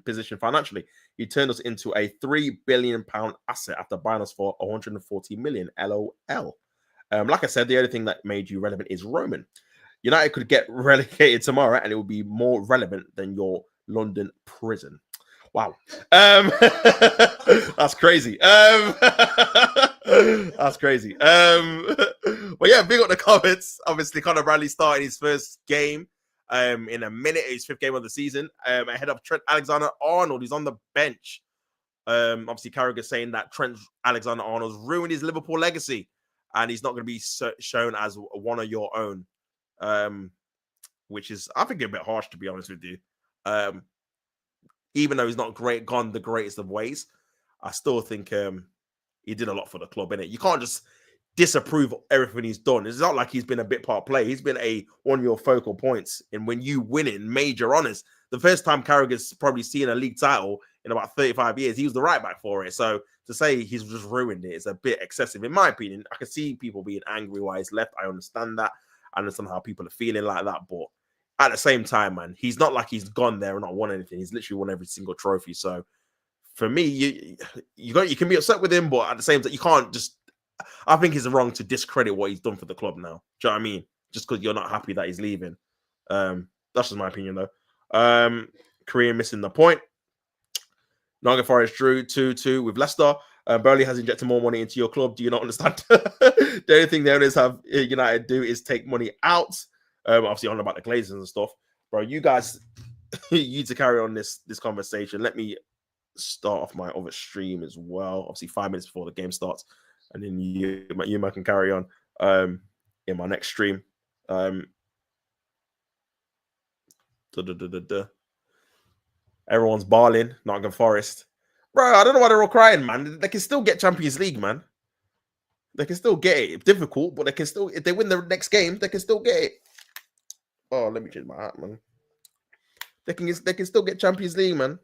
position financially. He turned us into a £3 billion asset after buying us for 140 million. LOL. Like I said, the only thing that made you relevant is Roman. United could get relegated tomorrow, and it would be more relevant than your London prison. Wow. That's crazy. That's crazy. But yeah, big up the comments. Obviously, Conor Bradley started his first game in a minute, his 5th game of the season, ahead of Trent Alexander-Arnold, who's on the bench. Obviously, Carragher saying that Trent Alexander-Arnold's ruined his Liverpool legacy, and he's not going to be shown as one of your own, which is, I think, a bit harsh, to be honest with you. Even though he's not gone the greatest of ways, I still think he did a lot for the club, innit? You can't just disapprove everything he's done. It's not like he's been a bit part player. He's been one of your focal points. And when you win in major honours, the first time Carragher's probably seen a league title in about 35 years, he was the right back for it. So to say he's just ruined it is a bit excessive, in my opinion. I can see people being angry why he's left. I understand that. I understand how people are feeling like that, but at the same time, man, he's not like he's gone there and not won anything. He's literally won every single trophy. So for me, you can be upset with him, but at the same time, you can't just. I think it's wrong to discredit what he's done for the club now. Do you know what I mean? Just because you're not happy that he's leaving. That's just my opinion, though. Korean missing the point. Nottingham Forest drew 2-2 with Leicester. Burnley has injected more money into your club. Do you not understand? The only thing the owners have United do is take money out. Obviously on about the Glazers and stuff, bro. You guys, you need to carry on this conversation. Let me start off my other stream as well. Obviously 5 minutes before the game starts, and then you can carry on in my next stream. And Everyone's bawling. Nottingham Forest. Bro, I don't know why they're all crying, man. They can still get Champions League, man. They can still get it. Difficult, but they can still, if they win the next game, they can still get it. Oh, let me change my hat, man. They can still get Champions League, man.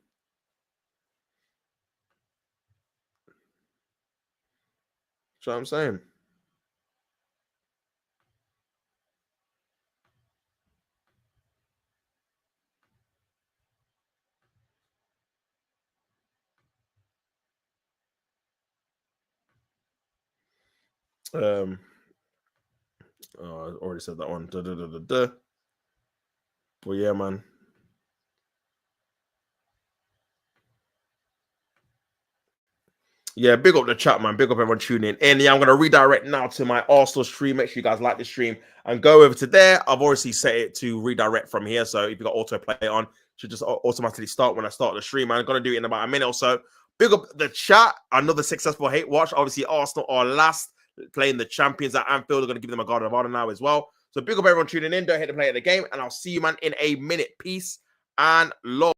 That's what I'm saying. Oh, I already said that one. Well, yeah, man. Yeah, big up the chat, man. Big up everyone tuning in. Yeah, I'm going to redirect now to my Arsenal stream. Make sure you guys like the stream and go over to there. I've obviously set it to redirect from here. So if you got autoplay on, it should just automatically start when I start the stream. I'm going to do it in about a minute or so. Big up the chat. Another successful hate watch. Obviously, Arsenal are last playing the champions at Anfield. They're going to give them a Guard of Honor now as well. So big up everyone tuning in. Don't hit the play of the game. And I'll see you, man, in a minute. Peace and love.